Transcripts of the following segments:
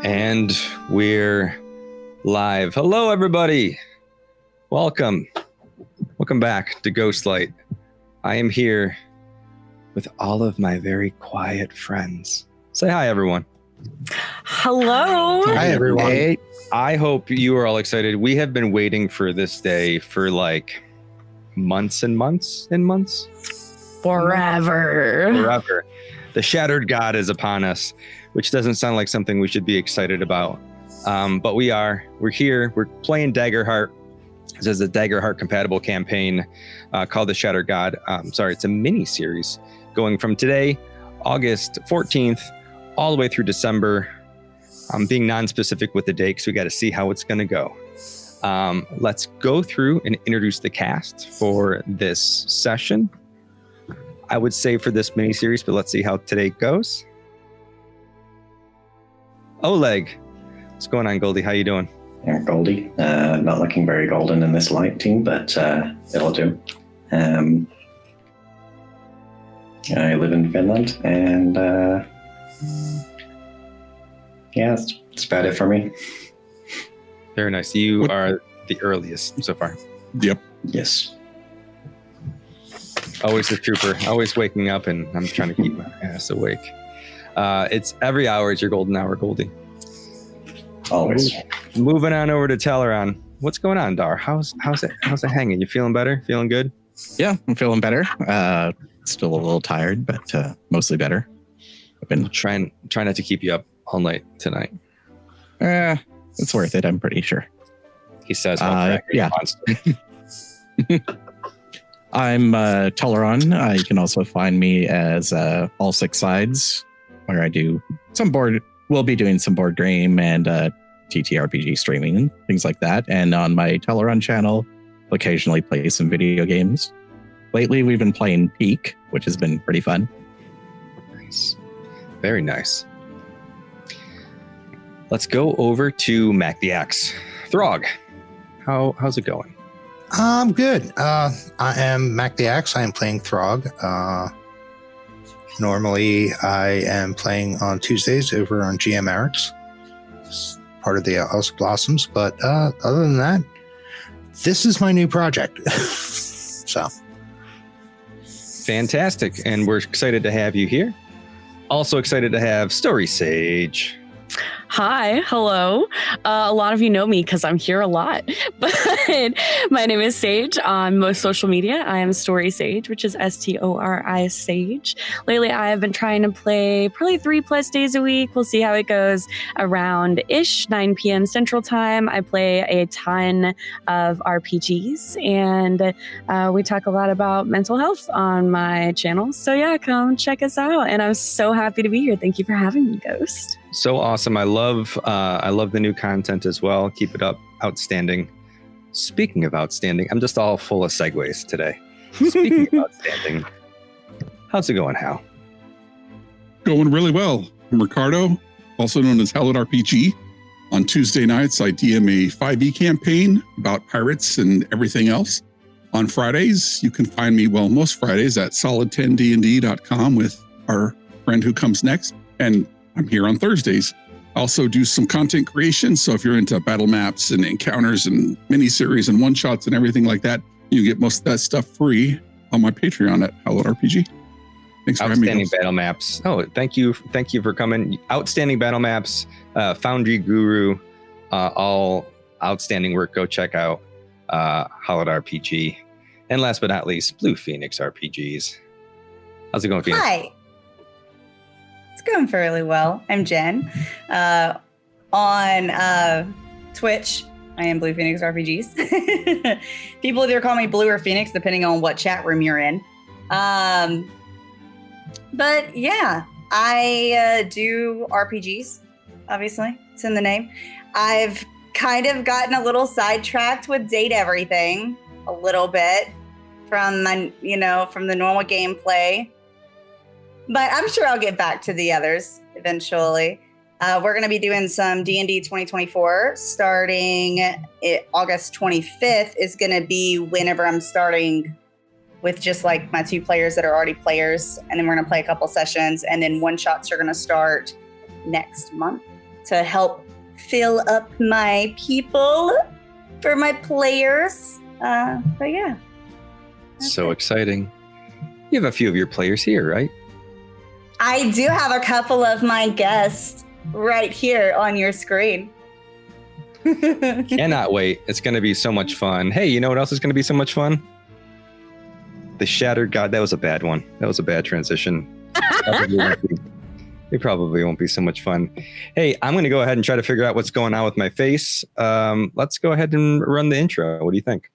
And we're live. Hello, everybody. Welcome. Welcome back to Ghostlight. I am here with all of my very quiet friends. Say hi, everyone. Hello. Hi, everyone. Hey, I hope you are all excited. We have been waiting for this day for like months and months and months. Forever. The Shattered God is upon us, which doesn't sound like something we should be excited about. But we are. We're here. We're playing Daggerheart. This is a Daggerheart compatible campaign called The Shattered God. It's a mini series going from today, August 14th, all the way through December. I'm being non-specific with the date because we got to see how it's going to go. Let's go through and introduce the cast for this session. I would say for this mini series, but let's see how today goes. Oleg, what's going on, Goldie? How you doing? Yeah, Goldie. Not looking very golden in this light team, but it'll do. I live in Finland, and that's about it for me. Very nice. You are the earliest so far. Yep. Yes. Always a trooper. Always waking up, and I'm trying to keep my ass awake. It's every hour is your golden hour, Goldie. Always. Moving on over to Teleron. What's going on, Dar? How's it hanging? You feeling better? Feeling good? Yeah, I'm feeling better. Still a little tired, but mostly better. I've been trying not to keep you up all night tonight. It's worth it, I'm pretty sure. He says, yeah. I'm Teleron. You can also find me as All Six Sides, where I do we'll be doing some board game and TTRPG streaming and things like that. And on my Teleron channel, occasionally play some video games. Lately, we've been playing Peak, which has been pretty fun. Nice. Very nice. Let's go over to Mac the Axe. Throg, how's it going? I'm good. I am Mac the Axe. I am playing Throg. Normally, I am playing on Tuesdays over on GM Eric's. It's part of the House of Blossoms. But other than that, this is my new project. So. Fantastic. And we're excited to have you here. Also excited to have Story Sage. Hi, hello. A lot of you know me because I'm here a lot, but my name is Sage. On most social media, I am Story Sage, which is STORI Sage. Lately, I have been trying to play probably 3+ days a week. We'll see how it goes. Around-ish 9 p.m. Central Time, I play a ton of RPGs, and we talk a lot about mental health on my channel. So yeah, come check us out, and I'm so happy to be here. Thank you for having me, Ghost. So awesome. I love the new content as well. Keep it up. Outstanding. Speaking of outstanding, I'm just all full of segues today. Speaking of outstanding, how's it going, Hal? Going really well. I'm Ricardo, also known as Hal at RPG. On Tuesday nights, I DM a 5e campaign about pirates and everything else. On Fridays, you can find me, most Fridays at solid10dnd.com with our friend who comes next. And I'm here on Thursdays. I also do some content creation. So if you're into battle maps and encounters and miniseries and one-shots and everything like that, you get most of that stuff free on my Patreon at Hal at RPG. Thanks for having me. Outstanding battle maps. Oh, thank you for coming. Outstanding battle maps, Foundry Guru, all outstanding work. Go check out Hal at RPG. And last but not least, Blue Phoenix RPGs. How's it going, Phoenix? Hi. Going fairly well. I'm Jen. On Twitch, I am Blue Phoenix RPGs. People either call me Blue or Phoenix, depending on what chat room you're in. But yeah, I do RPGs. Obviously, it's in the name. I've kind of gotten a little sidetracked with Date Everything a little bit from the normal gameplay. But I'm sure I'll get back to the others eventually. We're going to be doing some D&D 2024 starting August 25th is going to be whenever I'm starting with just like my 2 players that are already players. And then we're going to play a couple sessions and then one shots are going to start next month. to help fill up my people for my players. But yeah. So exciting. You have a few of your players here, right? I do have a couple of my guests right here on your screen. Cannot wait. It's going to be so much fun. Hey, you know what else is going to be so much fun? The Shattered God. That was a bad one. That was a bad transition. It probably won't be so much fun. Hey, I'm going to go ahead and try to figure out what's going on with my face. Let's go ahead and run the intro. What do you think?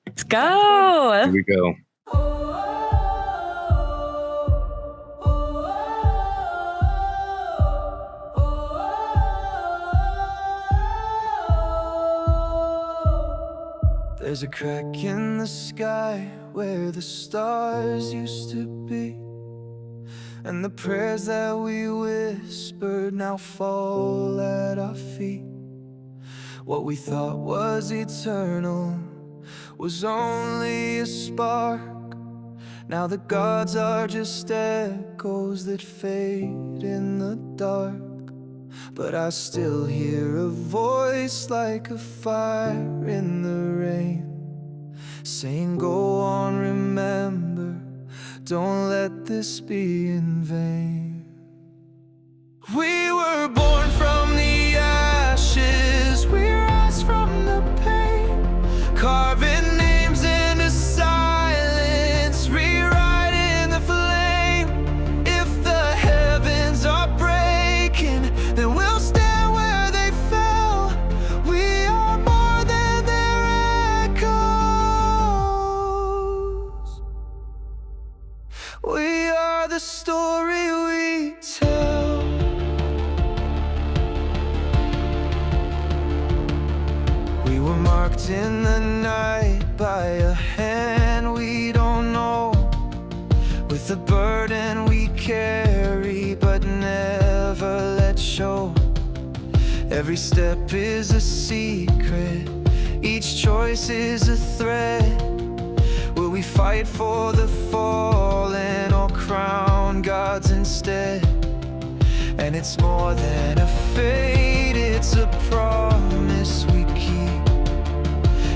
Let's go. Here we go. There's a crack in the sky where the stars used to be, and the prayers that we whispered now fall at our feet. What we thought was eternal was only a spark. Now the gods are just echoes that fade in the dark. But I still hear a voice like a fire in the rain, saying, go on, remember, don't let this be in vain. We were born from the ashes, we rise from the pain, carving names into silence, rewriting the flame. If the heavens are breaking, then we'll stand where they fell. We are more than their echoes. We are the story we tell. We were marked in the night by a hand we don't know, with a burden we carry but never let show. Every step is a secret, each choice is a threat. Will we fight for the fallen or crown gods instead? And it's more than a fate, it's a promise we keep.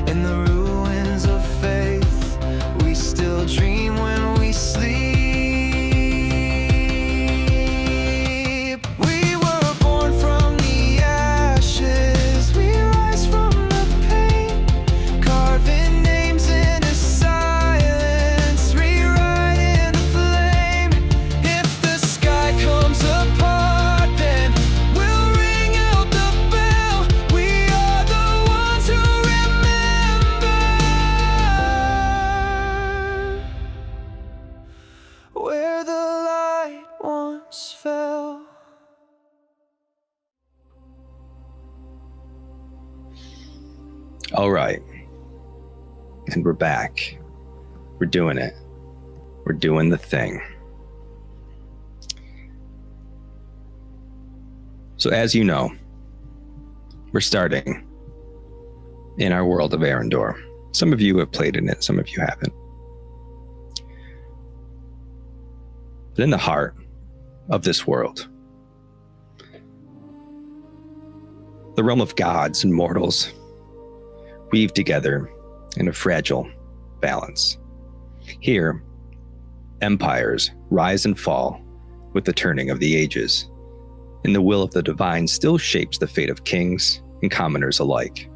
In the ruins of faith, we still dream when we sleep. We were born from the ashes, we rise from the pain, carving names into silence, rewriting the flame. If the sky comes apart, then we'll ring out the bell. We are the ones who remember where the light once fell. All right. And we're back. We're doing it. We're doing the thing. So as you know, we're starting in our world of Arendor. Some of you have played in it, some of you haven't. But in the heart of this world, the realm of gods and mortals weave together in a fragile balance. Here, empires rise and fall with the turning of the ages, and the will of the divine still shapes the fate of kings and commoners alike.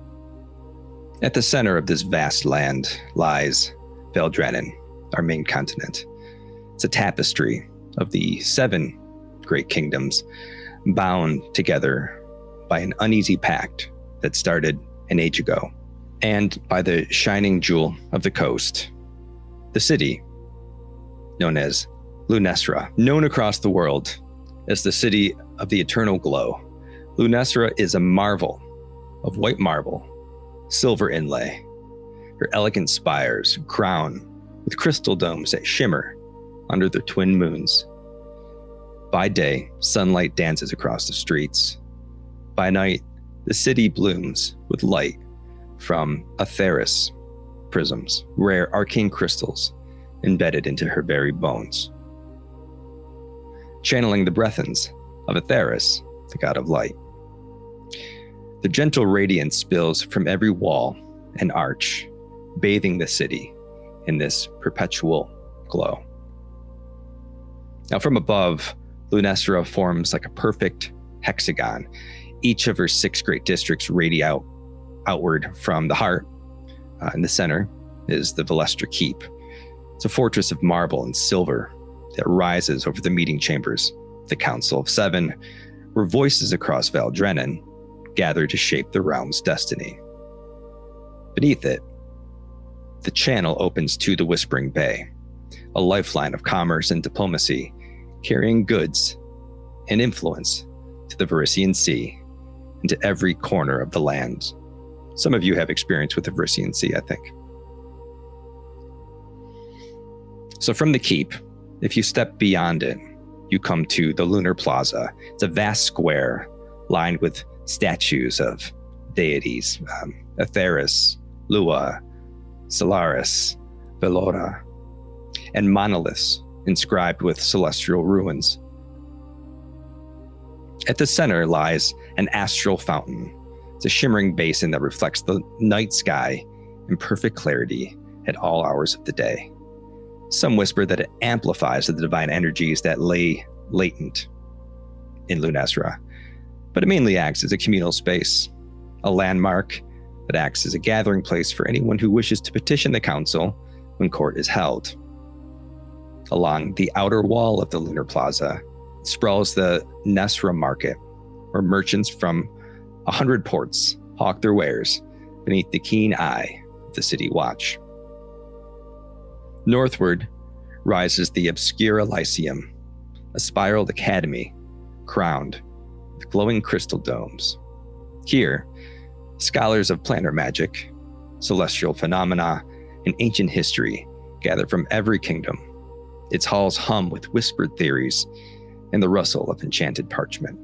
At the center of this vast land lies Vel Drannon, our main continent. It's a tapestry of the 7 great kingdoms bound together by an uneasy pact that started an age ago. And by the shining jewel of the coast, the city known as Lunessra, known across the world as the city of the eternal glow. Lunessra is a marvel of white marble, silver inlay. Her elegant spires crown with crystal domes that shimmer under their twin moons. By day, sunlight dances across the streets. By night, the city blooms with light from Atheris prisms, rare arcane crystals embedded into her very bones. Channeling the breathins of Atheris, the god of light. The gentle radiance spills from every wall and arch, bathing the city in this perpetual glow. Now from above, Lunessra forms like a perfect hexagon. Each of her 6 great districts radiate outward from the heart. In the center is the Velastra Keep. It's a fortress of marble and silver that rises over the meeting chambers, the Council of Seven, where voices across Vel Drannon gather to shape the realm's destiny. Beneath it, the channel opens to the Whispering Bay, a lifeline of commerce and diplomacy, carrying goods and influence to the Varisian Sea and to every corner of the land. Some of you have experience with the Varisian Sea, I think. So from the keep, if you step beyond it, you come to the Lunar Plaza. It's a vast square lined with statues of deities, Atheris, Lua, Solaris, Velora, and monoliths inscribed with celestial ruins. At the center lies an astral fountain. It's a shimmering basin that reflects the night sky in perfect clarity at all hours of the day. Some whisper that it amplifies the divine energies that lay latent in Lunessra, but it mainly acts as a communal space, a landmark that acts as a gathering place for anyone who wishes to petition the council when court is held. Along the outer wall of the Lunar Plaza sprawls the Lunessra Market, where merchants from 100 ports hawk their wares beneath the keen eye of the city watch. Northward rises the obscure Lyceum, a spiraled academy crowned with glowing crystal domes. Here, scholars of planar magic, celestial phenomena, and ancient history gather from every kingdom. Its halls hum with whispered theories and the rustle of enchanted parchment.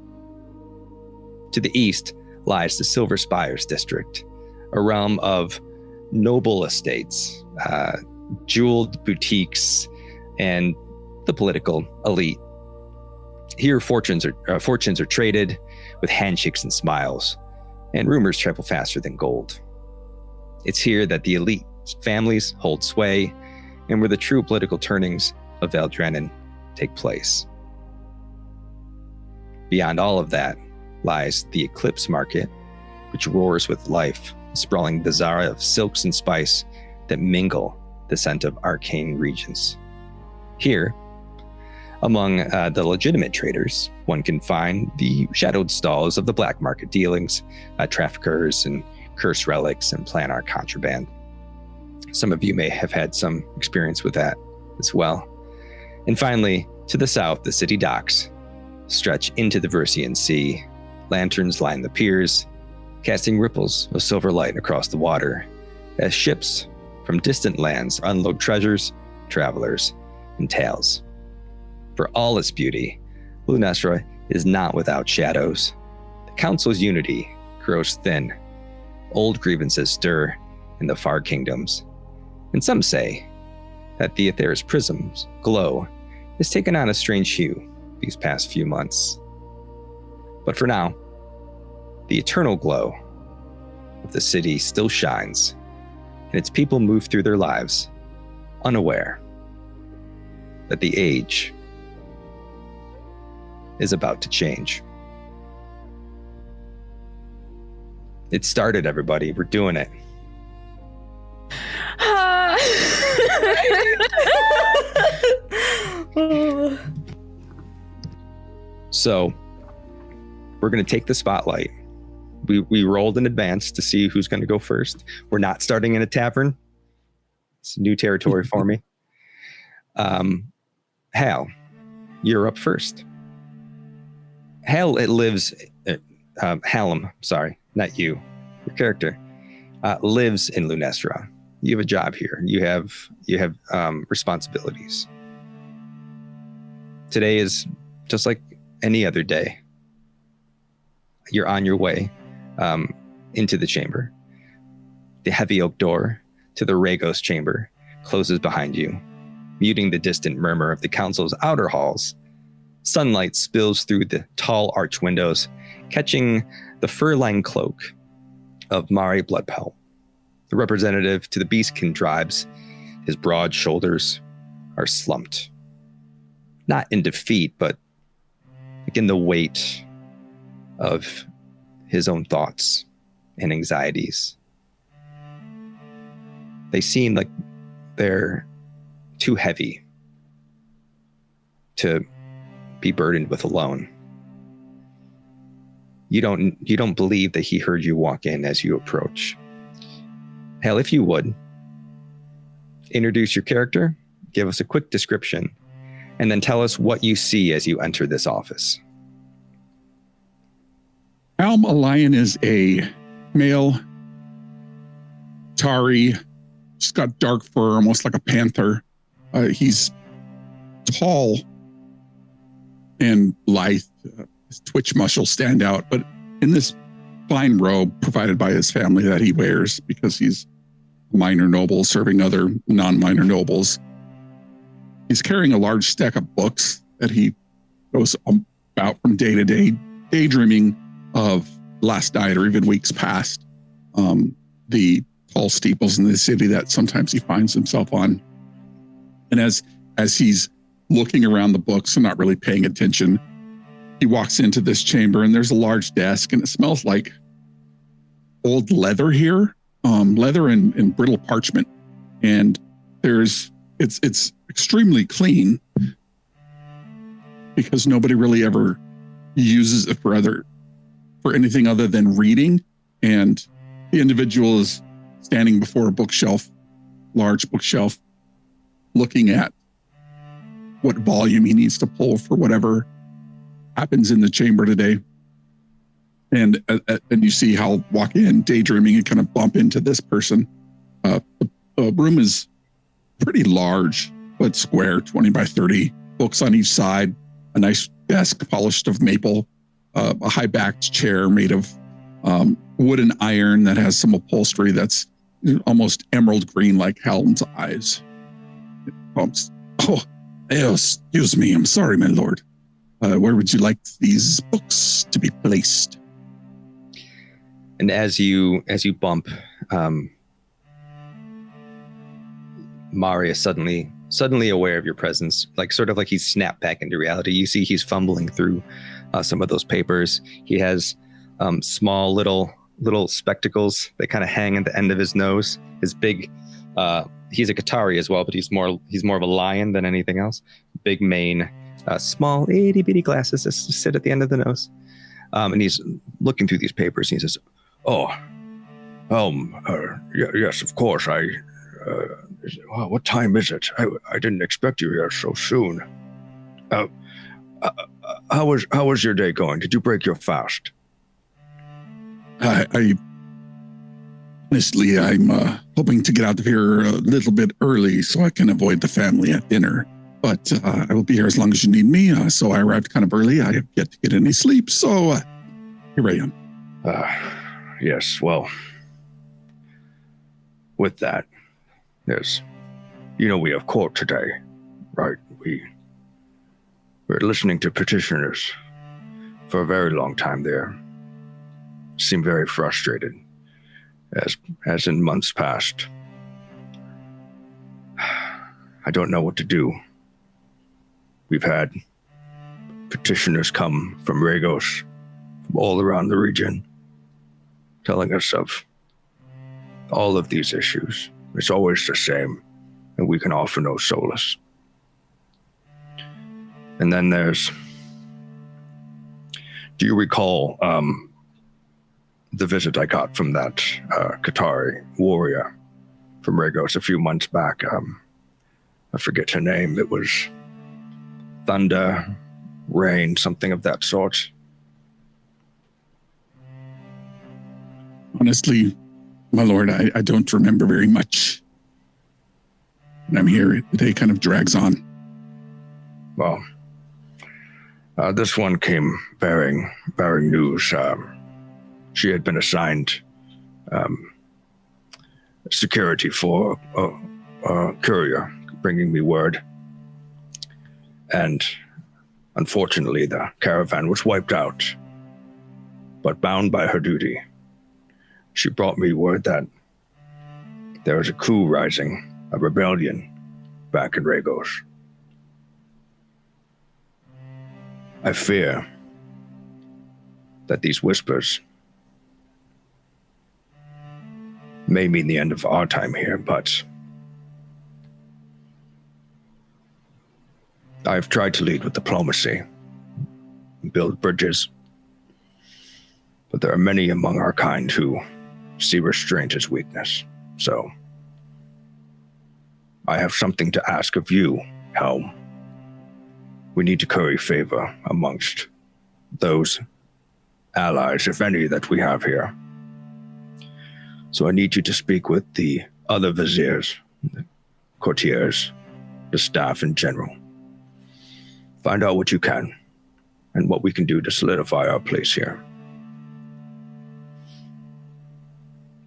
To the east lies the Silver Spires district, a realm of noble estates, jeweled boutiques, and the political elite. Here, fortunes are traded with handshakes and smiles, and rumors travel faster than gold. It's here that the elite families hold sway, and where the true political turnings of Vel Drannon take place. Beyond all of that lies the Eclipse Market, which roars with life, sprawling bazaar of silks and spice that mingle the scent of arcane regions. Here, among the legitimate traders, one can find the shadowed stalls of the black market dealings, traffickers and cursed relics and planar contraband. Some of you may have had some experience with that as well. And finally, to the south, the city docks stretch into the Varisian Sea. Lanterns line the piers, casting ripples of silver light across the water as ships from distant lands unload treasures, travelers, and tales. For all its beauty, Lunessra is not without shadows. The council's unity grows thin. Old grievances stir in the far kingdoms. And some say that the Atheris prism's glow has taken on a strange hue these past few months. But for now, the eternal glow of the city still shines, and its people move through their lives unaware that the age is about to change. It started, everybody. We're doing it. So, we're going to take the spotlight. We rolled in advance to see who's going to go first. We're not starting in a tavern. It's new territory for me. Hal, you're up first. Hal, it lives... Halm, sorry, not you. Your character lives in Lunessra. You have a job here. You have responsibilities. Today is just like any other day. You're on your way into the chamber. The heavy oak door to the Ragos chamber closes behind you, muting the distant murmur of the council's outer halls. Sunlight spills through the tall arch windows, catching the fur-lined cloak of Mari Bloodpelt, the representative to the Beastkin tribes. His broad shoulders are slumped. Not in defeat, but like in the weight of his own thoughts and anxieties. They seem like they're too heavy to be burdened with alone. You don't believe that he heard you walk in as you approach. Hell, if you would, introduce your character, give us a quick description, and then tell us what you see as you enter this office. Halm, a lion, is a male, tarry. He's got dark fur, almost like a panther. He's tall and lithe. His twitch muscles stand out, but in this fine robe provided by his family that he wears because he's a minor noble serving other non-minor nobles, he's carrying a large stack of books that he goes about from day to day, daydreaming of last night or even weeks past, the tall steeples in the city that sometimes he finds himself on. And as he's looking around the books and not really paying attention, he walks into this chamber and there's a large desk and it smells like old leather here, leather and brittle parchment. And it's extremely clean because nobody really ever uses it for anything other than reading. And the individual is standing before a bookshelf, large bookshelf, looking at what volume he needs to pull for whatever happens in the chamber today. And you see Hal walk in, daydreaming, and kind of bump into this person. The room is pretty large, but square, 20 by 30, books on each side, a nice desk polished of maple, a high-backed chair made of wood and iron that has some upholstery that's almost emerald green like Hal's eyes. Oh, excuse me. I'm sorry, my lord. Where would you like these books to be placed? And as you bump, Mari is suddenly aware of your presence, sort of like he's snapped back into reality. You see he's fumbling through some of those papers. He has small little spectacles that kind of hang at the end of his nose. His big, he's a Qatari as well, but he's more of a lion than anything else. Big mane, small itty bitty glasses that sit at the end of the nose. And he's looking through these papers and he says, yes, of course. What time is it? I didn't expect you here so soon. How was your day going? Did you break your fast? Honestly, I'm hoping to get out of here a little bit early so I can avoid the family at dinner. But I will be here as long as you need me. So I arrived kind of early. I have yet to get any sleep. So here I am. Yes, well, with that, there's, we have court today, right? We're listening to petitioners for a very long time there. Seem very frustrated, as in months past. I don't know what to do. We've had petitioners come from Regos, from all around the region, telling us of all of these issues. It's always the same, and we can offer no solace. And then do you recall the visit I got from that Qatari warrior from Regos a few months back? I forget her name. It was Thunder, Rain, something of that sort. Honestly, my lord, I don't remember very much. And I'm here, the day kind of drags on. Well, this one came bearing news. She had been assigned security for a courier bringing me word. And Unfortunately, the caravan was wiped out. But bound by her duty, she brought me word that there is a coup rising, a rebellion, back in Regos. I fear that these whispers may mean the end of our time here, but I've tried to lead with diplomacy, build bridges, but there are many among our kind who see restraint as weakness. So I have something to ask of you, Halm. We need to curry favor amongst those allies, if any, that we have here. So I need you to speak with the other viziers, the courtiers, the staff in general. Find out what you can and what we can do to solidify our place here.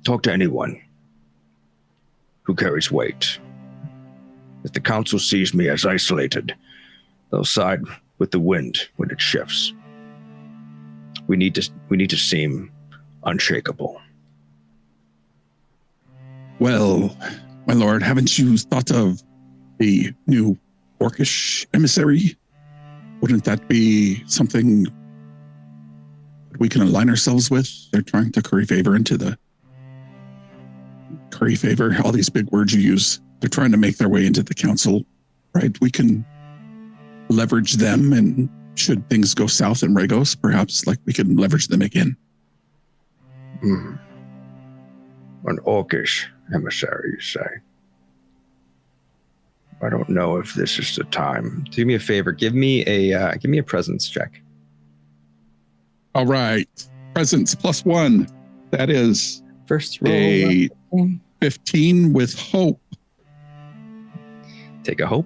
Talk to anyone who carries weight. If the council sees me as isolated, they'll side with the wind when it shifts. We need to seem unshakable. Well, my lord, haven't you thought of the new orcish emissary? Wouldn't that be something we can align ourselves with? They're trying to curry favor, all these big words you use. They're trying to make their way into the council, right? We can leverage them, and should things go south in Regos, perhaps we can leverage them again. An orcish emissary, you say? I don't know if this is the time. Do me a favor. Give me a presence check. All right, presence +1. That is First roll. a 15 with hope. Take a hope.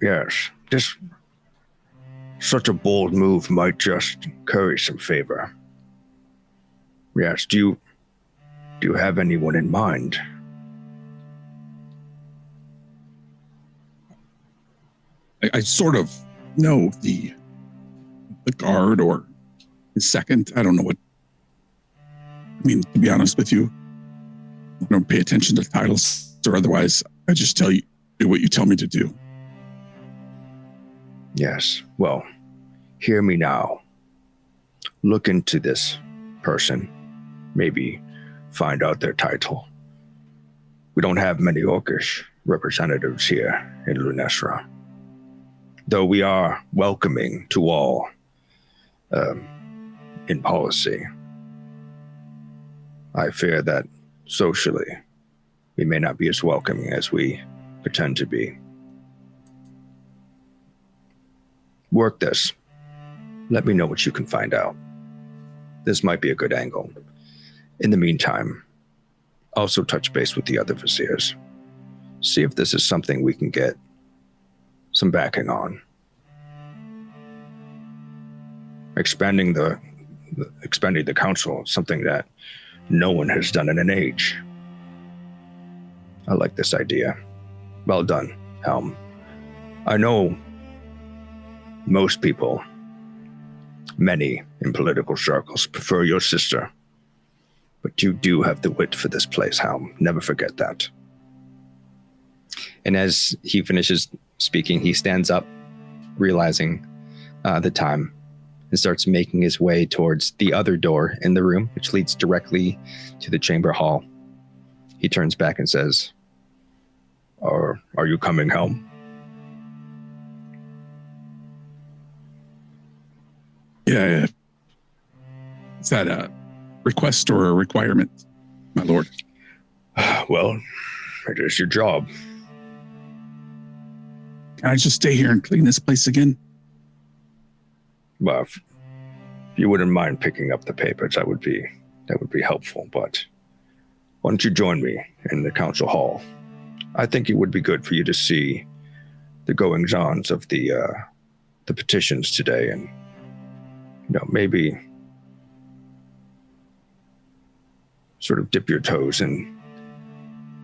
Yes, this such a bold move might just curry some favor. Yes, do you have anyone in mind? I sort of know the guard or the second. I don't know what. I mean, to be honest with you, I don't pay attention to titles or otherwise. I just tell you, do what you tell me to do. Yes, well, hear me now. Look into this person. Maybe find out their title. We don't have many orcish representatives here in Lunessra, though we are welcoming to all in policy. I fear that socially, we may not be as welcoming as we pretend to be. Work this. Let me know what you can find out. This might be a good angle. In the meantime, also touch base with the other viziers. See if this is something we can get some backing on. Expanding the council, something that no one has done in an age. I like this idea. Well done, Halm. I know most people, many in political circles, prefer your sister, but you do have the wit for this place, Halm. Never forget that. And as he finishes speaking, he stands up, realizing the time, and starts making his way towards the other door in the room, which leads directly to the chamber hall. He turns back and says, Are you coming, Halm? Yeah. Is that a request or a requirement, my lord? Well, it is your job. Can I just stay here and clean this place again? Well, if you wouldn't mind picking up the papers, that would be helpful. But why don't you join me in the council hall? I think it would be good for you to see the goings-ons of the petitions today, and maybe sort of dip your toes and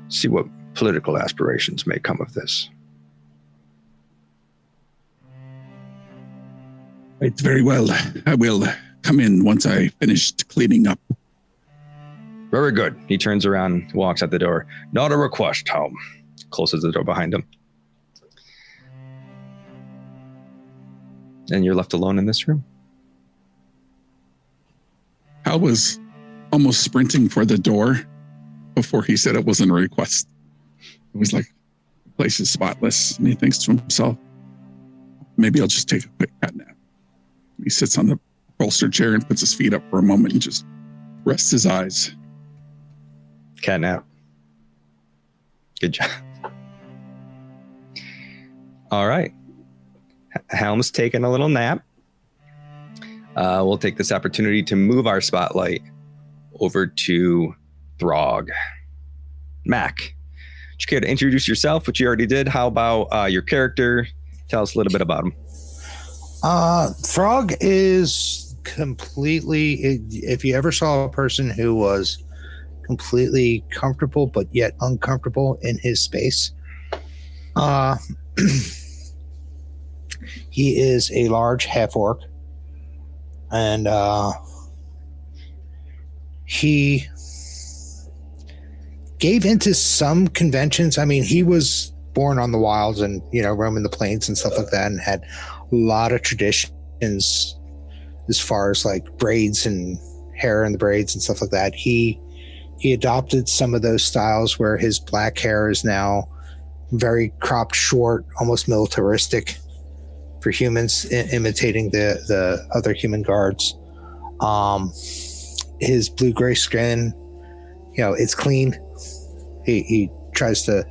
see what political aspirations may come of this. Right, very well. I will come in once I finished cleaning up. Very good. He turns around, walks out the door. Not a request, Halm. Closes the door behind him. And you're left alone in this room. Hal was almost sprinting for the door before he said it wasn't a request. It was like, the place is spotless. And he thinks to himself, maybe I'll just take a quick cat nap. He sits on the bolstered chair and puts his feet up for a moment and just rests his eyes. Cat nap. Good job. All right. Halm's taking a little nap. We'll take this opportunity to move our spotlight over to Throg. Mac, would you care to introduce yourself, which you already did? How about your character? Tell us a little bit about him. Throg is completely, if you ever saw a person who was completely comfortable but yet uncomfortable in his space, he is a large half-orc, and he gave into some conventions. I mean, he was born on the wilds and, roaming the plains and stuff like that, and had a lot of traditions as far as like braids and hair and the braids and stuff like that. He adopted some of those styles where his black hair is now very cropped short, almost militaristic for humans, imitating the other human guards. His blue-gray skin, it's clean. He tries to,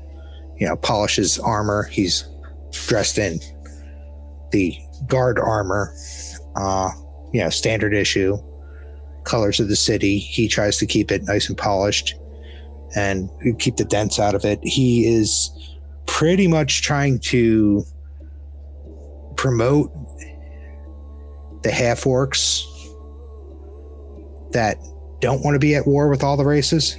polish his armor. He's dressed in the guard armor, standard issue, colors of the city. He tries to keep it nice and polished and keep the dents out of it. He is pretty much trying to promote the half-orcs that don't want to be at war with all the races,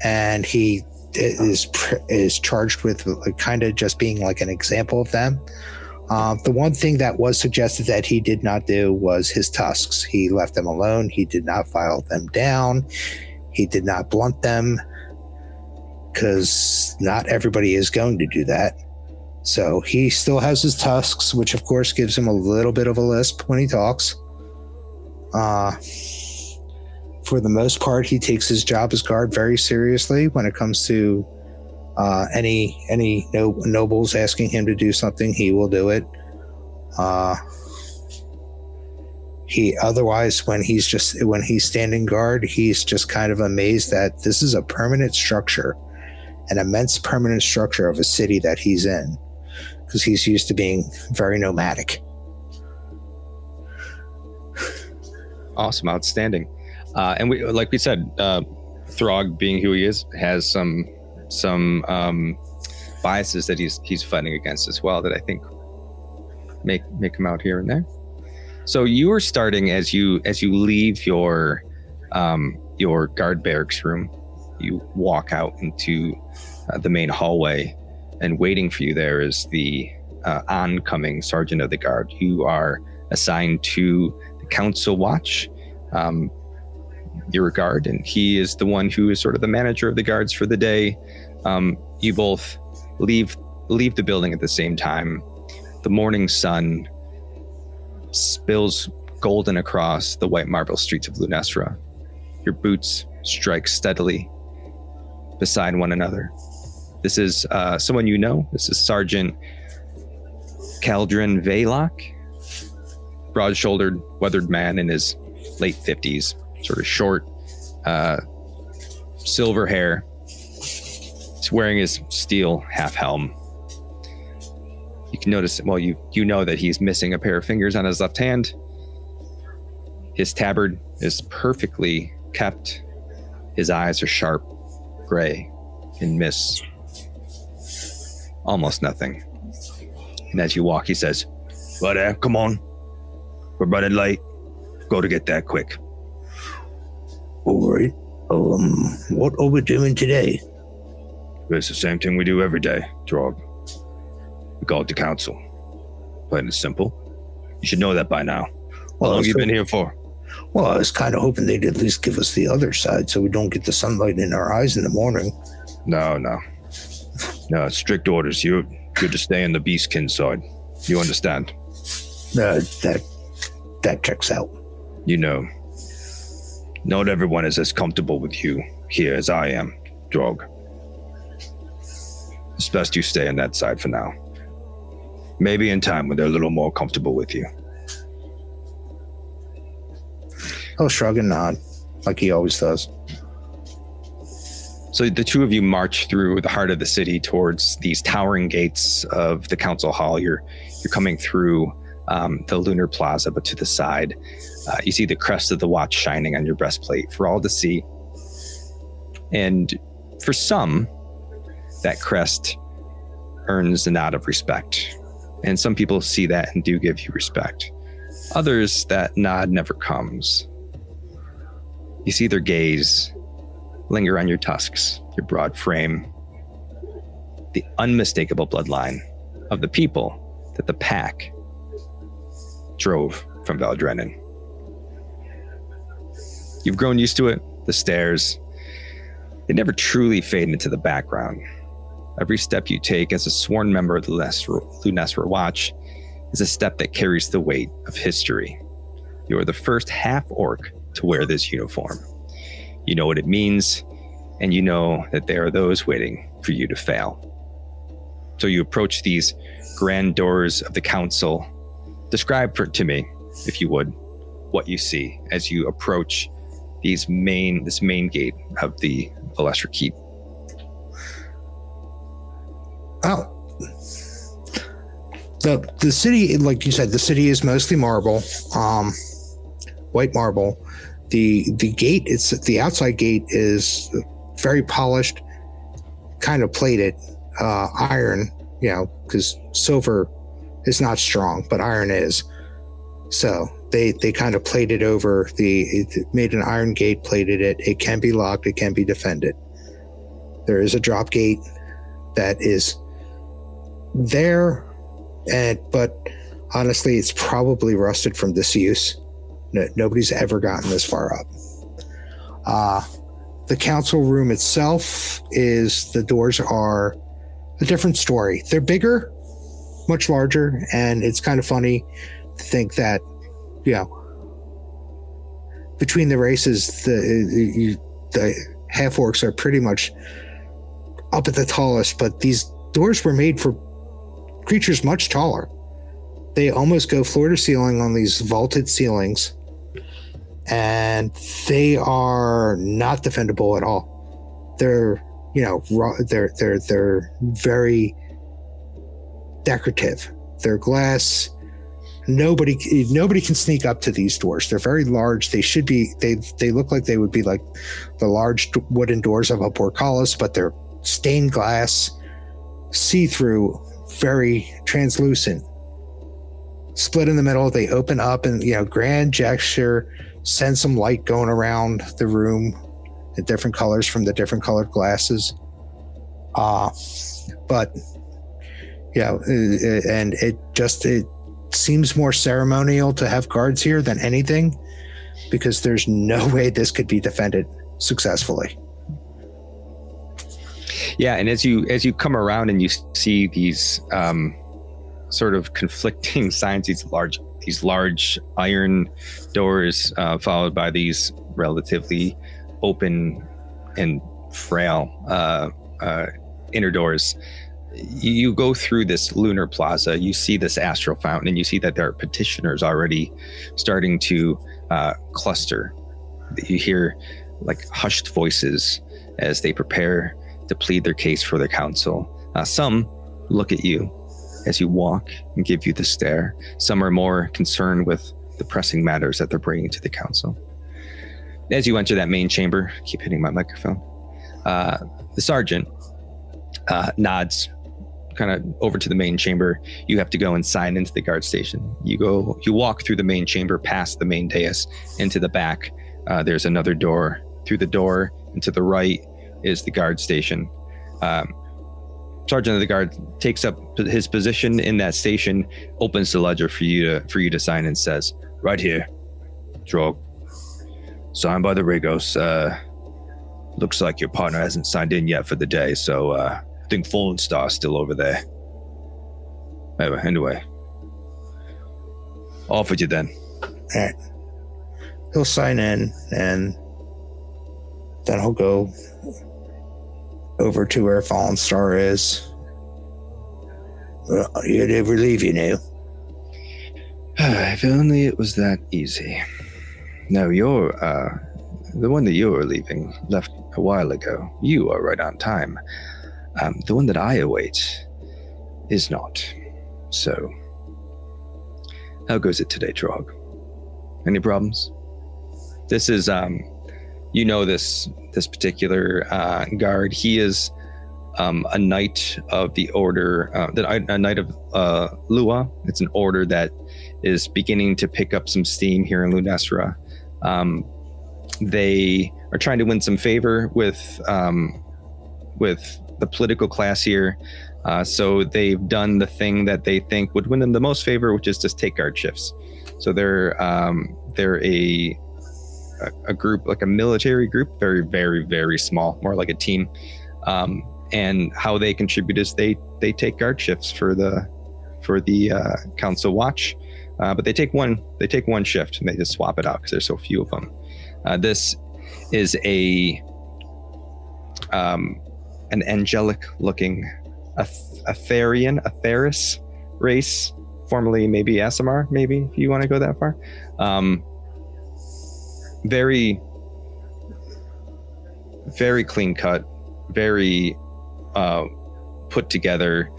and he is charged with kind of just being like an example of them. The one thing that was suggested that he did not do was his tusks. He left them alone. He did not file them down. He did not blunt them, because not everybody is going to do that. So he still has his tusks, which of course gives him a little bit of a lisp when he talks. For the most part, he takes his job as guard very seriously. When it comes to any nobles asking him to do something, he will do it. He otherwise, when he's standing guard, he's just kind of amazed that this is a permanent structure, an immense permanent structure of a city that he's in, because he's used to being very nomadic. Awesome, outstanding. And we, like we said, Throg, being who he is, has some biases that he's fighting against as well, that I think make him out here and there. So you are starting as you leave your guard barracks room. You walk out into the main hallway, and waiting for you there is the oncoming sergeant of the guard. You are assigned to the council watch, your guard, and he is the one who is sort of the manager of the guards for the day. You both leave the building at the same time. The morning sun spills golden across the white marble streets of Lunessra. Your boots strike steadily beside one another. This is someone you know. This is Sergeant Caldrin Velock, broad-shouldered, weathered man in his late 50s, sort of short, silver hair. He's wearing his steel half helm. You can notice, well, you know that he's missing a pair of fingers on his left hand. His tabard is perfectly kept. His eyes are sharp, gray, and miss almost nothing. And as you walk, he says, "Well, come on. We're running late. Go to get that quick." All right. What are we doing today? It's the same thing we do every day, Throg. We call it the council. Plain and simple. You should know that by now. How Well, long I have you was been here for? Well, I was kind of hoping they'd at least give us the other side so we don't get the sunlight in our eyes in the morning. No, strict orders. You're to stay on the beastkin side. You understand? That checks out. You know, not everyone is as comfortable with you here as I am, Throg. It's best you stay on that side for now. Maybe in time when they're a little more comfortable with you. I'll shrug and nod, like he always does. So the two of you march through the heart of the city towards these towering gates of the council hall. You're coming through the lunar plaza, but to the side, you see the crest of the watch shining on your breastplate for all to see. And for some, that crest earns a nod of respect. And some people see that and do give you respect. Others, that nod never comes. You see their gaze linger on your tusks, your broad frame, the unmistakable bloodline of the people that the pack drove from Vel Drannon. You've grown used to it, the stairs. They never truly fade into the background. Every step you take as a sworn member of the Lunessra Watch is a step that carries the weight of history. You are the first half-orc to wear this uniform. You know what it means, and you know that there are those waiting for you to fail. So you approach these grand doors of the council. Describe to me, if you would, what you see as you approach this main gate of the Velastra Keep. Oh. The city, like you said, the city is mostly marble, white marble. The gate, the outside gate is very polished, kind of plated, iron, because silver is not strong, but iron is. So they kind of plated over made an iron gate, plated it. It can be locked, it can be defended. There is a drop gate that is there, but honestly, it's probably rusted from disuse. Nobody's ever gotten this far up. The council room itself the doors are a different story. They're bigger, much larger, and it's kind of funny to think that, between the races, the half-orcs are pretty much up at the tallest, but these doors were made for creatures much taller. They almost go floor to ceiling on these vaulted ceilings, and they are not defendable at all. They're they're very decorative. They're glass. Nobody can sneak up to these doors. They're very large. They look like they would be like the large wooden doors of a portcullis, but they're stained glass, see-through, very translucent. Split in the middle, they open up, and grand gesture, send some light going around the room in different colors from the different colored glasses. But and it seems more ceremonial to have guards here than anything, because there's no way this could be defended successfully. Yeah, and as you come around and you see these sort of conflicting signs, these large iron doors, followed by these relatively open and frail inner doors. You go through this lunar plaza, you see this astral fountain, and you see that there are petitioners already starting to cluster. You hear like hushed voices as they prepare to plead their case for their council. Some look at you as you walk and give you the stare. Some are more concerned with the pressing matters that they're bringing to the council. As you enter that main chamber, keep hitting my microphone, the sergeant nods kind of over to the main chamber. You have to go and sign into the guard station. You walk through the main chamber, past the main dais, into the back. There's another door. Through the door and to the right is the guard station. sergeant of the guard takes up his position in that station, opens the ledger for you to sign, and says, "Right here, Throg. Signed by the Rigos. Looks like your partner hasn't signed in yet for the day, so I think Fallen Star's still over there. Anyway, off with you then." All right. He'll sign in, and then he'll go over to where Fallen Star is. Well, you'd ever leave, you know. If only it was that easy. No, you're, the one that you were leaving left a while ago. You are right on time. The one that I await is not. So, how goes it today, Throg? Any problems? This is, this particular guard. He is a knight of the order, a knight of Lua. It's an order that is beginning to pick up some steam here in Lunessra. They are trying to win some favor with the political class here. So they've done the thing that they think would win them the most favor, which is just take guard shifts. So they're a group, like a military group, very, very, very small, more like a team. And how they contribute is they take guard shifts for the council watch, but they take one shift and they just swap it out because there's so few of them. This is an angelic looking Atheris race, formerly maybe Asimar, maybe if you want to go that far. Very, very clean cut, very put together,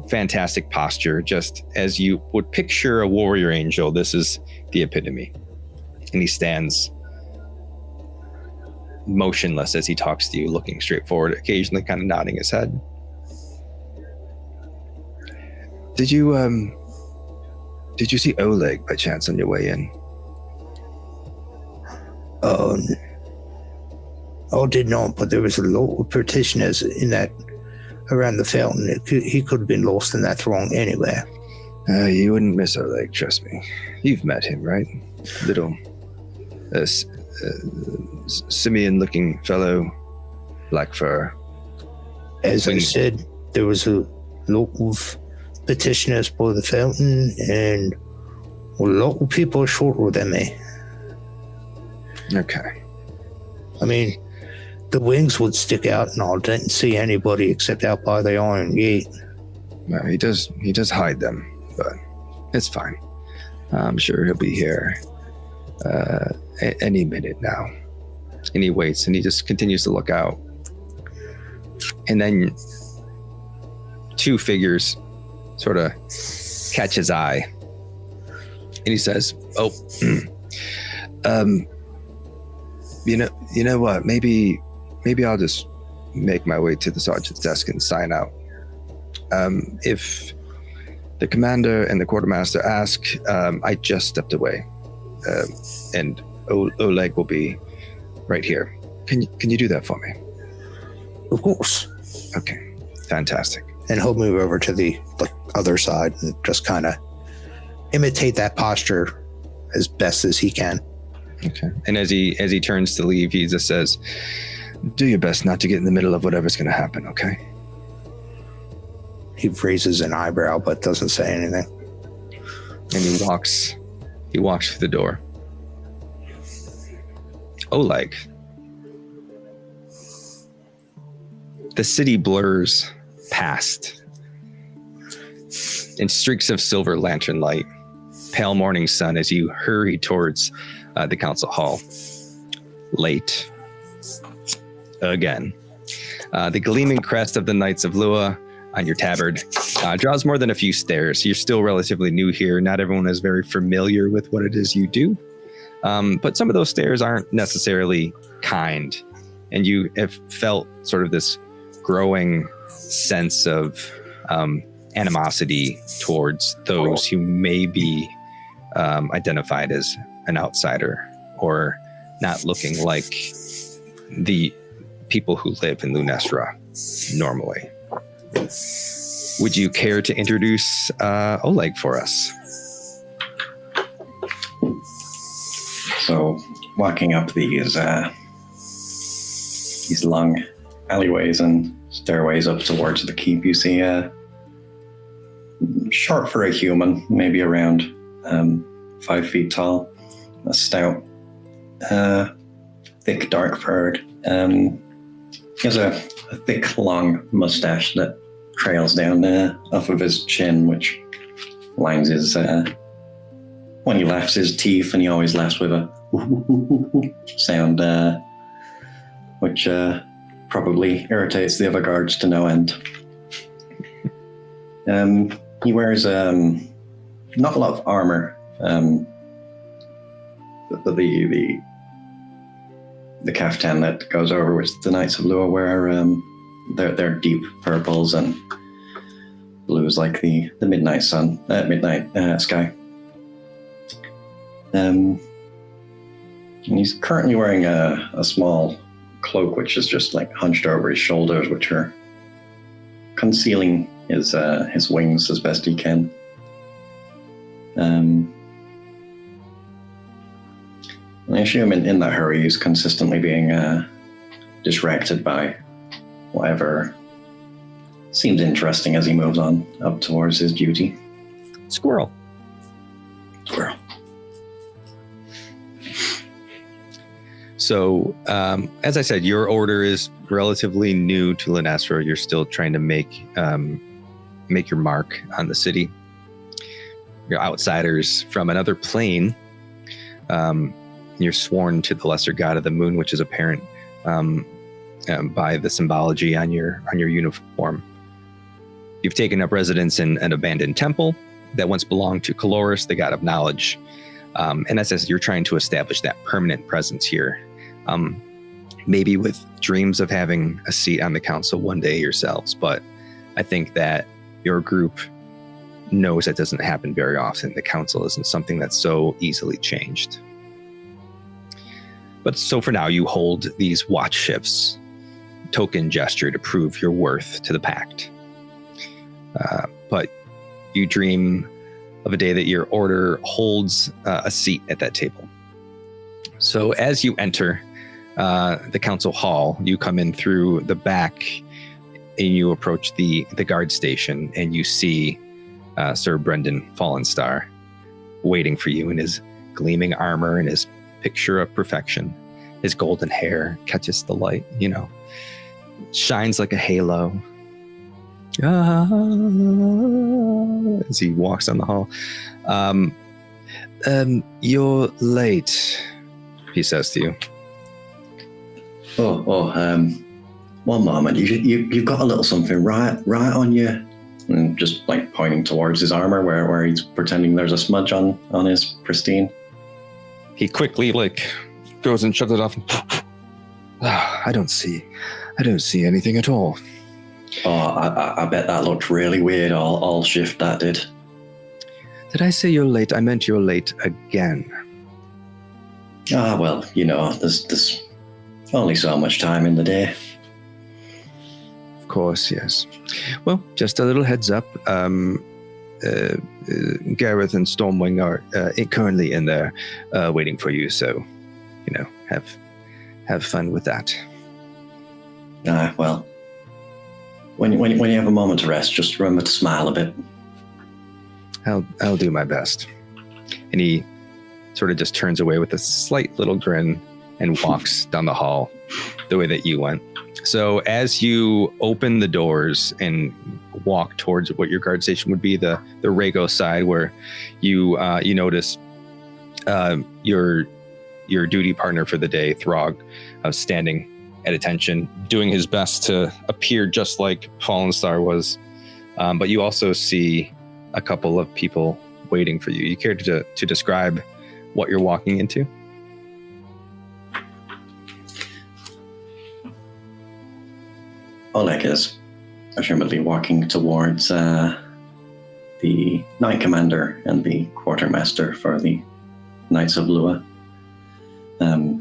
fantastic posture, just as you would picture a warrior angel. This is the epitome. And he stands motionless as he talks to you, looking straight forward, occasionally kind of nodding his head. Did you see Oleg by chance on your way in? I did not, but there was a lot of petitioners in that around the fountain. He could have been lost in that throng anywhere. You wouldn't miss Oleg, trust me. You've met him, right? Little simian-looking fellow, black fur. As I said, there was a lot of petitioners by the fountain, and a lot of people shorter than me. Okay. I mean, the wings would stick out, and I didn't see anybody except out by the iron gate. Well, he does hide them, but it's fine. I'm sure he'll be here any minute now. And he waits, and he just continues to look out. And then two figures sort of catch his eye. And he says, you know what? Maybe I'll just make my way to the sergeant's desk and sign out. If the commander and the quartermaster ask, I just stepped away, and Oleg will be right here. Can you do that for me? Of course. Okay, fantastic. And he'll move over to the other side and just kind of imitate that posture as best as he can. Okay. And as he turns to leave, he just says, "Do your best not to get in the middle of whatever's going to happen, okay?" He raises an eyebrow but doesn't say anything. And he walks through the door. Oleg. The city blurs past in streaks of silver lantern light, pale morning sun as you hurry towards the council hall. Late. Again. The gleaming crest of the Knights of Lua on your tabard draws more than a few stares. You're still relatively new here. Not everyone is very familiar with what it is you do. But some of those stares aren't necessarily kind. And you have felt sort of this growing sense of animosity towards those who may be identified as an outsider or not looking like the people who live in Lunessra normally. Would you care to introduce Oleg for us? So, walking up these long alleyways and stairways up towards the keep, you see short for a human, maybe around 5 feet tall, a stout, thick, dark furred. He has a thick, long mustache that trails down off of his chin, which lines his, when he laughs, his teeth, and he always laughs with a sound, which probably irritates the other guards to no end. He wears not a lot of armor, but the caftan that goes over which the Knights of Lua wear, they're deep purples and blues like the midnight sun, midnight sky. And he's currently wearing a small cloak, which is just like hunched over his shoulders, which are concealing his wings as best he can. I assume in that hurry, he's consistently being distracted by whatever seems interesting as he moves on up towards his duty. Squirrel. So, as I said, your order is relatively new to Lunessra. You're still trying to make your mark on the city. You're outsiders from another plane. You're sworn to the lesser god of the moon, which is apparent by the symbology on your uniform. You've taken up residence in an abandoned temple that once belonged to Caloris, the god of knowledge. And as I said, you're trying to establish that permanent presence here. Maybe with dreams of having a seat on the council one day yourselves, but I think that your group knows that doesn't happen very often. The council isn't something that's so easily changed. But so for now, you hold these watch shifts, token gesture to prove your worth to the pact. But you dream of a day that your order holds a seat at that table. So as you enter the council hall, you come in through the back and you approach the guard station, and you see Sir Brendan Fallenstar waiting for you in his gleaming armor and his picture of perfection. His golden hair catches the light, shines like a halo. As he walks down the hall. You're late, he says to you. One moment. You've got a little something right on you. And just like pointing towards his armor where he's pretending there's a smudge on his pristine. He quickly goes and shoves it off. I don't see anything at all. Oh, I bet that looked really weird. All shift that did. Did I say you're late? I meant you're late again. Well, there's only so much time in the day. Of course, yes. Well, just a little heads up. Gareth and Stormwing are currently in there waiting for you, so, have fun with that. Well, when you have a moment to rest, just remember to smile a bit. I'll do my best. And he sort of just turns away with a slight little grin and walks down the hall the way that you went. So as you open the doors and walk towards what your guard station would be, the Rego side, where you notice your duty partner for the day, Throg, standing at attention, doing his best to appear just like Fallenstar was. But you also see a couple of people waiting for you. You care to describe what you're walking into? Oleg is presumably walking towards the Knight Commander and the Quartermaster for the Knights of Lua. The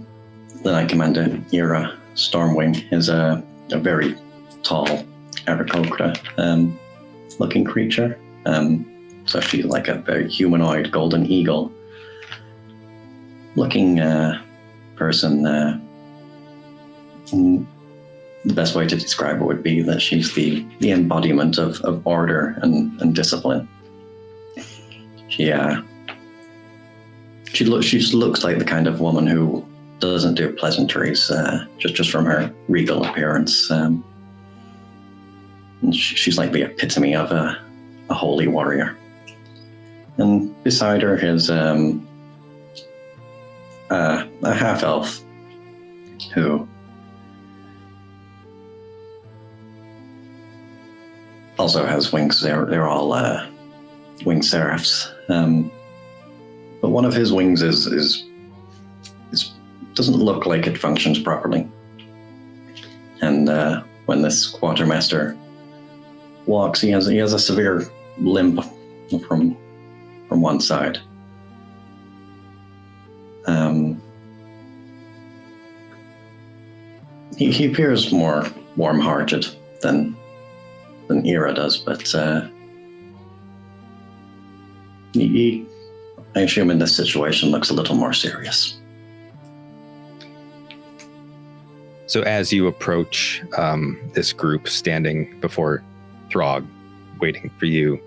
Knight Commander, Ira Stormwing, is a very tall, Aarakocra looking creature. So she's like a very humanoid golden eagle looking person. The best way to describe her would be that she's the embodiment of order and discipline. She looks like the kind of woman who doesn't do pleasantries, just from her regal appearance. And she's like the epitome of a holy warrior. And beside her is a half-elf who also has wings. They're all winged seraphs. But one of his wings is doesn't look like it functions properly. And when this quartermaster walks, he has a severe limp from one side. He appears more warm-hearted than Ira does, but he, I assume in this situation, looks a little more serious. So as you approach this group standing before Throg, waiting for you,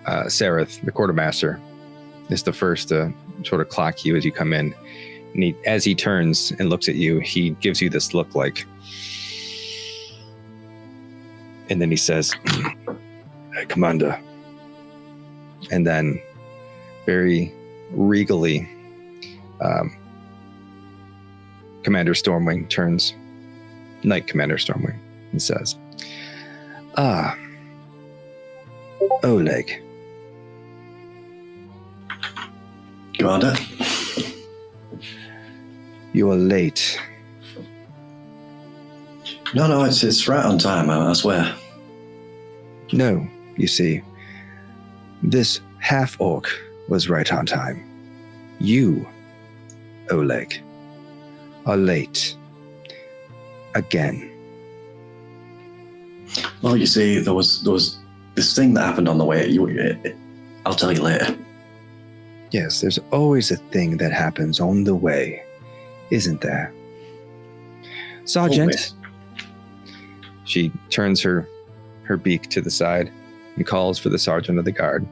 Sareth, the quartermaster, is the first to sort of clock you as you come in. And as he turns and looks at you, he gives you this look like, and then he says, "Hey, Commander." And then very regally, Commander Stormwing turns, Knight Commander Stormwing, and says, Oleg. Commander? You are late. No, it's right on time, I swear. No, you see, this half-orc was right on time. You, Oleg, are late. Again. Well, you see, there was this thing that happened on the way. I'll tell you later. Yes, there's always a thing that happens on the way, isn't there? Sergeant. Always. She turns her beak to the side and calls for the sergeant of the guard.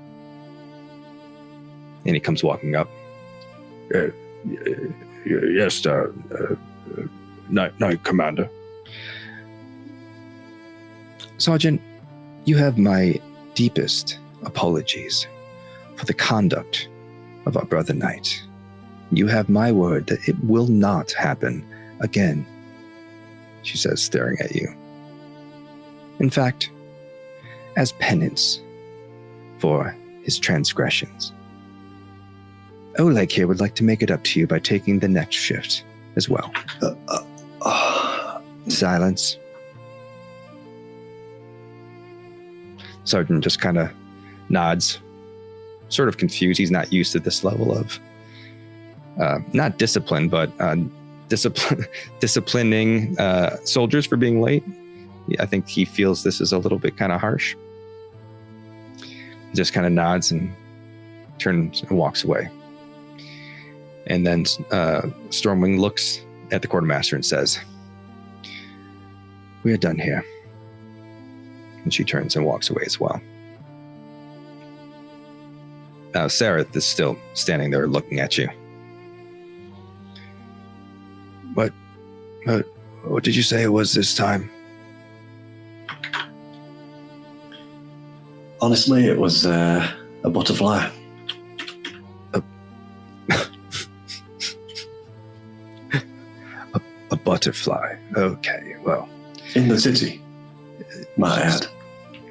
And he comes walking up. Yes, Night Commander. Sergeant, you have my deepest apologies for the conduct of our brother Knight. You have my word that it will not happen again, she says, staring at you. In fact, as penance for his transgressions. Oleg here would like to make it up to you by taking the next shift as well. Silence. Sergeant just kind of nods, sort of confused. He's not used to this level of, not discipline, but disciplining soldiers for being late. I think he feels this is a little bit kind of harsh. He just kind of nods and turns and walks away. And then Stormwing looks at the quartermaster and says, "We are done here." And she turns and walks away as well. Now, Sareth is still standing there looking at you. What did you say it was this time? Honestly, it was a butterfly. A butterfly. Okay, well. In the city, might add.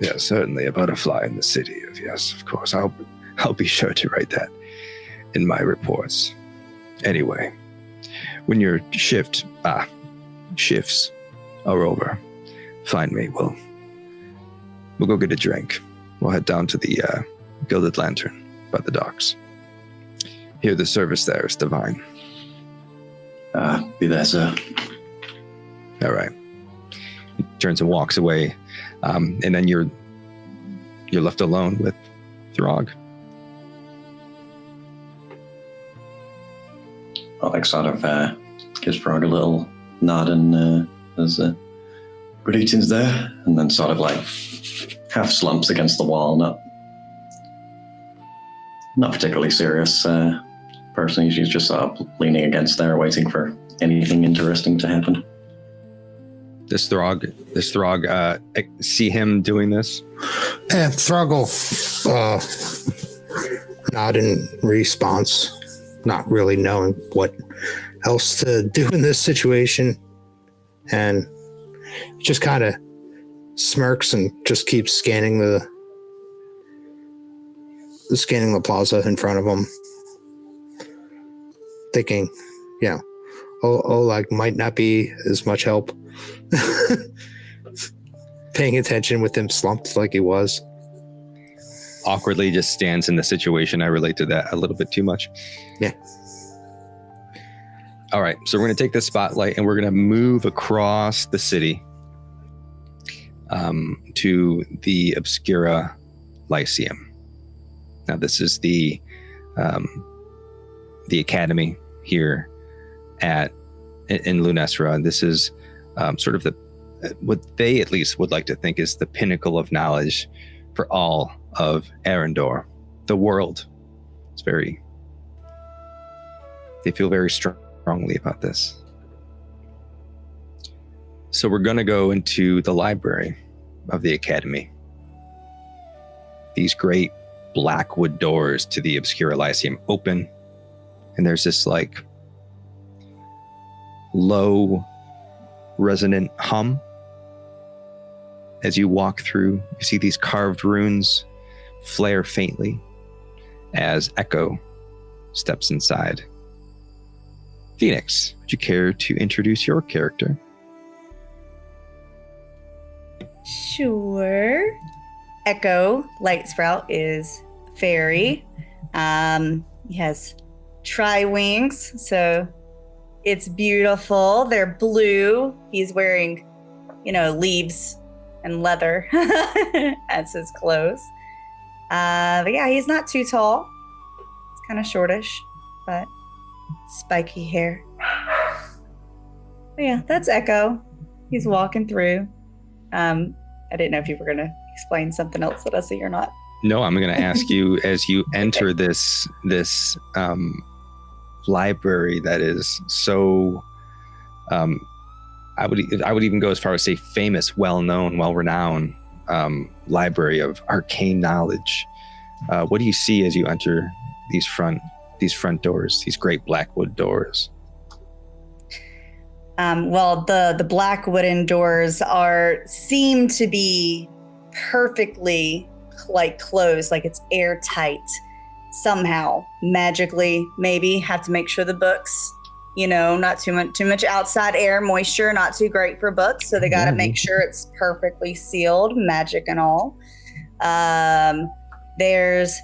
Yeah, certainly a butterfly in the city. Yes, of course. I'll be sure to write that in my reports. Anyway, when your shifts are over, find me. We'll go get a drink. We'll head down to the Gilded Lantern by the docks. Here, the service there is divine. Be there, sir. All right. He turns and walks away, and then you're left alone with Throg. Oleg sort of gives Throg a little nod and there's greetings there, and then sort of like half slumps against the wall, not particularly serious person. She's just sort of leaning against there, waiting for anything interesting to happen. This Throg, see him doing this? And Throg will nod in response, not really knowing what else to do in this situation, and just kind of smirks and just keeps scanning the plaza in front of him, thinking, Oleg might not be as much help. Paying attention with him slumped like he was. Awkwardly just stands in the situation. I relate to that a little bit too much. Yeah. All right, so we're going to take this spotlight and we're going to move across the city to the Obscura Lyceum. Now, this is the academy here in Lunessra. This is sort of what they at least would like to think is the pinnacle of knowledge for all of Arendor, the world. They feel very strongly about this. So we're going to go into the library of the academy. These great blackwood doors to the Obscura Lyceum open, and there's this like low resonant hum. As you walk through, you see these carved runes flare faintly as Ekko steps inside. Phoenix, would you care to introduce your character? Sure. Ekko Lightsprout is fairy. He has tri-wings, so it's beautiful. They're blue. He's wearing, leaves and leather as his clothes. But yeah, he's not too tall. It's kind of shortish, but spiky hair. But yeah, that's Ekko. He's walking through. I didn't know if you were going to explain something else that I see or not. No, I'm going to ask you as you enter this library that is so I would even go as far as say famous, well-known, well-renowned library of arcane knowledge. What do you see as you enter these front doors, these great blackwood doors? Well, the black wooden doors seem to be perfectly closed, like it's airtight somehow, magically. Maybe have to make sure the books, not too much outside air, moisture, not too great for books. So they got to make sure it's perfectly sealed, magic and all. There's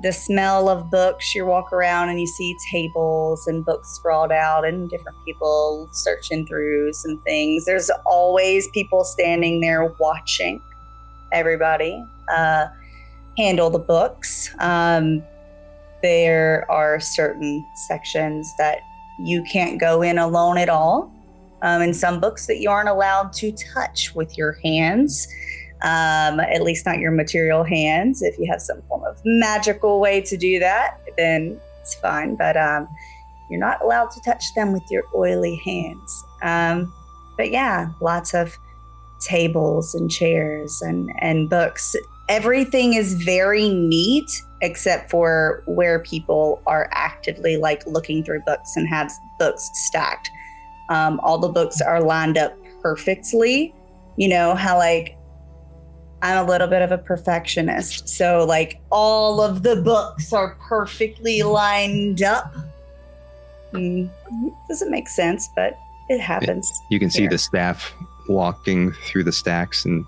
the smell of books. You walk around and you see tables and books sprawled out and different people searching through some things. There's always people standing there watching everybody handle the books. There are certain sections that you can't go in alone at all. And some books that you aren't allowed to touch with your hands. At least not your material hands. If you have some form of magical way to do that, then it's fine. But you're not allowed to touch them with your oily hands. But yeah, lots of tables and chairs and books. Everything is very neat except for where people are actively looking through books and have books stacked. All the books are lined up perfectly. How I'm a little bit of a perfectionist. So all of the books are perfectly lined up. Doesn't make sense, but it happens. You can see the staff walking through the stacks and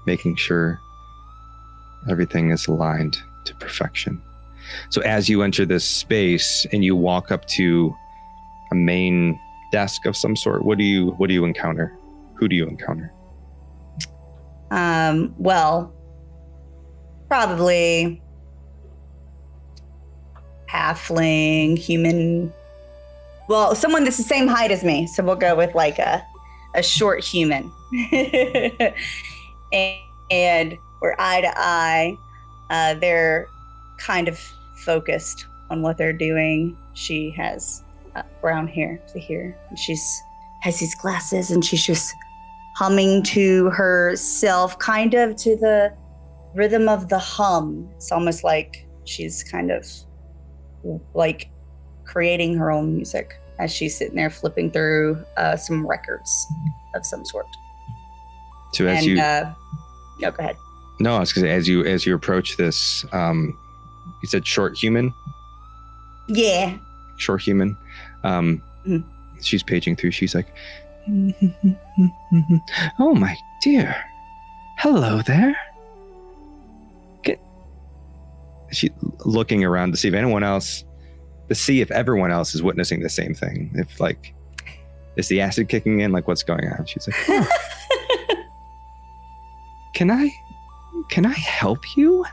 making sure everything is aligned to perfection. So as you enter this space and you walk up to a main desk of some sort? What do you encounter? Who do you encounter? Well, probably halfling, human. Well, someone that's the same height as me. So we'll go with like a short human. and we're eye to eye. They're kind of focused on what they're doing. She has brown hair to here. And has these glasses and she's just humming to herself, kind of to the rhythm of the hum. It's almost like she's kind of like creating her own music as she's sitting there flipping through some records of some sort. So as no, go ahead. No, I was gonna say, as you approach this, you said short human? Yeah. Short human. She's paging through. She's like, oh my dear. Hello there. She looking around to see if anyone else, if everyone else is witnessing the same thing. If like, is the acid kicking in? Like, what's going on? She's like, oh. Can I help you?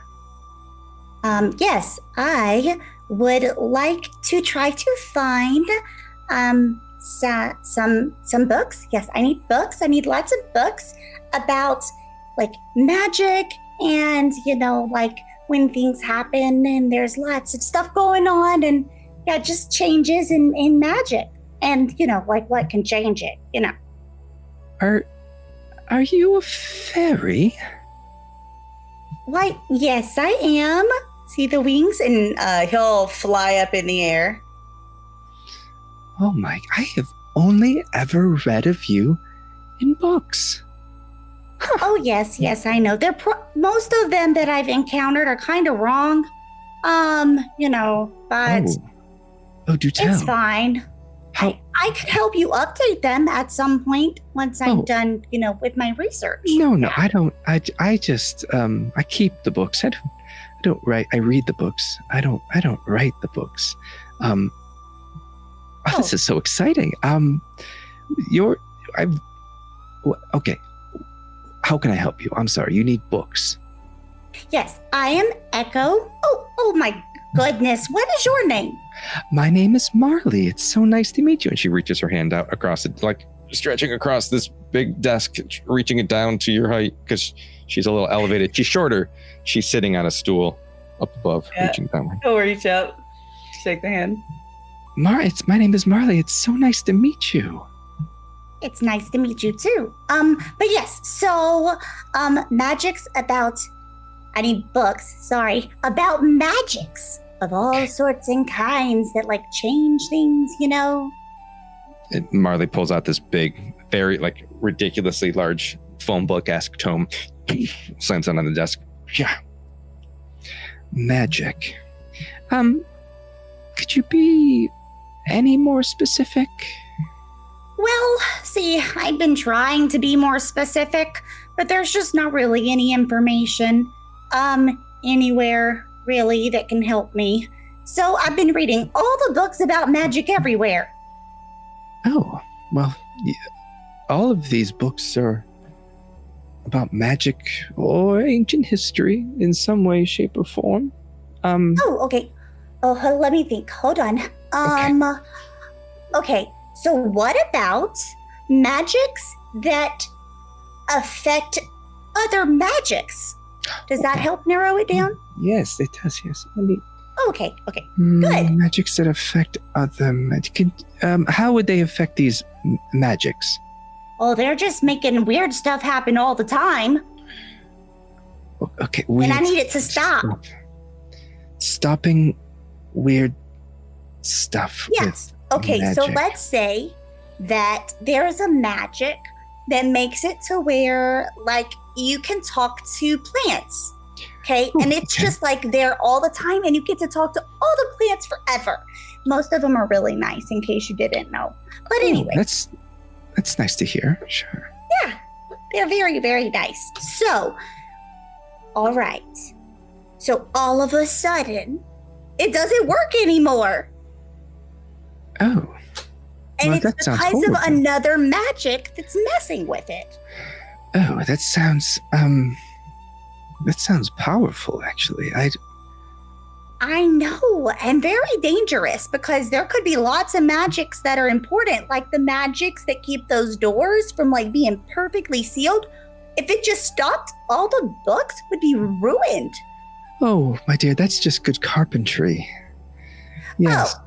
Yes, I would like to try to find some books. Yes, I need books. I need lots of books about like magic and, like when things happen and there's lots of stuff going on and just changes in magic and, like what can change it, Are you a fairy? Why, yes, I am. See the wings? And he'll fly up in the air. Oh my, I have only ever read of you in books. Huh. Oh, yes, I know. Most of them that I've encountered are kind of wrong. But Oh, do tell. It's fine. I could help you update them at some point once I'm done, with my research. No, I don't. I just I keep the books. I don't write. I read the books. I don't write the books. This is so exciting. Okay. How can I help you? I'm sorry. You need books. Yes, I am Ekko. Oh my goodness. What is your name? My name is Marley. It's so nice to meet you. And she reaches her hand out across it, like stretching across this big desk, reaching it down to your height because she's a little elevated. She's shorter. She's sitting on a stool up above, reaching downward. He'll reach out, shake the hand. My name is Marley. It's so nice to meet you. It's nice to meet you too. But yes, so magics about, I need books, sorry, about magics of all sorts and kinds that like change things, Marley pulls out this big, very like ridiculously large phone book-esque tome, slams it on the desk. Yeah. Magic. Could you be any more specific? Well, see, I've been trying to be more specific, but there's just not really any information anywhere really that can help me. So I've been reading all the books about magic everywhere. Oh, well, yeah, all of these books are about magic or ancient history in some way, shape, or form. Okay. Oh, let me think. Hold on. Okay. So what about magics that affect other magics? Does that help narrow it down? Yes, it does. Yes. Let me. Okay. Good. Magics that affect other magic. How would they affect these magics? Oh, they're just making weird stuff happen all the time. Okay. And I need it to stop. Stopping weird stuff. Yes. Okay, magic. so let's say that there's a magic that makes it to where, like, you can talk to plants. Okay, and it's just like there all the time, and you get to talk to all the plants forever. Most of them are really nice, in case you didn't know. But anyway, that's nice to hear. Sure. Yeah, they're very, very nice. So, all right. So all of a sudden, it doesn't work anymore. Oh. And Well, it's that sounds because of horrible. another magic that's messing with it. Oh, that sounds powerful, actually. I know, and very dangerous because there could be lots of magics that are important, like the magics that keep those doors from like being perfectly sealed. If it just stopped, all the books would be ruined. Oh, my dear, that's just good carpentry. Yes. Oh.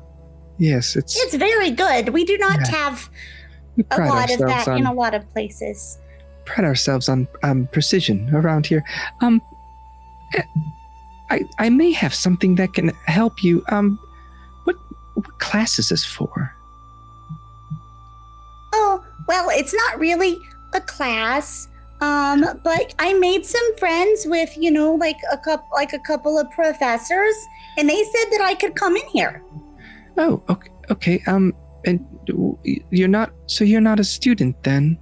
Yes, It's very good. We do not have we a pride lot of ourselves that in a on lot of places. precision around here. I may have something that can help you. What class is this for? Oh, well, it's not really a class. But I made some friends with, like a couple of professors, and they said that I could come in here. Oh, okay. And you're not a student then?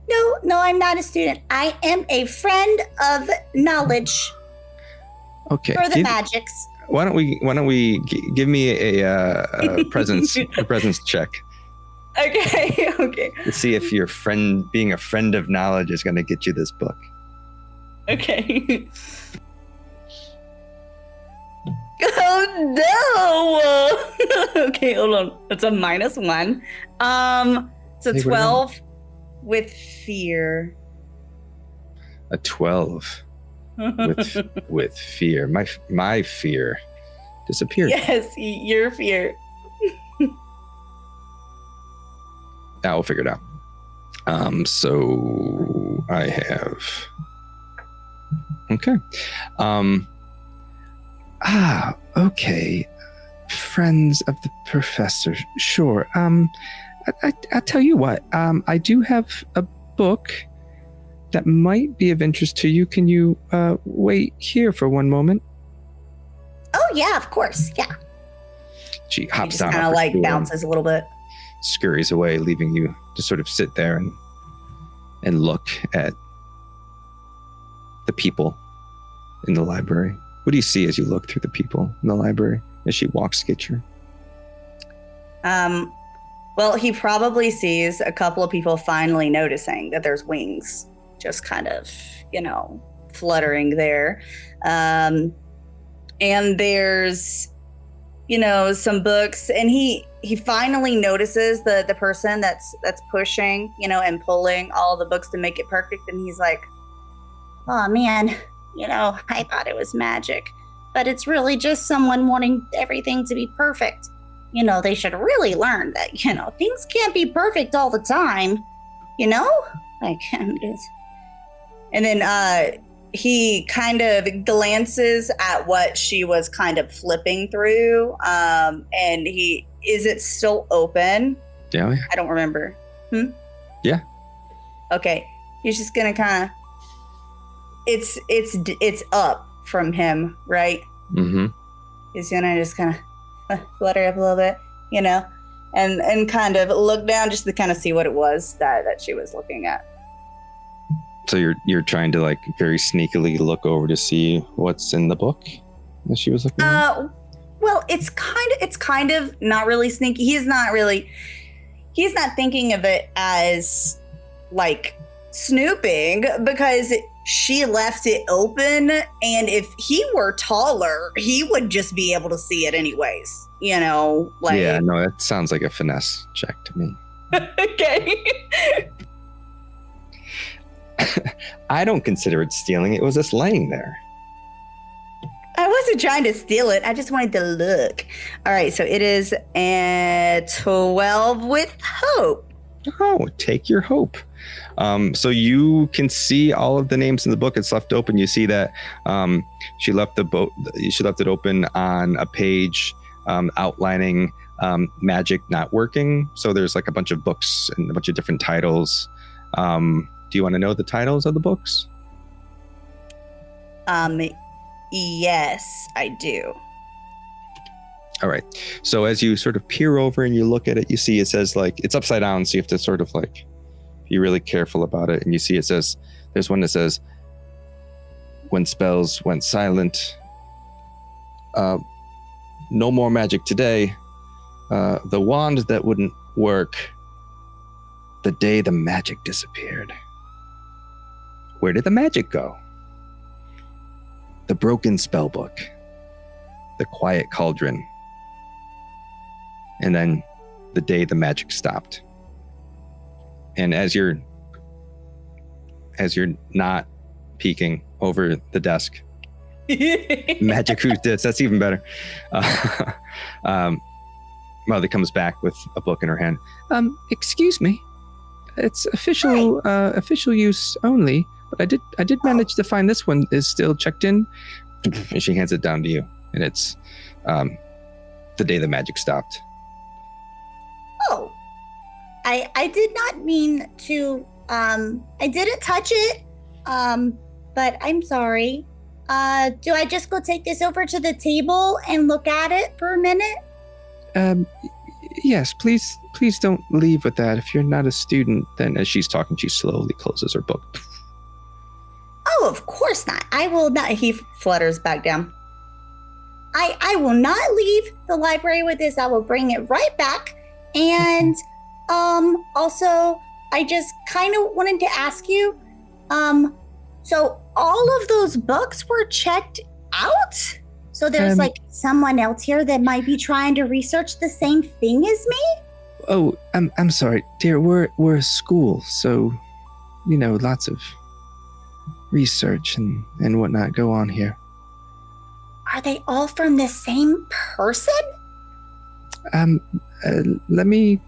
No, I'm not a student. I am a friend of knowledge Okay. for the magics. Why don't we give me a presence check Okay. to see if your friend being a friend of knowledge is going to get you this book. Okay. Oh no! Okay, hold on. That's a -1. So Hey, what 12 with fear. A 12 with fear. My fear disappeared. Yes, your fear. Now we'll figure it out. So I have. Okay. Okay. Friends of the professor. Sure. I'll tell you what. I do have a book that might be of interest to you. Can you wait here for one moment? Oh yeah, of course. Yeah. She He hops just down. kind off of her like stool and bounces a little bit. scurries away, leaving you to sort of sit there and look at the people in the library. What do you see as you look through the people in the library as she walks to get you? Well, he probably sees a couple of people finally noticing that there's wings just kind of, fluttering there. And there's, some books, and he finally notices the person that's pushing, and pulling all the books to make it perfect. And he's like, Oh man, I thought it was magic, but it's really just someone wanting everything to be perfect. They should really learn that, things can't be perfect all the time. Like, and then he kind of glances at what she was kind of flipping through. And is it still open? Yeah. I don't remember. Yeah. Okay. He's just gonna kind of. It's up from him, right? Mm-hmm. He's gonna just kind of flutter up a little bit, and kind of look down just to kind of see what it was that she was looking at. So you're trying to like very sneakily look over to see what's in the book that she was looking at? Well, it's kind of not really sneaky. He's not thinking of it as like snooping, because she left it open, and if he were taller, he would just be able to see it anyways. Yeah, no, that sounds like a finesse check to me. Okay. I don't consider it stealing. It was just laying there. I wasn't trying to steal it. I just wanted to look. All right, so it is a 12 with hope. Oh, take your hope. So you can see all of the names in the book. It's left open. You see that she left it open on a page outlining magic not working. So there's like a bunch of books and a bunch of different titles. Do you want to know the titles of the books? Yes, I do. All right. So as you sort of peer over and you look at it, you see it says like it's upside down. So you have to sort of like be really careful about it. And you see it says, there's one that says, when spells went silent, no more magic today. The wand that wouldn't work the day the magic disappeared. Where did the magic go? The broken spellbook, the quiet cauldron, and then the day the magic stopped. And as you're not peeking over the desk, magic who's this? That's even better. Mother comes back with a book in her hand. Excuse me, it's official use only. But I did manage to find this one is still checked in. And she hands it down to you, and it's the day the magic stopped. Oh, I did not mean to. I didn't touch it. But I'm sorry. Do I just go take this over to the table and look at it for a minute? Yes, please don't leave with that. If you're not a student, then as she's talking, she slowly closes her book. Oh, of course not. I will not. He flutters back down. I will not leave the library with this. I will bring it right back. And also, I just kind of wanted to ask you, so all of those books were checked out? So there's like someone else here that might be trying to research the same thing as me? Oh, I'm sorry, dear. We're a school, so lots of research and whatnot go on here. Are they all from the same person? Let me.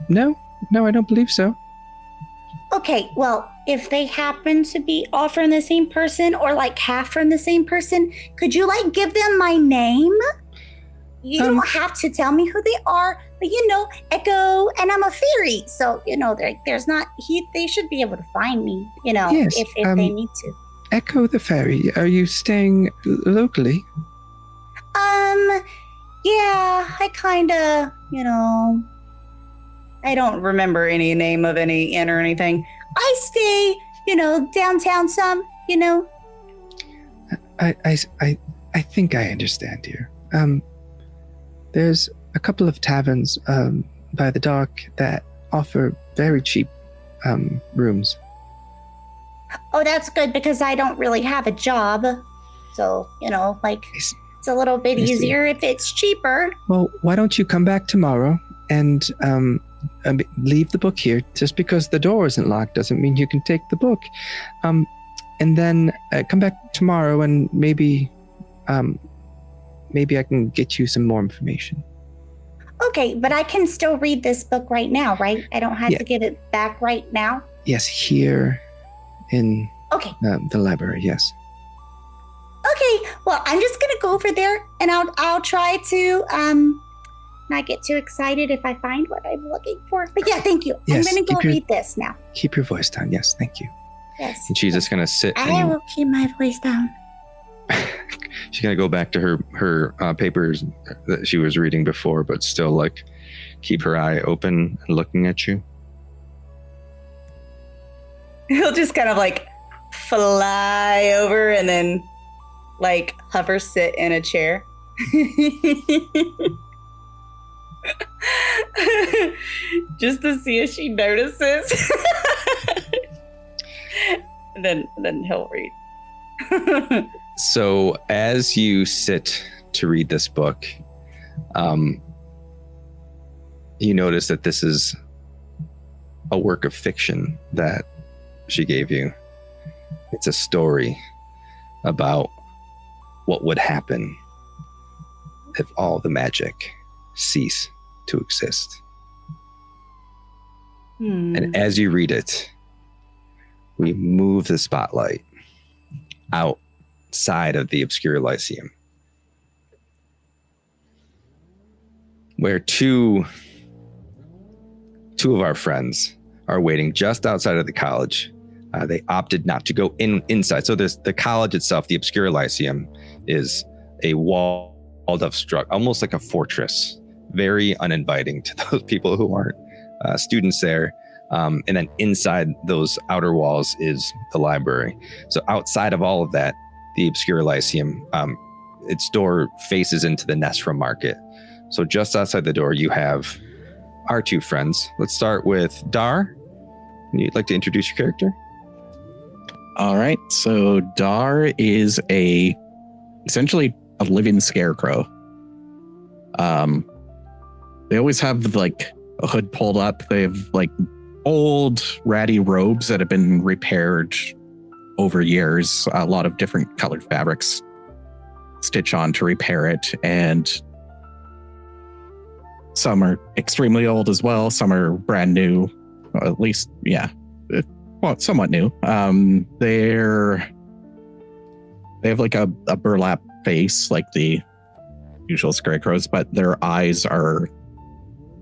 No, I don't believe so. Okay, well, if they happen to be all from the same person or like half from the same person, could you like give them my name? You don't have to tell me who they are, but Ekko, and I'm a fairy. So, there's not, they should be able to find me, yes, if they need to. Ekko the fairy, are you staying locally? Yeah, I kinda, I don't remember any name of any inn or anything. I stay, downtown some, I think I understand here. There's a couple of taverns by the dock that offer very cheap rooms. Oh, that's good because I don't really have a job. So, it's a little bit easier if it's cheaper. Well, why don't you come back tomorrow and leave the book here? Just because the door isn't locked doesn't mean you can take the book. And then come back tomorrow and maybe I can get you some more information. Okay, but I can still read this book right now, right? I don't have to give it back right now? Yes, here in the library, yes. Okay, well, I'm just going to go over there and I'll try to not get too excited if I find what I'm looking for. But yeah, thank you. Yes, I'm going to go read this now. Keep your voice down. Yes, thank you. Yes. And she's just going to sit. I will keep my voice down. She's going to go back to her papers that she was reading before, but still keep her eye open and looking at you. He'll just kind of fly over and then hover sit in a chair. Just to see if she notices. and then he'll read. So as you sit to read this book, you notice that this is a work of fiction that she gave you. It's a story about what would happen if all the magic cease to exist. And as you read it, we move the spotlight outside of the obscure Lyceum, where two of our friends are waiting just outside of the college. They opted not to go inside. So there's the college itself, the obscure Lyceum, is a walled-off structure, almost like a fortress, very uninviting to those people who aren't students there. And then inside those outer walls is the library. So outside of all of that, the obscure Lyceum, its door faces into the Lunessra market. So just outside the door, you have our two friends. Let's start with Dar. You'd like to introduce your character? All right. So Dar is essentially a living scarecrow. They always have like a hood pulled up. They have like old ratty robes that have been repaired over years. A lot of different colored fabrics stitch on to repair it. And some are extremely old as well. Some are brand new, or at least, well, somewhat new. They have like a burlap face, like the usual scarecrows, but their eyes are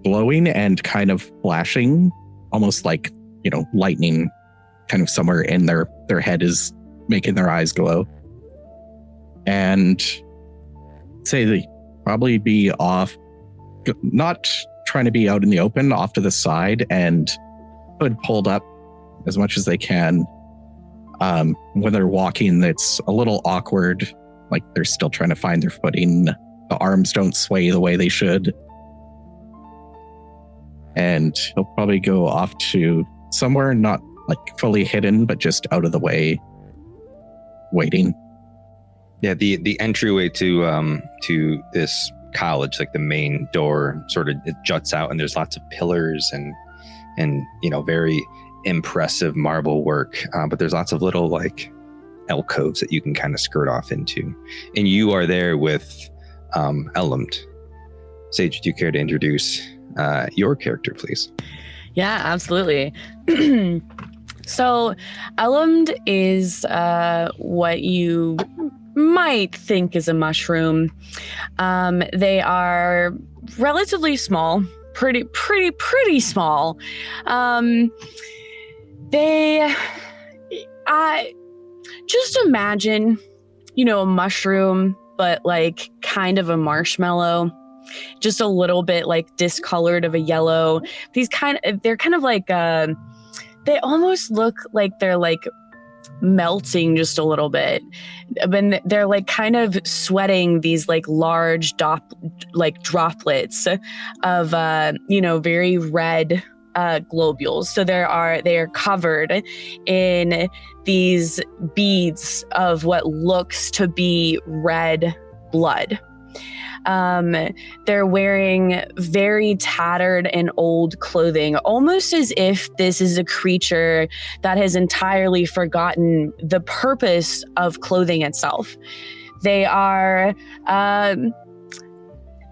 glowing and kind of flashing, almost like, lightning kind of somewhere in their head is making their eyes glow. And say they probably be off, not trying to be out in the open, off to the side, and hood pulled up as much as they can. When they're walking, it's a little awkward, like they're still trying to find their footing. The arms don't sway the way they should. And he'll probably go off to somewhere not like fully hidden, but just out of the way, waiting. Yeah, the entryway to this college, like the main door, sort of it juts out, and there's lots of pillars and very impressive marble work. But there's lots of little like alcoves that you can kind of skirt off into, and you are there with Elmund. Sage, do you care to introduce your character, please? Yeah, absolutely. So Elmund is what you might think is a mushroom. They are relatively small, pretty small. Just imagine, a mushroom, but like kind of a marshmallow, just a little bit like discolored of a yellow. They're kind of like, they almost look like they're like melting just a little bit. But they're like kind of sweating these like large droplets of, very red globules. So they are covered in these beads of what looks to be red blood. They're wearing very tattered and old clothing, almost as if this is a creature that has entirely forgotten the purpose of clothing itself. They are,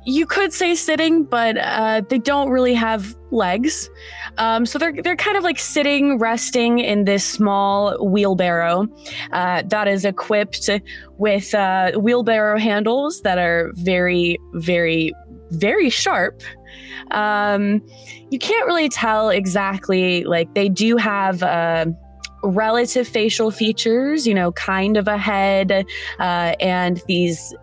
you could say sitting, but they don't really have legs. So they're kind of like sitting, resting in this small wheelbarrow that is equipped with wheelbarrow handles that are very, very, very sharp. You can't really tell exactly, like they do have relative facial features, kind of a head, and these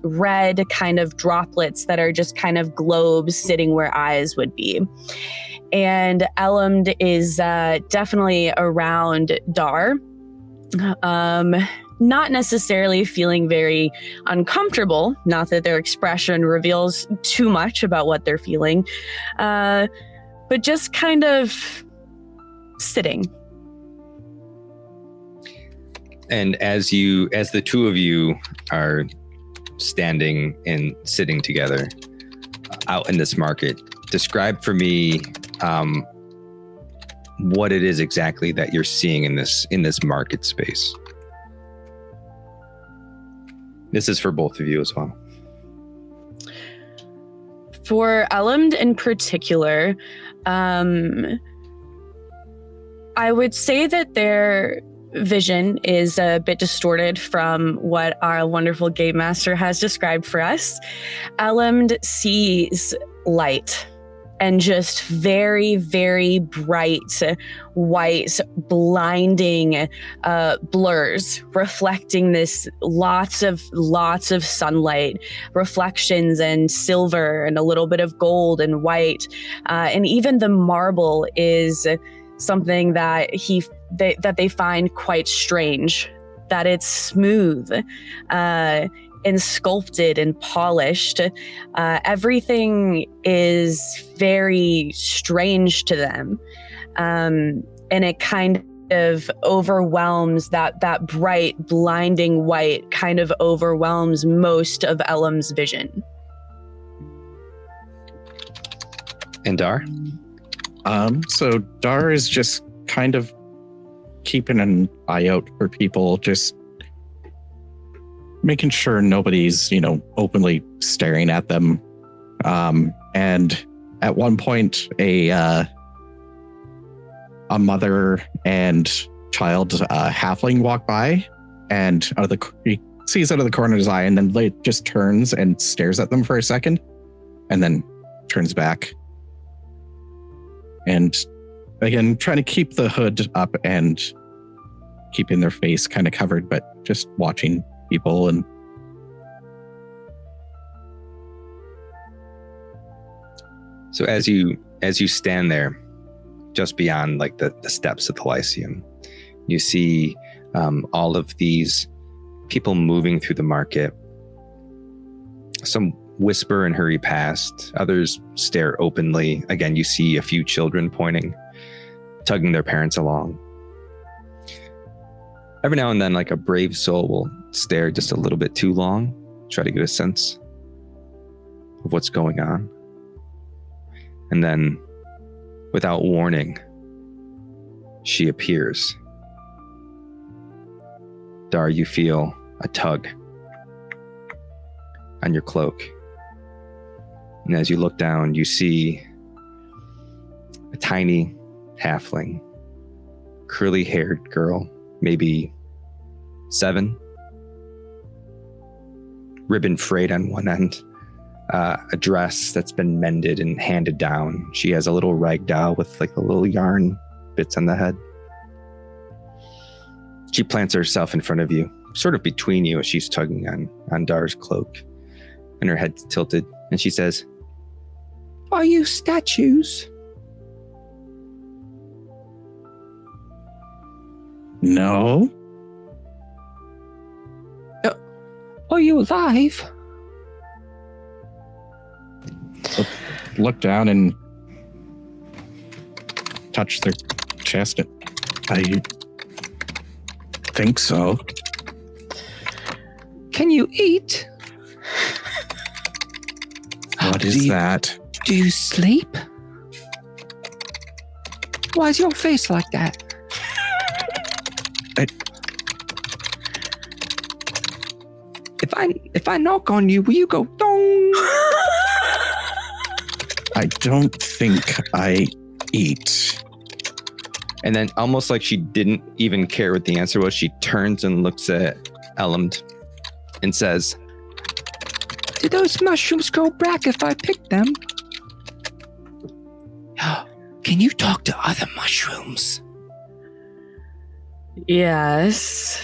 red kind of droplets that are just kind of globes sitting where eyes would be. And Elmund is definitely around Dar, not necessarily feeling very uncomfortable, not that their expression reveals too much about what they're feeling, but just kind of sitting. And as the two of you are standing and sitting together out in this market, describe for me what it is exactly that you're seeing in this market space. This is for both of you as well. For Elmund in particular, I would say that their vision is a bit distorted from what our wonderful game master has described for us. Elmund sees light and just very, very bright, white, blinding blurs, reflecting this lots of sunlight, reflections and silver and a little bit of gold and white. And even the marble is something that they find quite strange. that it's smooth and sculpted and polished. Everything is very strange to them. And it kind of overwhelms that bright, blinding white kind of overwhelms most of Elam's vision. And Dar? So Dar is just kind of keeping an eye out for people, just making sure nobody's, openly staring at them. And at one point, a mother and child halfling walk by, and he sees out of the corner of his eye, and then just turns and stares at them for a second, and then turns back. And again, trying to keep the hood up and keeping their face kind of covered, but just watching people. And so as you stand there, just beyond like the steps of the Lyceum, you see all of these people moving through the market. Some whisper and hurry past, others stare openly. Again, you see a few children pointing, tugging their parents along. Every now and then, like a brave soul will stare just a little bit too long, try to get a sense of what's going on. And then, without warning, she appears. Dar, you feel a tug on your cloak. And as you look down, you see a tiny halfling, curly-haired girl, maybe 7, ribbon frayed on one end, a dress that's been mended and handed down. She has a little rag doll with like the little yarn bits on the head. She plants herself in front of you, sort of between you as she's tugging on Dar's cloak, and her head's tilted, and she says, "Are you statues?" No. Are you alive? Look down and touch their chest. I think so. Can you eat? What is that? Do you sleep? Why is your face like that? If I knock on you, will you go dong? I don't think I eat. And then, almost like she didn't even care what the answer was, she turns and looks at Elam and says, "Do those mushrooms grow back if I pick them?" Can you talk to other mushrooms? Yes.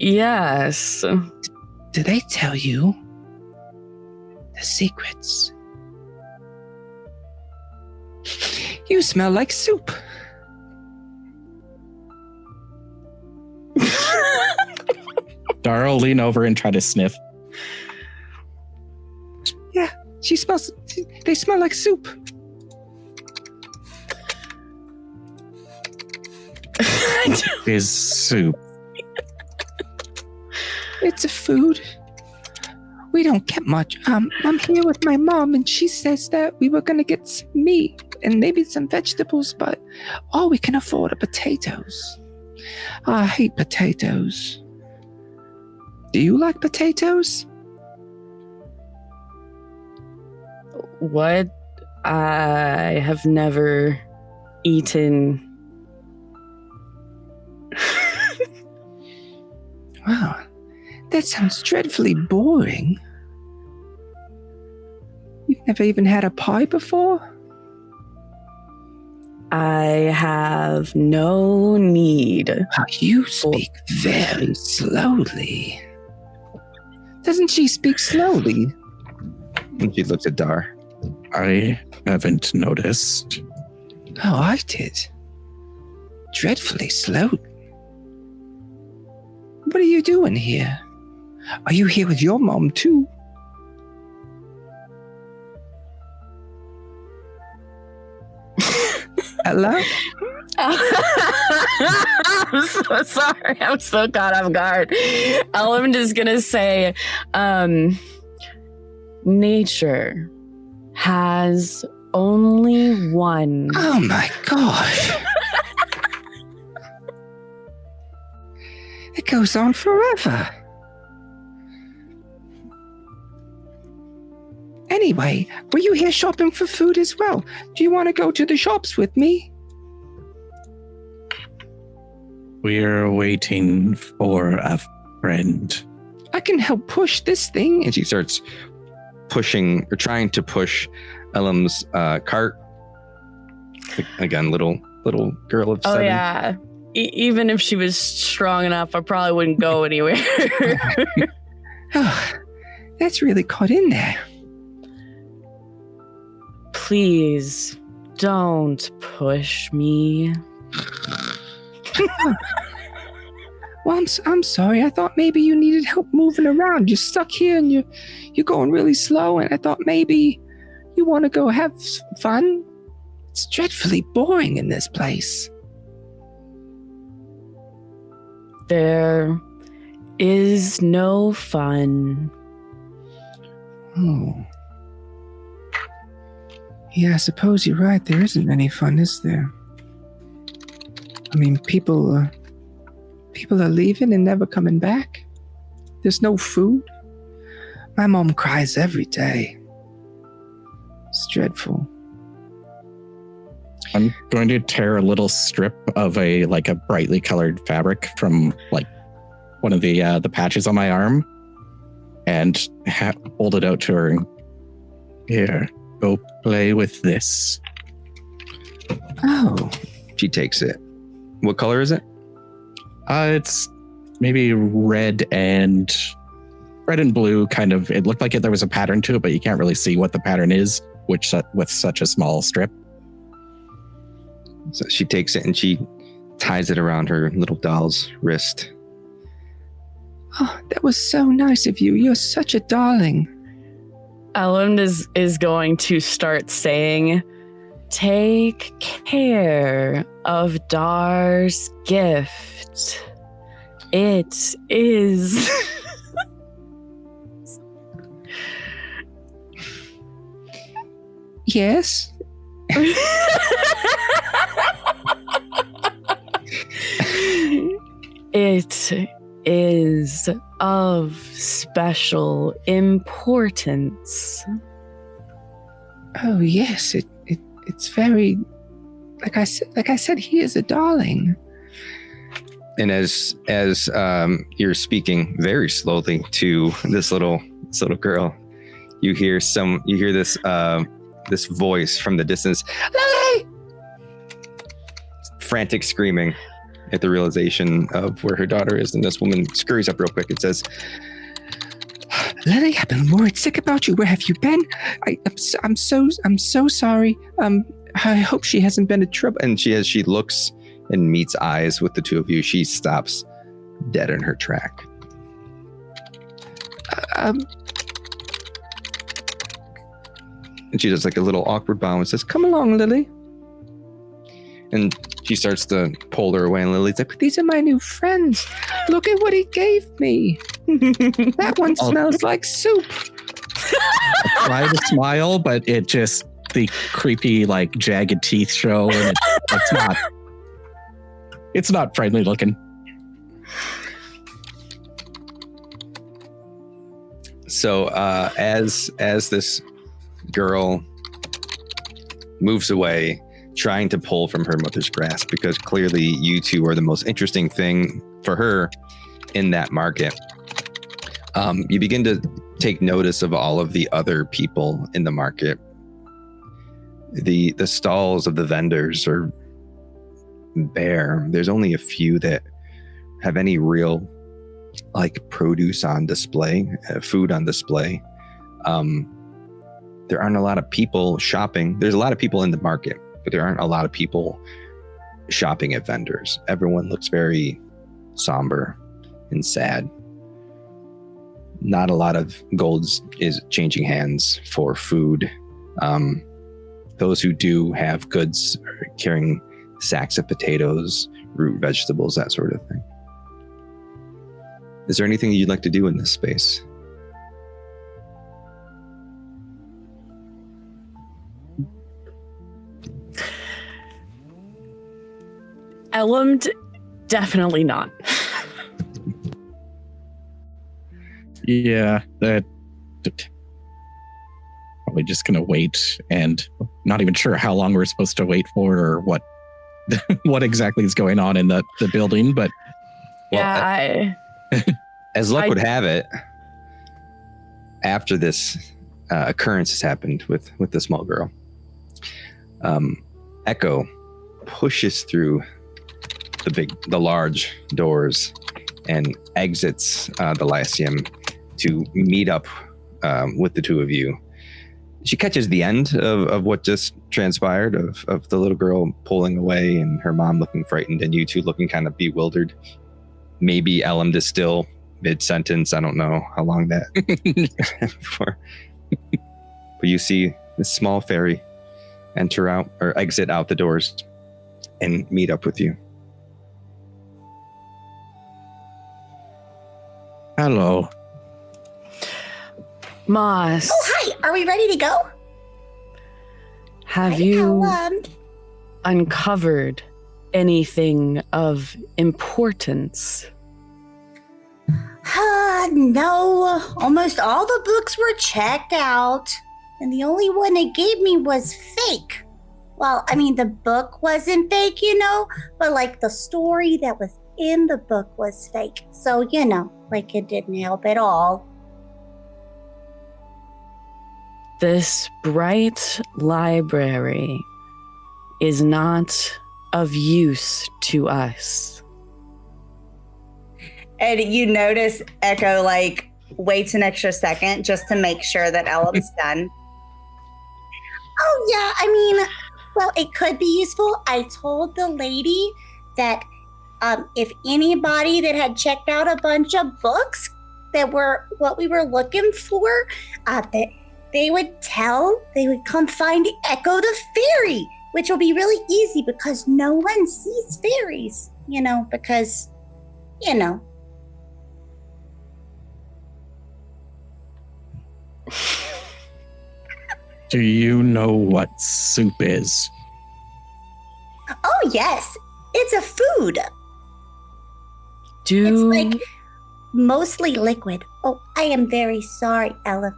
Yes. Do they tell you the secrets? You smell like soup. Dar will lean over and try to sniff. Yeah, they smell like soup. Is soup? It's a food. We don't get much. I'm here with my mom, and she says that we were gonna get some meat and maybe some vegetables, but all we can afford are potatoes. I hate potatoes. Do you like potatoes? What? I have never eaten. Wow, that sounds dreadfully boring. You've never even had a pie before? I have no need. You speak very slowly. Doesn't she speak slowly? And she looks at Dar. I haven't noticed. Oh, I did. Dreadfully slow. What are you doing here? Are you here with your mom too? Hello? I'm so sorry. I'm so caught off guard. I'm just gonna say, nature has only one. Oh my gosh. It goes on forever. Anyway, were you here shopping for food as well? Do you want to go to the shops with me? We're waiting for a friend. I can help push this thing. And she starts pushing or trying to push Elam's cart. Again, little girl of 7. Oh yeah. Even if she was strong enough, I probably wouldn't go anywhere. Oh, that's really caught in there. Please don't push me. Well, I'm sorry. I thought maybe you needed help moving around. You're stuck here and you're going really slow. And I thought maybe you want to go have fun. It's dreadfully boring in this place. There is no fun. Oh. Yeah, I suppose you're right. There isn't any fun, is there? I mean, people are leaving and never coming back. There's no food. My mom cries every day. It's dreadful. I'm going to tear a little strip of a brightly colored fabric from one of the patches on my arm and hold it out to her. Here, go play with this. Oh. She takes it. What color is it? It's maybe red and blue kind of. It looked like there was a pattern to it, but you can't really see what the pattern is, with such a small strip. So she takes it and she ties it around her little doll's wrist. Oh, that was so nice of you. You're such a darling. Elam is going to start saying, "Take care of Dar's gift. It is..." Yes? It is of special importance. Oh yes, it's very, like I said, he is a darling. And as you're speaking very slowly to this little girl, you hear this this voice from the distance, Lily! Frantic screaming at the realization of where her daughter is, and this woman scurries up real quick and says, Lily, I've been worried sick about you. Where have you been? I'm so sorry. I hope she hasn't been in trouble. And as she looks and meets eyes with the two of you, she stops dead in her track. And she does like a little awkward bow and says, "Come along, Lily." And she starts to pull her away, and Lily's like, "These are my new friends. Look at what he gave me. That one smells like soup." I try to smile, but it just, the creepy, jagged teeth show, and it's not friendly looking. So as this girl moves away, trying to pull from her mother's grasp, because clearly you two are the most interesting thing for her in that market, you begin to take notice of all of the other people in the market. The stalls of the vendors are bare. There's only a few that have any real produce on display, food on display. There aren't a lot of people shopping. There's a lot of people in the market, but there aren't a lot of people shopping at vendors. Everyone looks very somber and sad. Not a lot of gold is changing hands for food. Those who do have goods are carrying sacks of potatoes, root vegetables, that sort of thing. Is there anything you'd like to do in this space? Elland, definitely not. Yeah, that probably just gonna wait, and not even sure how long we're supposed to wait for, or what what exactly is going on in the building. But as luck would have it, after this occurrence has happened with the small girl, Ekko pushes through the large doors and exits the Lyceum to meet up with the two of you. She catches the end of what just transpired, of the little girl pulling away and her mom looking frightened and you two looking kind of bewildered. Maybe Elland is still mid-sentence. I don't know how long that for. But you see this small fairy exit out the doors and meet up with you. hello. Moss. Oh, hi. Are we ready to go? Have Hi, you Halm. uncovered anything of importance? No. Almost all the books were checked out. And the only one they gave me was fake. Well, I mean, the book wasn't fake, but like the story that was in the book was fake. So, like it didn't help at all. This bright library is not of use to us. And you notice Ekko waits an extra second just to make sure that Ellen's done. Oh, yeah. I mean, well, it could be useful. I told the lady that if anybody that had checked out a bunch of books that were what we were looking for, that they would come find Ekko the fairy, which will be really easy because no one sees fairies, because. Do you know what soup is? Oh, yes. It's a food. Do It's mostly liquid. Oh, I am very sorry, Ella.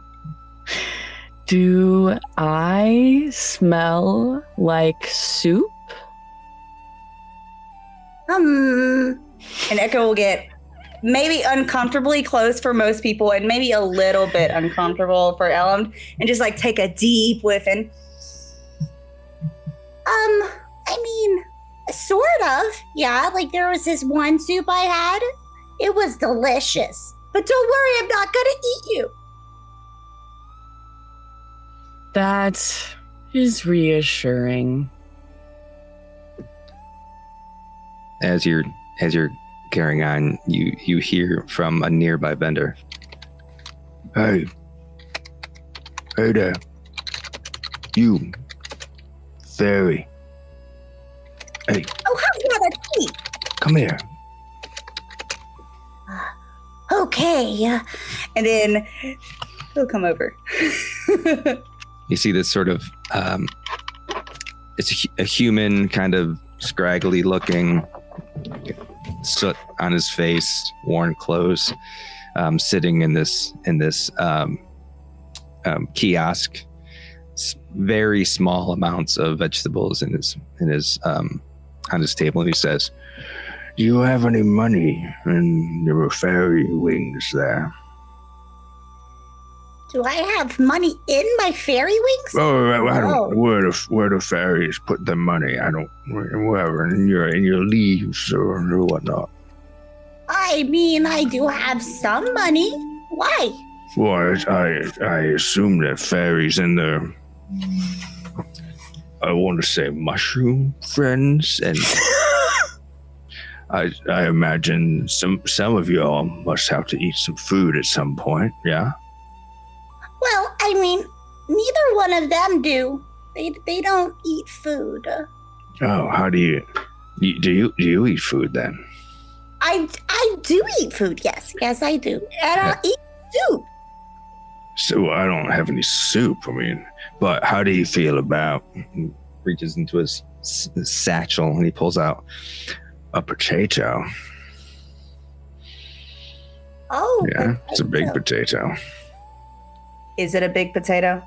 Do I smell like soup? And Ekko will get maybe uncomfortably close for most people and maybe a little bit uncomfortable for Ellen and just take a deep whiff and I mean, sort of. Yeah, there was this one soup I had. It was delicious. But don't worry, I'm not gonna eat you. That is reassuring. As you're carrying on, you hear from a nearby vendor. Hey there, you fairy. Hey. Oh, how's that a tea? Come here. Okay. and then he'll come over. You see this sort of it's a human, kind of scraggly looking, soot on his face, worn clothes, sitting in this kiosk. Very small amounts of vegetables in his on his table, and he says, "Do you have any money?" And there were fairy wings there. Do I have money in my fairy wings? Oh, I don't know where the fairies put their money. I don't, wherever, in your leaves or whatnot. I mean, I do have some money. Why? Well, I assume that fairies and their, I want to say mushroom friends, and I imagine some of you all must have to eat some food at some point, yeah? Well, I mean, neither one of them do. They don't eat food. Oh, how do you eat food then? I do eat food, yes. Yes, I do. And I'll eat soup. So I don't have any soup, I mean, but how do you feel about, he reaches into his satchel and he pulls out a potato. Oh, yeah, it's a big potato. Is it a big potato?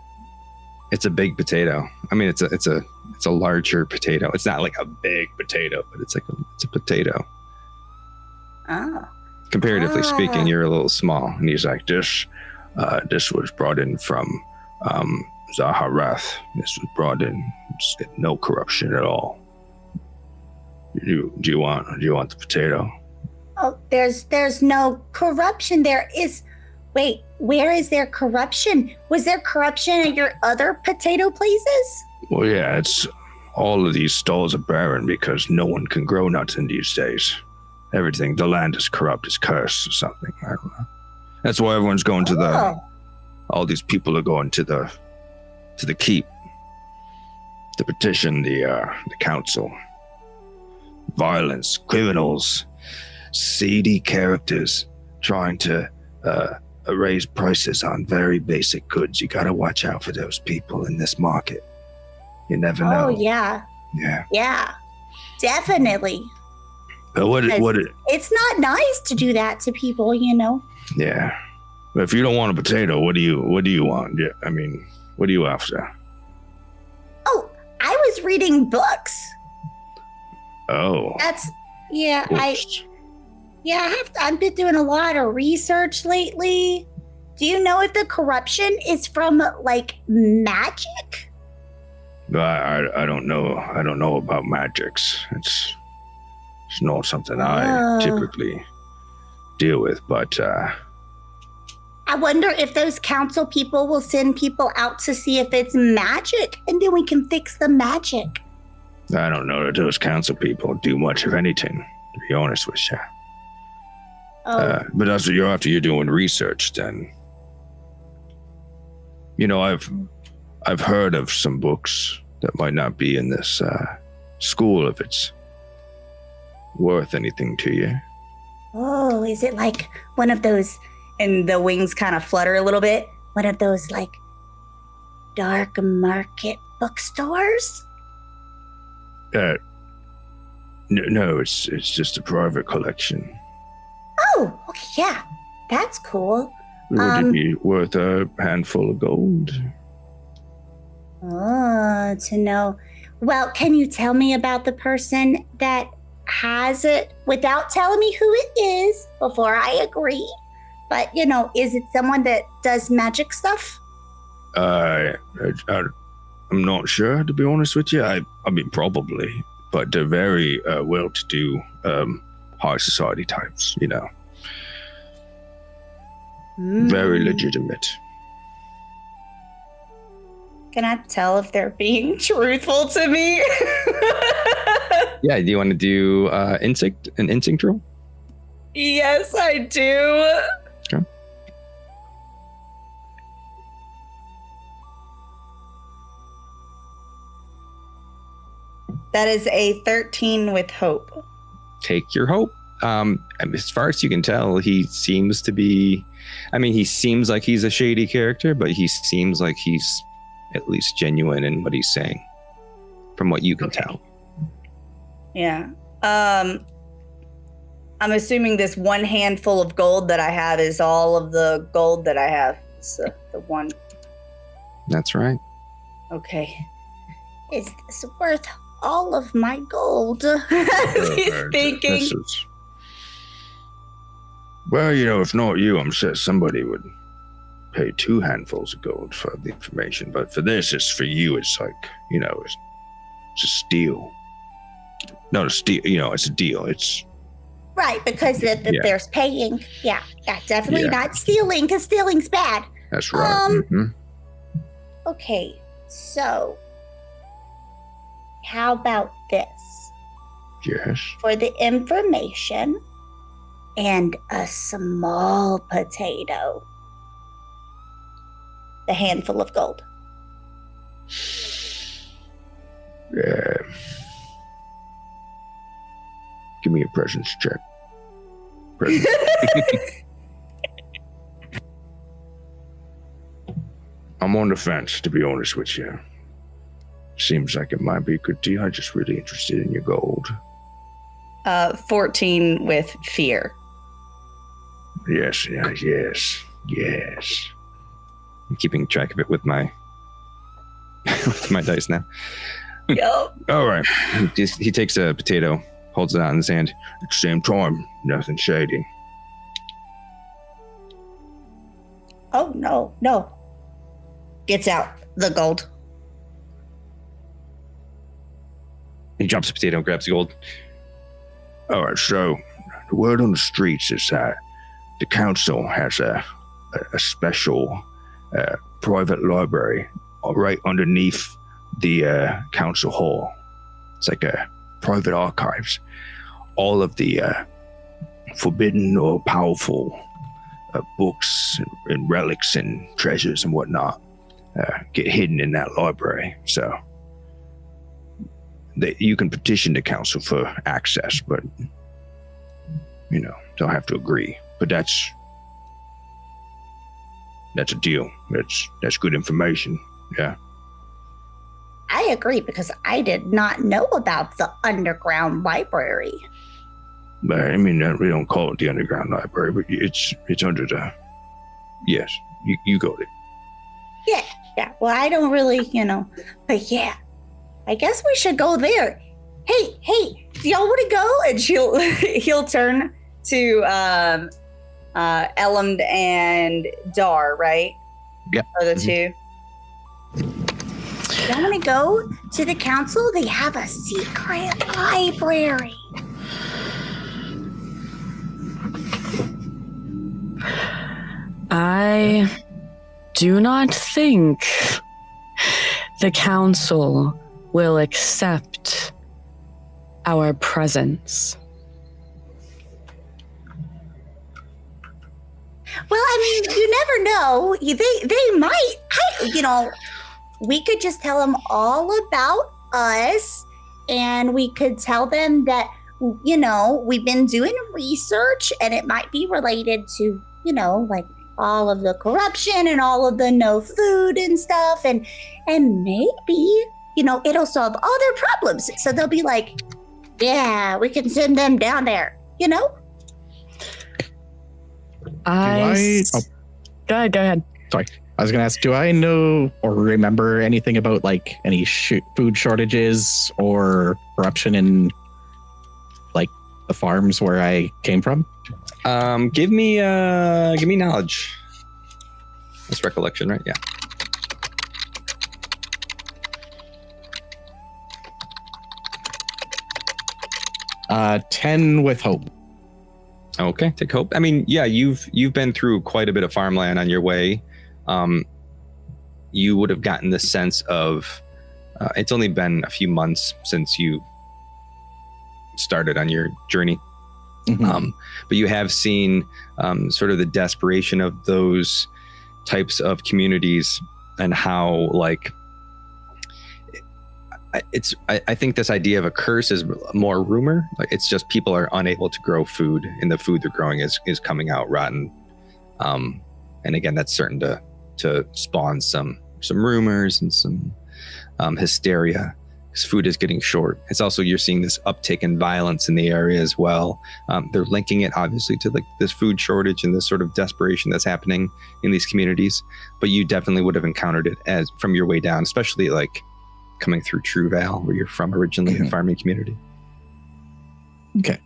It's a big potato. I mean, it's a larger potato. It's not like a big potato, but it's a potato. Oh. Comparatively speaking, you're a little small. And he's like, this was brought in from Zaharath. This was brought in, no corruption at all. Do you want the potato? Oh, there's no corruption. There is. Wait, where is there corruption? Was there corruption at your other potato places? Well, yeah, it's all of these stalls are barren because no one can grow nuts in these days. Everything, the land is corrupt, it's cursed or something. I don't know. That's why everyone's going to all these people are going to the keep, the petition, the council. Violence, criminals, seedy characters trying to raise prices on very basic goods. You gotta watch out for those people in this market. You never know. Oh, yeah. Yeah. Yeah, definitely. But it's not nice to do that to people, you know? Yeah. But if you don't want a potato, what do you want? Yeah, I mean, what are you after? Oh, I was reading books. Oh. That's, yeah, Books. I've been doing a lot of research lately. Do you know if the corruption is from, like, magic? I don't know. I don't know about magics. It's not something I typically deal with, but I wonder if those council people will send people out to see if it's magic, and then we can fix the magic. I don't know that those council people do much of anything, to be honest with you. Oh. But that's what you're after. You're doing research, then. You know, I've heard of some books that might not be in this school if it's worth anything to you. Oh, is it like one of those, And the wings kind of flutter a little bit. one of those, like, dark market bookstores? No, it's just a private collection. Oh, okay, yeah. That's cool. Would it be worth a handful of gold? Oh, to know. Well, can you tell me about the person that has it without telling me who it is before I agree? But, you know, is it someone that does magic stuff? I'm not sure, to be honest with you. I mean, probably, but they're very well-to-do high society types, you know. Very legitimate. Can I tell if they're being truthful to me? Yeah, do you want to do an instinct roll? Yes, I do. Okay. That is a 13 with hope. Take your hope. As far as you can tell, he seems to be, I mean, he seems like he's a shady character, but he seems like he's at least genuine in what he's saying, from what you can tell. Yeah. I'm assuming this one handful of gold that I have is all of the gold that I have. It's the one. That's right. Okay. Is this worth all of my gold? He's thinking. Well, you know, if not you, I'm sure somebody would pay 2 handfuls of gold for the information. But for this, it's for you. It's like, you know, it's a steal. Not a steal, you know, it's a deal. It's Right, because there's paying. Yeah, definitely not stealing, because stealing's bad. That's right. Okay, so how about this? Yes. for the information and a small potato. The handful of gold. Give me a presence check. Presence. I'm on the fence, to be honest with you. Seems like it might be a good deal. I'm just really interested in your gold. 14 with fear. Yes. I'm keeping track of it with my with my dice now. Yup. All right. He takes a potato, holds it out in his hand. At the same time, nothing shady. Oh, no. Gets out the gold. He drops the potato and grabs the gold. All right, so the word on the streets is that the council has a special private library right underneath the council hall. It's like a private archives. All of the forbidden or powerful books and relics and treasures and whatnot get hidden in that library. So you can petition the council for access, but don't have to agree. But that's a deal. That's good information. Yeah. I agree because I did not know about the underground library. But I mean, we don't call it the underground library, but it's under the. Yes, you got it. Yeah. Well, I don't really, but yeah, I guess we should go there. Hey, do y'all want to go? And he'll turn to Elam and Dar, right? Yeah. Are the two? Y'all want to go to the council? They have a secret library. I do not think the council will accept our presence. Well, I mean, you never know. They might. We could just tell them all about us, and we could tell them that, we've been doing research, and it might be related to, like all of the corruption and all of the no food and stuff, and maybe, it'll solve all their problems. So they'll be like, yeah, we can send them down there, Go ahead. Sorry. I was going to ask, do I know or remember anything about like any food shortages or corruption in like the farms where I came from? Give me knowledge. That's recollection, right? Yeah. 10 with hope. Okay, take hope. I mean, yeah, you've been through quite a bit of farmland on your way. You would have gotten the sense of it's only been a few months since you started on your journey. Mm-hmm. But you have seen sort of the desperation of those types of communities and how I think this idea of a curse is more rumor. Like it's just people are unable to grow food, and the food they're growing is coming out rotten. And again, that's certain to spawn some rumors and some hysteria, because food is getting short. It's also, you're seeing this uptick in violence in the area as well. They're linking it obviously to like this food shortage and this sort of desperation that's happening in these communities. But you definitely would have encountered it as from your way down, especially like coming through True Vale, where you're from originally, a farming community. Okay.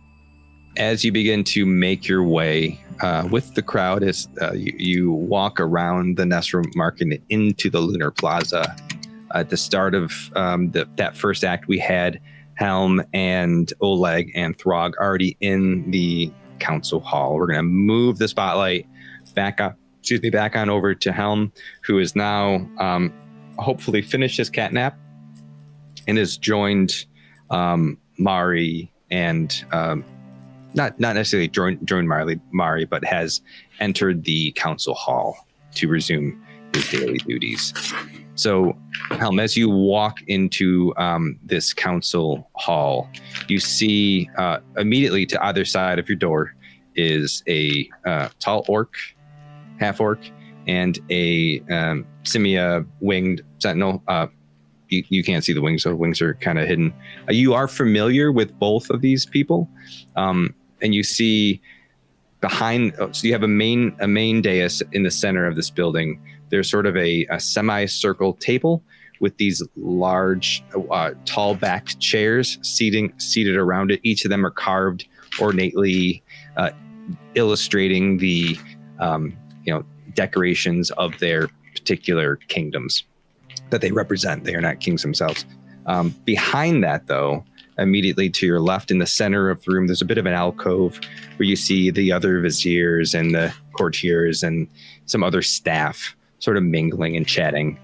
As you begin to make your way with the crowd, as you walk around the Lunessra market into the Lunar Plaza. At the start of that first act, we had Halm and Oleg and Throg already in the council hall. We're going to move the spotlight back on over to Halm, who is now hopefully finished his cat nap and has joined Mari and not necessarily joined Mari, but has entered the council hall to resume his daily duties. So, Halm, as you walk into this council hall, you see immediately to either side of your door is a tall orc, half orc, and a Simia-winged sentinel. You can't see the wings, so the wings are kind of hidden. You are familiar with both of these people, and you see behind. So you have a main dais in the center of this building. There's sort of a semicircle table with these large, tall-backed chairs seated around it. Each of them are carved ornately, illustrating the decorations of their particular kingdoms that they represent. They are not kings themselves. Behind that, though, immediately to your left in the center of the room, there's a bit of an alcove where you see the other viziers and the courtiers and some other staff sort of mingling and chatting.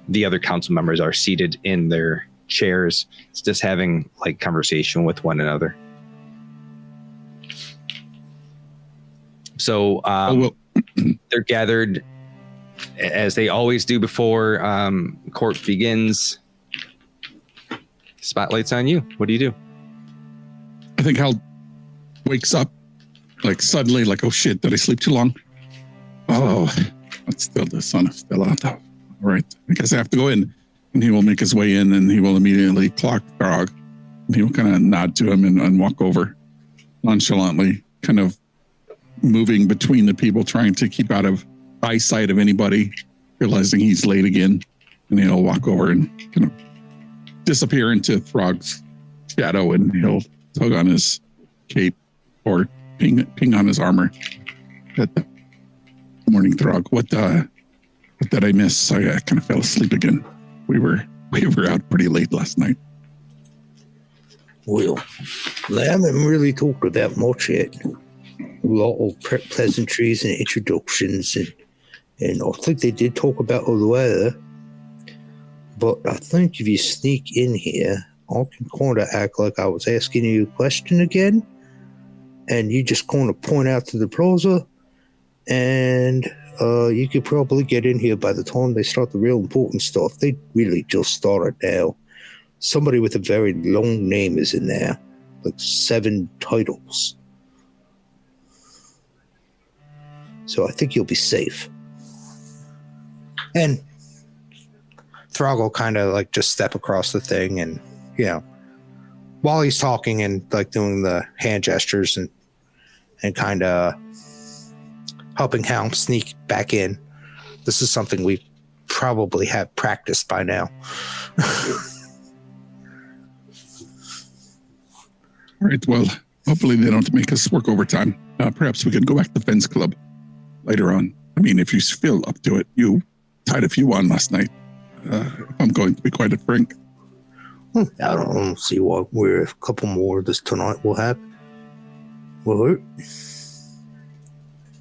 The other council members are seated in their chairs, just having like conversation with one another. So they're gathered as they always do before court begins. Spotlight's on you. What do you do? I think Hal wakes up like suddenly, like, oh shit, did I sleep too long? Oh, it's still the sun is still out. All right, I guess I have to go in. And he will make his way in, and he will immediately clock Throg. And he will kind of nod to him and walk over nonchalantly, kind of moving between the people, trying to keep out of eyesight of anybody, realizing he's late again. And he'll walk over and kind of disappear into Throg's shadow, and he'll tug on his cape or ping on his armor. Good morning, Throg. What did I miss? I kind of fell asleep again. We were out pretty late last night. Well, they haven't really talked about much yet. A lot of pleasantries and introductions, and I think they did talk about the weather. But I think if you sneak in here, I can kind of act like I was asking you a question again, and you just kind of point out to the plaza, and you could probably get in here by the time they start the real important stuff. They really just started now. Somebody with a very long name is in there, like 7 titles. So I think you'll be safe. And Throg will kind of like just step across the thing, and while he's talking and like doing the hand gestures and kind of helping Halm sneak back in. This is something we probably have practiced by now. All right, well, hopefully they don't make us work overtime. Perhaps we could go back to Fence Club later on. I mean, if you feel up to it, you tied a few on last night. I'm going to be quite frank. I don't see why we're a couple more this tonight will happen. Will hurt.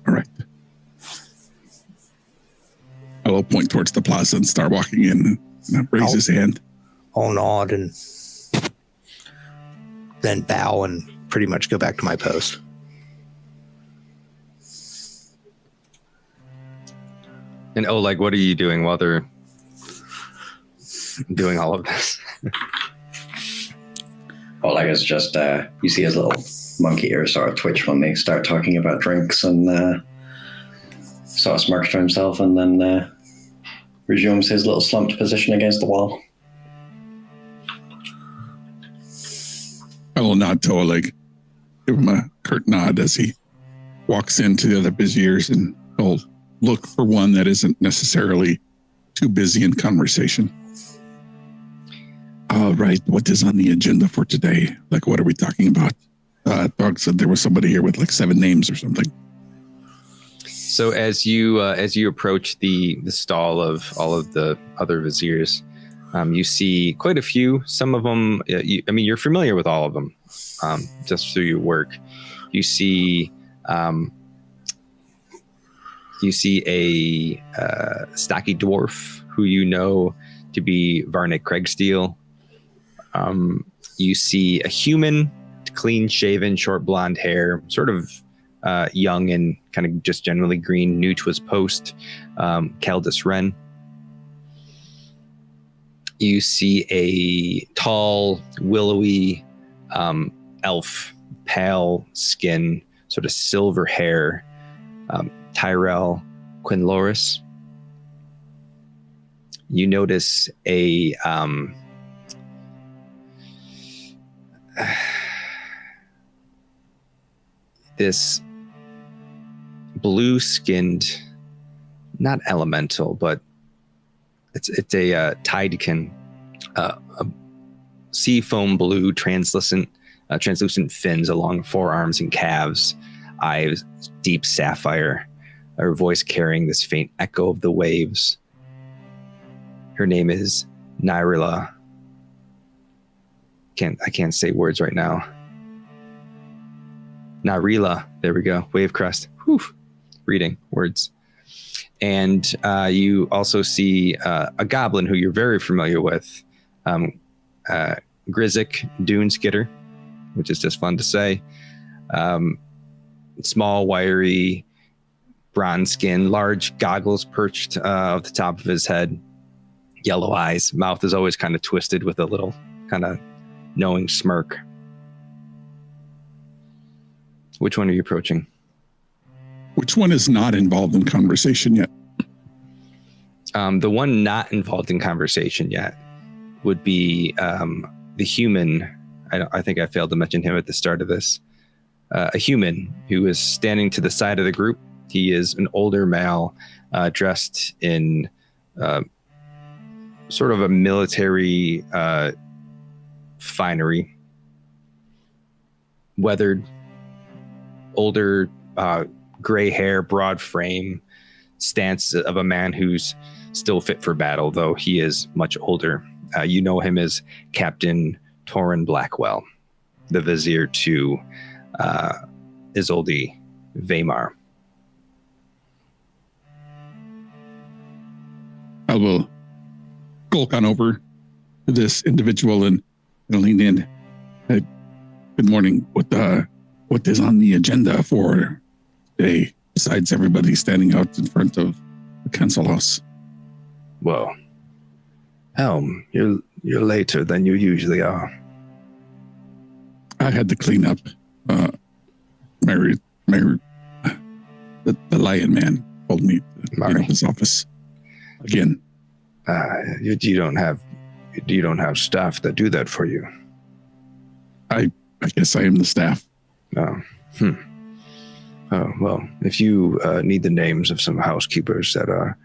All right. I will point towards the plaza and start walking in and raise his hand. I'll nod and then bow and pretty much go back to my post. And Oleg, what are you doing while they're doing all of this? Oleg is just, you see his little monkey ears sort of twitch when they start talking about drinks, and sort of smirks to himself, and then resumes his little slumped position against the wall. I will nod to Oleg, give him a curt nod as he walks into the other busiers, and he'll look for one that isn't necessarily too busy in conversation. All right, what is on the agenda for today? Like, what are we talking about? Throg said there was somebody here with like 7 names or something. So as you approach the stall of all of the other viziers, you see quite a few. Some of them, you're familiar with all of them, just through your work. You see a stocky dwarf who you know to be Varnick Craigsteel. You see a human clean shaven, short blonde hair, sort of young and kind of just generally green, new to his post, Caldus Wren. You see a tall, willowy elf, pale skin, sort of silver hair, Tyrell Quinloris. You notice a this blue-skinned, not elemental, but it's a tidekin, a sea foam blue, translucent fins along forearms and calves, eyes deep sapphire, her voice carrying this faint echo of the waves. Her name is Nyrila. I can't say words right now. Nyrila. There we go. Wave crest. Whew. Reading words. And you also see a goblin who you're very familiar with, Grizik Duneskitter, which is just fun to say. Small, wiry, bronze skin, large goggles perched at the top of his head, yellow eyes. Mouth is always kind of twisted with a little kind of knowing smirk. Which one are you approaching? Which one is not involved in conversation yet? The one not involved in conversation yet would be the human. I think I failed to mention him at the start of this. A human who is standing to the side of the group. He is an older male dressed in sort of a military finery. Weathered, older, gray hair, broad frame, stance of a man who's still fit for battle, though he is much older. You know him as Captain Torrin Blackwell, the vizier to Isolde Vaymar. I will skulk on over to this individual and lean in. Good morning. What is on the agenda for today, besides everybody standing out in front of the council house? Well, Halm, you're later than you usually are. I had to clean up. The lion man told me to clean up his office again. You don't have staff that do that for you. I guess I am the staff. Oh, Oh, well, if you need the names of some housekeepers that are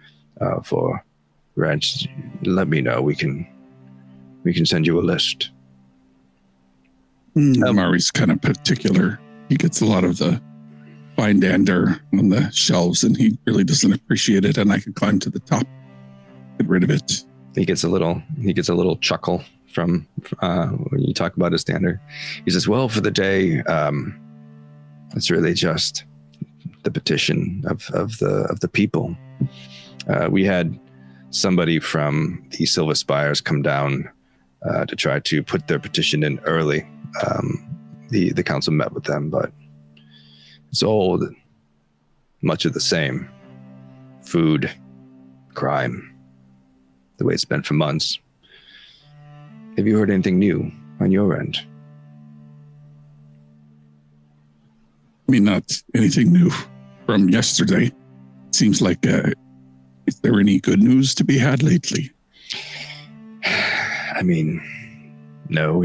for rents, let me know. We can send you a list. Mari's kind of particular. He gets a lot of the fine dander on the shelves, and he really doesn't appreciate it. And I can climb to the top, get rid of it. He gets a little chuckle from when you talk about his dander. He says, "Well, for the day, it's really just the petition of the people. We had somebody from the Silver Spires come down to try to put their petition in early. The council met with them, but it's all much of the same. Food, crime, the way it's been for months. Have you heard anything new on your end?" I mean, not anything new from yesterday. Seems like, is there any good news to be had lately? I mean, no,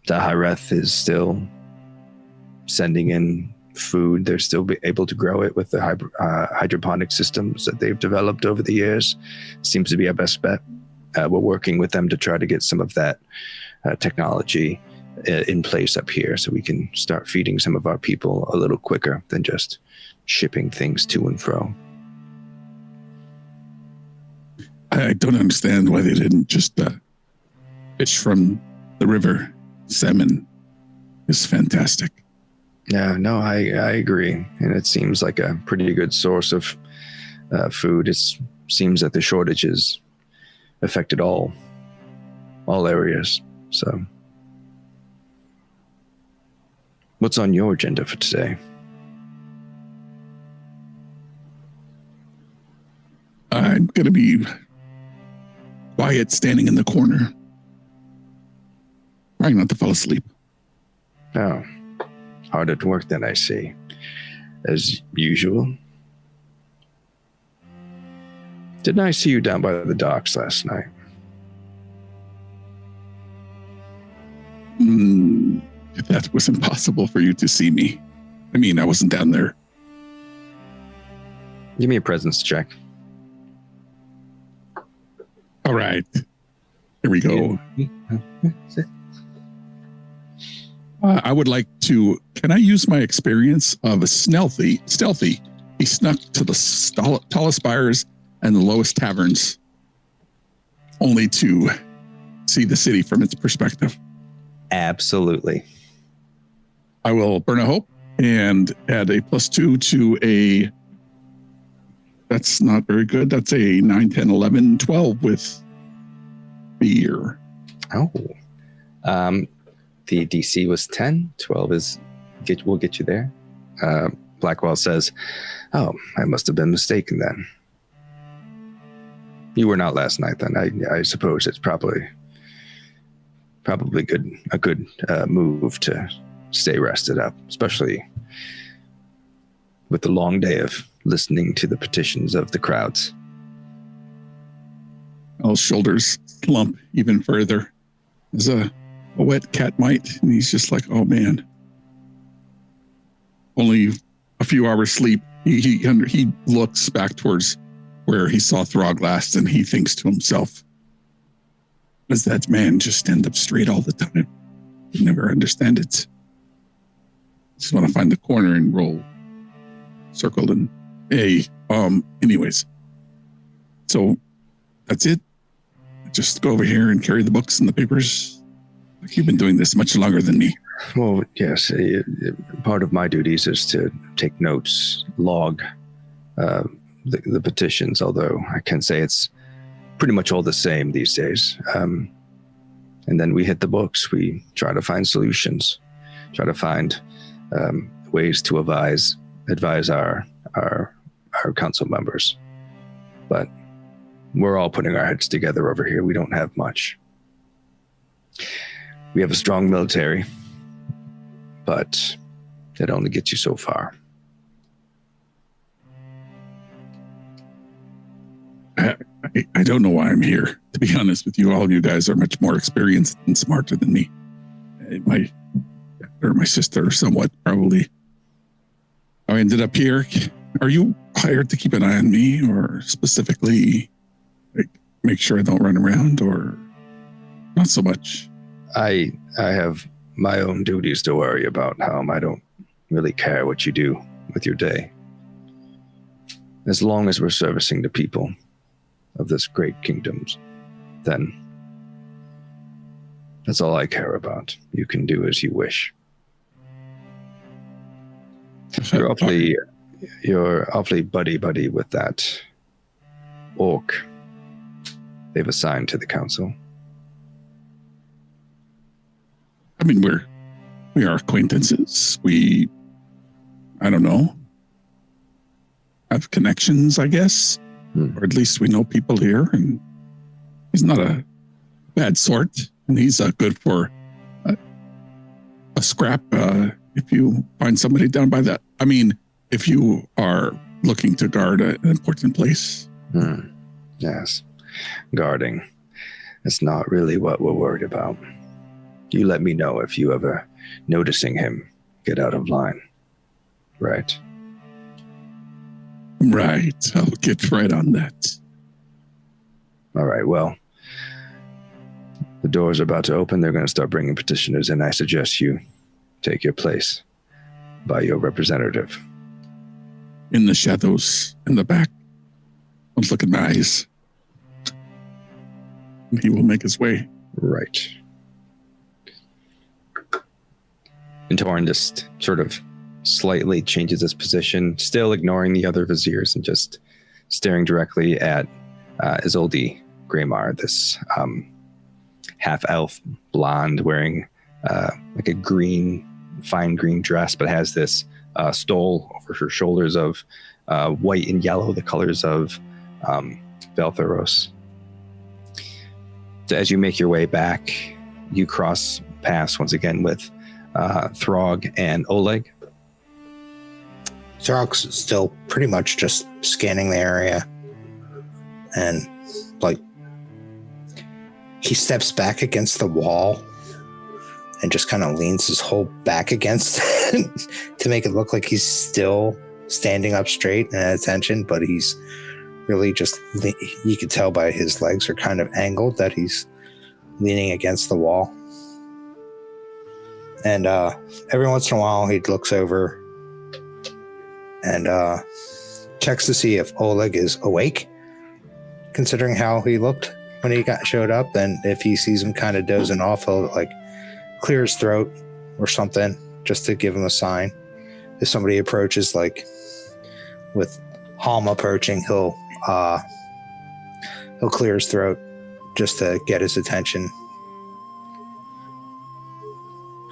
Daggerheart is still sending in food. They're still able to grow it with the hydroponic systems that they've developed over the years. Seems to be our best bet. We're working with them to try to get some of that technology in place up here so we can start feeding some of our people a little quicker than just shipping things to and fro. I don't understand why they didn't just fish from the river. Salmon is fantastic. Yeah, no, I agree. And it seems like a pretty good source of food. It seems that the shortages affected all areas. So, what's on your agenda for today? I'm going to be quiet, standing in the corner, trying not to fall asleep. Oh, hard at work then, I see. As usual. Didn't I see you down by the docks last night? That was impossible for you to see me. I mean, I wasn't down there. Give me a presence check. All right. Here we go. I would like to, can I use my experience of a stealthy? He snuck to the tallest spires and the lowest taverns, only to see the city from its perspective. Absolutely. I will burn a hope and add a +2 to a, that's not very good. That's a 9, 10, 11, 12 with fear. Oh. The DC was 10. 12 will get you there. Blackwell says, oh, I must have been mistaken then. You were not last night then. I suppose it's probably a good move to stay rested up, especially with the long day of listening to the petitions of the crowds. His shoulders slump even further. There's a wet cat might, and he's just like, oh man. Only a few hours sleep. He looks back towards where he saw Throg last, and he thinks to himself, does that man just stand up straight all the time? I never understand it. Just want to find the corner and roll circled and anyways. So that's it. Just go over here and carry the books and the papers. Like, you've been doing this much longer than me. Well, yes. Part of my duties is to take notes, log the petitions, although I can say it's pretty much all the same these days. And then we hit the books. We try to find solutions, try to find ways to advise our council members. But we're all putting our heads together over here. We don't have much. We have a strong military, but it only gets you so far. I don't know why I'm here. To be honest with you, all of you guys are much more experienced and smarter than me. My sister somewhat, probably. I ended up here. Are you hired to keep an eye on me, or specifically make sure I don't run around, or not so much? I have my own duties to worry about, Halm. I don't really care what you do with your day. As long as we're servicing the people of this great kingdoms, then that's all I care about. You can do as you wish. You're awfully buddy with that orc they've assigned to the council. I mean, we are acquaintances. I don't know, have connections, I guess, or at least we know people here. And he's not a bad sort, and he's good for a scrap. If you find somebody down by that, I mean, if you are looking to guard an important place. Yes, guarding. It's not really what we're worried about. You let me know if you ever noticing him get out of line. Right? Right. I'll get right on that. All right, well, the doors are about to open. They're going to start bringing petitioners in. I suggest you take your place by your representative. In the shadows, in the back. Don't look at my eyes. And he will make his way. Right. And Torin just sort of slightly changes his position, still ignoring the other viziers and just staring directly at Isolde Greymar, this half elf blonde wearing like a fine green dress, but has this stole over her shoulders of white and yellow, the colors of Veltheros. So as you make your way back, you cross paths once again with Throg and Oleg. Throg's still pretty much just scanning the area, and like he steps back against the wall and just kind of leans his whole back against it to make it look like he's still standing up straight and at attention, but he's really just, you can tell by his legs are kind of angled that he's leaning against the wall. And every once in a while he looks over and checks to see if Oleg is awake, considering how he looked when he showed up. And if he sees him kind of dozing off, he'll like clear his throat or something just to give him a sign. If somebody approaches, like with Halm approaching, he'll clear his throat just to get his attention.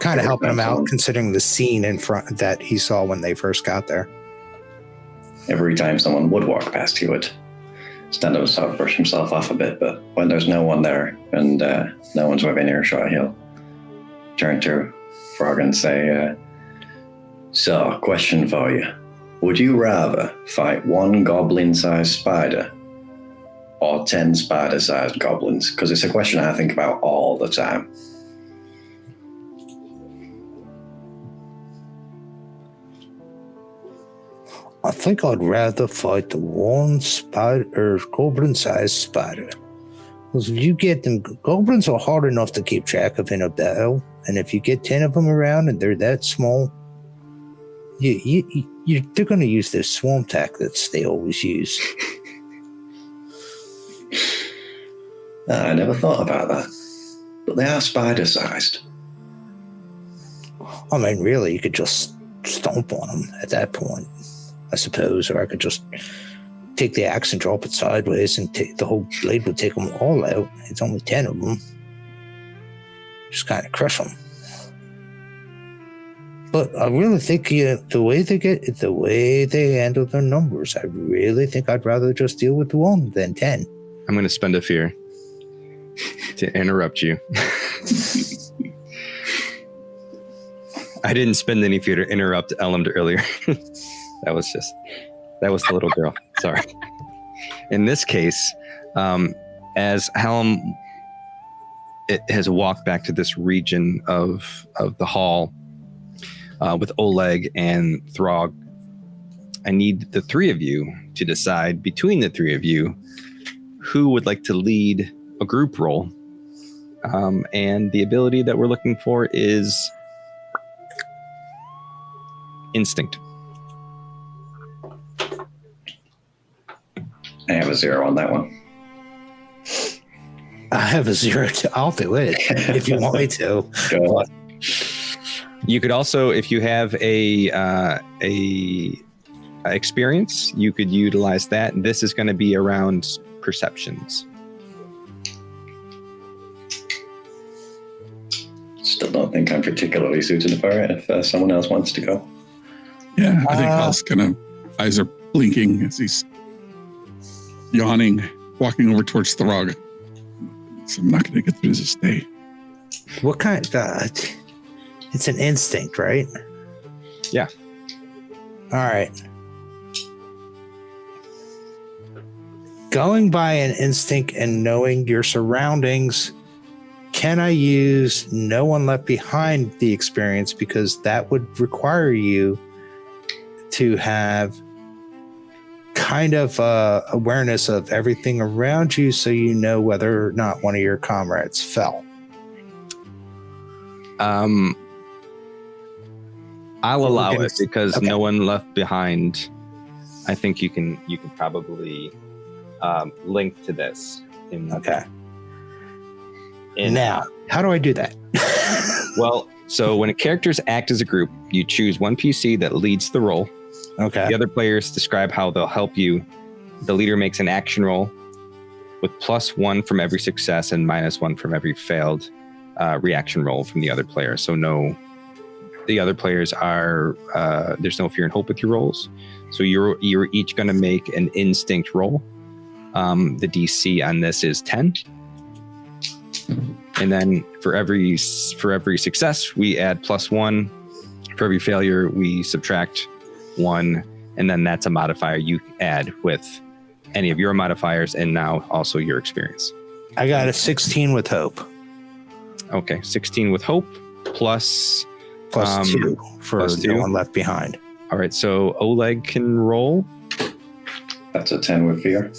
Kind of helping him out considering the scene in front that he saw when they first got there. Every time someone would walk past, he would stand up and sort of brush himself off a bit, but when there's no one there and no one's within earshot, he'll turn to Throg and say, so, question for you. Would you rather fight one goblin-sized spider or 10 spider-sized goblins? Because it's a question I think about all the time. I think I'd rather fight the one spider, goblin-sized spider. Because if you get them, goblins are hard enough to keep track of in a battle, and if you get 10 of them around and they're that small, they're going to use their swarm tactics they always use. I never thought about that, but they are spider-sized. I mean, really, you could just stomp on them at that point, I suppose, or I could just take the axe and drop it sideways and the whole blade would take them all out. It's only 10 of them. Just kind of crush them. But I really think the way they handle their numbers, I really think I'd rather just deal with the one than 10. I'm going to spend a fear to interrupt you. I didn't spend any fear to interrupt Elm earlier. That was the little girl. Sorry. In this case, as Halm has walked back to this region of the hall with Oleg and Throg, I need the three of you to decide between the three of you who would like to lead a group role. And the ability that we're looking for is instinct. I have a 0 on that one. I have a 0 too. I'll do it if you want me to. Go on. You could also, if you have a experience, you could utilize that. This is going to be around perceptions. Still don't think I'm particularly suited for it if someone else wants to go. Yeah, I think Hal's kind of eyes are blinking as he's yawning, walking over towards Throg. So I'm not going to get through this day. What kind? It's an instinct, right? Yeah. All right. Going by an instinct and knowing your surroundings, can I use No One Left Behind the experience? Because that would require you to have kind of awareness of everything around you so you know whether or not one of your comrades fell. I'll allow it because No One Left Behind. I think you can probably link to this. Okay. Now, how do I do that? Well, so when characters act as a group, you choose one PC that leads the role. Okay. The other players describe how they'll help you. The leader makes an action roll. with +1 from every success and -1 from every failed reaction roll from the other player. So the other players are there's no fear and hope with your rolls. So you're each going to make an instinct roll. The DC on this is 10, and then for every success we add +1. For every failure we subtract 1, and then that's a modifier you add with any of your modifiers, and now also your experience. I got a 16 with hope. Okay, 16 with hope plus 2 for plus no 2. one left behind. All right, so Oleg can roll. That's a 10 with fear.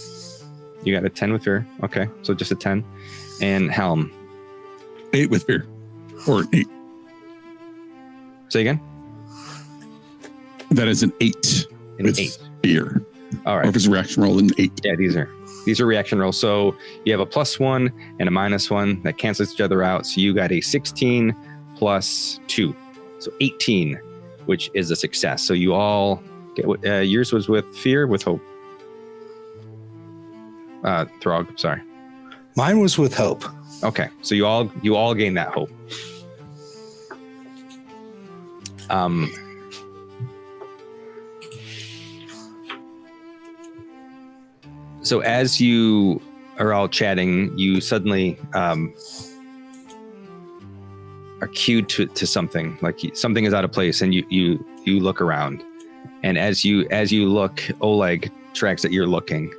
You got a 10 with fear. Okay, so just a 10. And Halm. 8 with fear. Or 8. Say again? That is an 8 An with 8. fear. All Or right. if it's a reaction roll, an 8. Yeah, these are reaction rolls. So you have a +1 and a -1 that cancels each other out. So you got a 16 plus 2. So 18, which is a success. So you all get what yours was with fear, with hope. Throg, sorry. Mine was with hope. Okay, so you all gain that hope. So as you are all chatting, you suddenly are cued to something, like something is out of place, and you look around, and as you look, Oleg tracks that you're looking.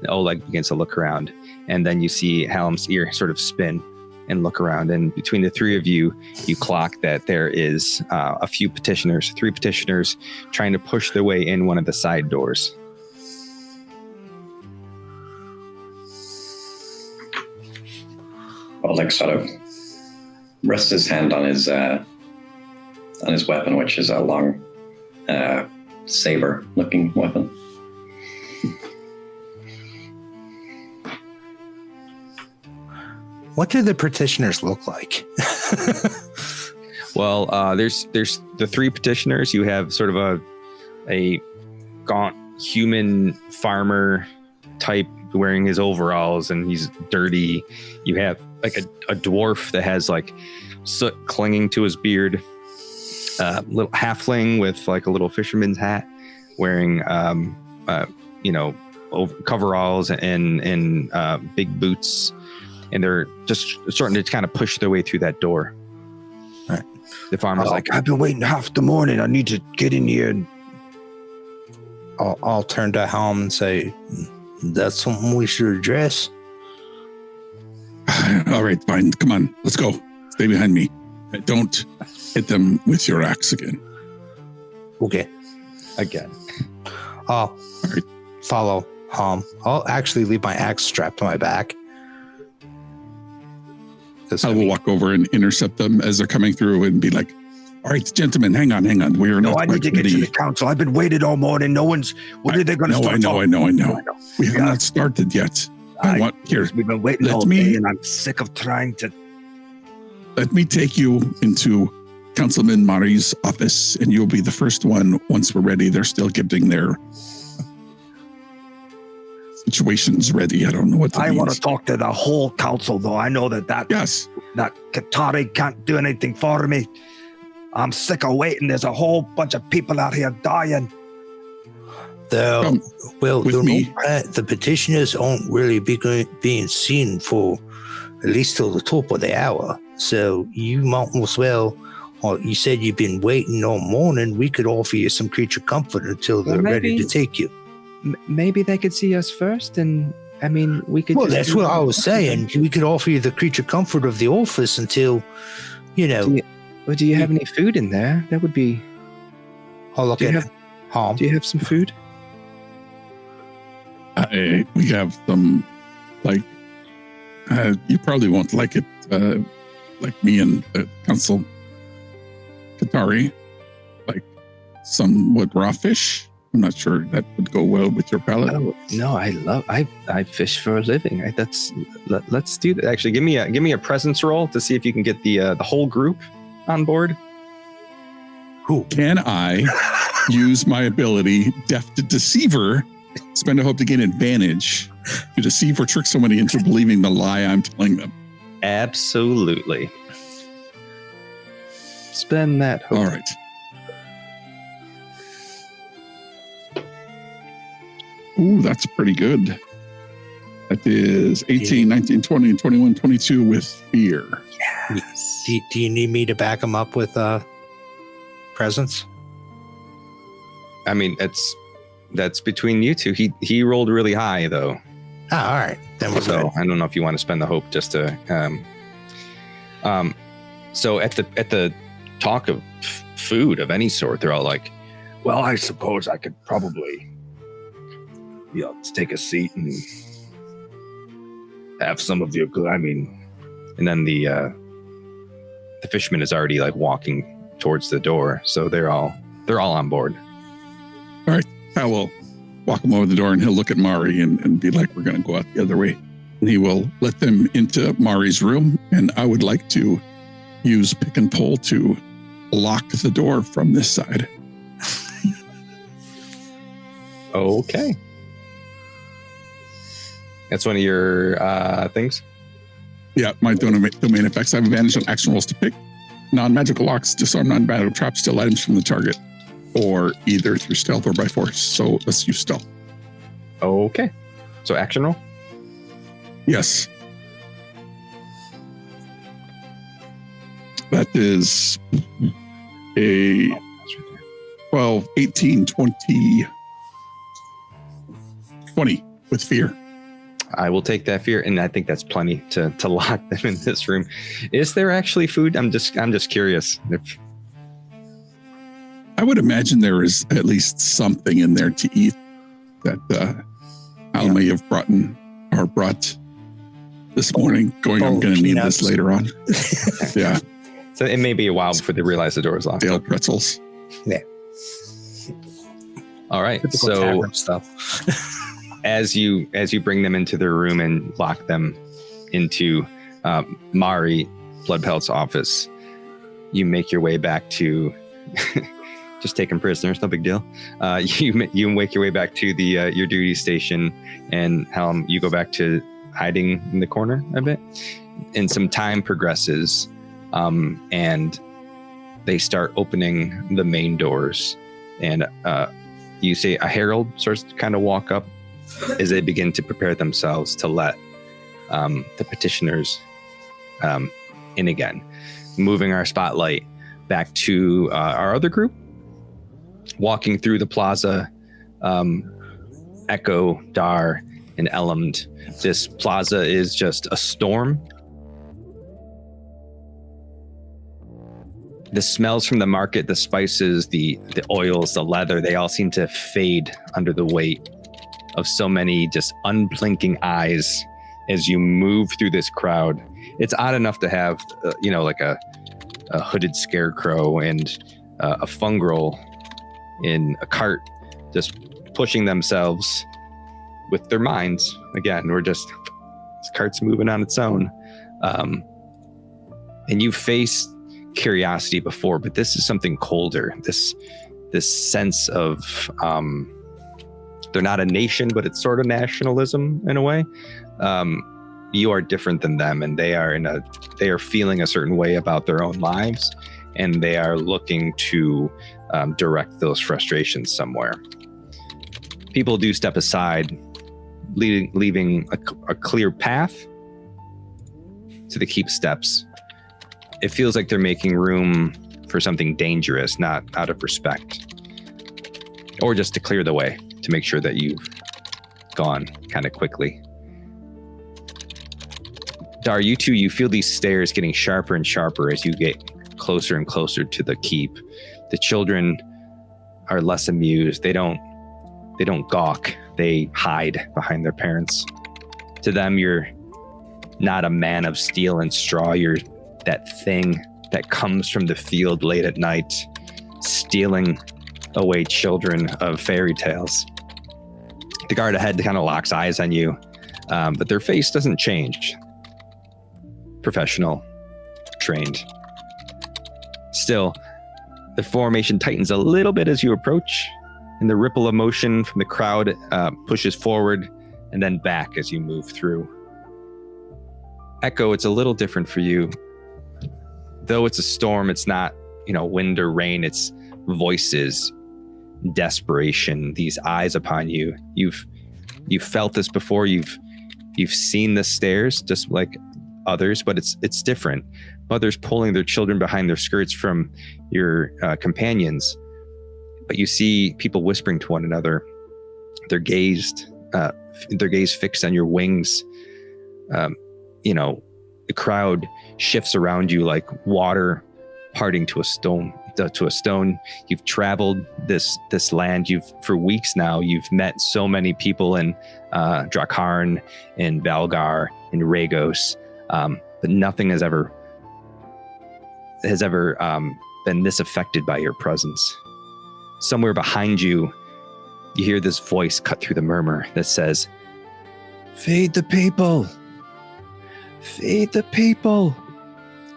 Oleg begins to look around, and then you see Halm's ear sort of spin and look around, and between the three of you, you clock that there is three petitioners trying to push their way in one of the side doors. Oleg sort of rests his hand on his weapon, which is a long saber-looking weapon. What do the petitioners look like? Well, there's the three petitioners. You have sort of a gaunt human farmer type wearing his overalls, and he's dirty. You have like a dwarf that has like soot clinging to his beard. Little halfling with like a little fisherman's hat, wearing coveralls and big boots, and they're just starting to kind of push their way through that door. Right. The farmer's like, I've been waiting half the morning. I need to get in here. And I'll turn to Halm and say, that's something we should address. All right, fine. Come on, let's go. Stay behind me. Don't hit them with your axe again. Okay. again. I'll follow Halm. I'll actually leave my axe strapped to my back. I will walk over and intercept them as they're coming through and be like, all right, gentlemen, hang on. We are not I need to get to the council. I've been waiting all morning. No one's. When are they going to start? I know. We have not started yet. We've been waiting all day, and I'm sick of trying to. Let me take you into Councilman Mari's office, and you'll be the first one once we're ready. They're still getting their situations ready. I don't know what that means. I want to talk to the whole council, though. I know that Yes. that Katari can't do anything for me. I'm sick of waiting. There's a whole bunch of people out here dying. Come with me. The petitioners aren't really being seen for at least till the top of the hour. So you might as well, you said you've been waiting all morning. We could offer you some creature comfort until they're ready to take you. Maybe they could see us first, and I mean, we could. Well, that's what I was saying. We could offer you the creature comfort of the office until, Do you have any food in there? That would be. I'll look at Halm. Do you have some food? We have some, you probably won't like it, like me and Council Katari, like somewhat raw fish. I'm not sure that would go well with your palate. Oh, no, I fish for a living. Let's do that. Actually, give me a presence roll to see if you can get the whole group on board. Can I use my ability, Deft Deceiver, Spend a hope to gain advantage to deceive or trick somebody into believing the lie I'm telling them. Absolutely. Spend that hope. All right. Ooh, that's pretty good. That is 18, 19, 20, and 21, 22 with fear. Yes. Do you need me to back him up with presence? I mean, that's between you two. He rolled really high though. Oh, all right. Then we're So good. I don't know if you want to spend the hope just to. So at the talk of food of any sort, they're all like, Well, I suppose I could probably, take a seat and have some of your. I mean, and then the fisherman is already like walking towards the door, so they're all on board. I will walk him over the door and he'll look at Mari and be like, we're going to go out the other way. And he will let them into Mari's room. And I would like to use pick and pull to lock the door from this side. Okay. That's one of your things? Yeah, my domain effects. I have advantage on action rolls to pick non-magical locks, disarm non-magical traps, steal items from the target, or either through stealth or by force. So let's use stealth. Okay. So action roll? Yes. That is a 12, 18, 20 with fear. I will take that fear, and I think that's plenty to lock them in this room. Is there actually food? I'm just curious. I would imagine there is at least something in there to eat that Al may have brought this morning. I'm going to need this later on. Yeah. So it may be a while before they realize the door is locked. Dale pretzels. Yeah. All right. Typical So tavern stuff. as you bring them into their room and lock them into Mari Bloodpelt's office, you make your way back to just taking prisoners, no big deal. You make your way back to the your duty station, and Halm, you go back to hiding in the corner a bit. And some time progresses, and they start opening the main doors, and you see a herald starts to kind of walk up as they begin to prepare themselves to let the petitioners in again. Moving our spotlight back to our other group, walking through the plaza, Ekko, Dar, and Elland. This plaza is just a storm. The smells from the market, the spices, the oils, the leather, they all seem to fade under the weight of so many just unblinking eyes as you move through this crowd. It's odd enough to have, like a hooded scarecrow and a fungrel in a cart just pushing themselves with their minds. Again, this cart's moving on its own. And you faced curiosity before, but this is something colder. This sense of they're not a nation, but it's sort of nationalism in a way. You are different than them, and they are feeling a certain way about their own lives, and they are looking to direct those frustrations somewhere. People do step aside, leaving a clear path to the keep steps. It feels like they're making room for something dangerous, not out of respect, or just to clear the way, to make sure that you've gone kind of quickly. Dar, you too, you feel these stairs getting sharper and sharper as you get closer and closer to the keep. The children are less amused. They don't gawk. They hide behind their parents. To them, you're not a man of steel and straw. You're that thing that comes from the field late at night, stealing away children of fairy tales. The guard ahead kind of locks eyes on you, but their face doesn't change. Professional, trained. Still, the formation tightens a little bit as you approach, And the ripple of motion from the crowd pushes forward and then back as you move through. Ekko, it's a little different for you. Though it's a storm, it's not, wind or rain. It's voices, desperation, these eyes upon you. You've felt this before. You've seen the stairs just like others, but it's different. Mothers pulling their children behind their skirts from your companions. But you see people whispering to one another, their gaze fixed on your wings. The crowd shifts around you like water parting to a stone. You've traveled this land. For weeks now, you've met so many people in Drakharn, in Valgar, in Regos, but nothing has ever been this affected by your presence. Somewhere behind you, you hear this voice cut through the murmur that says, "Feed the people! Feed the people!"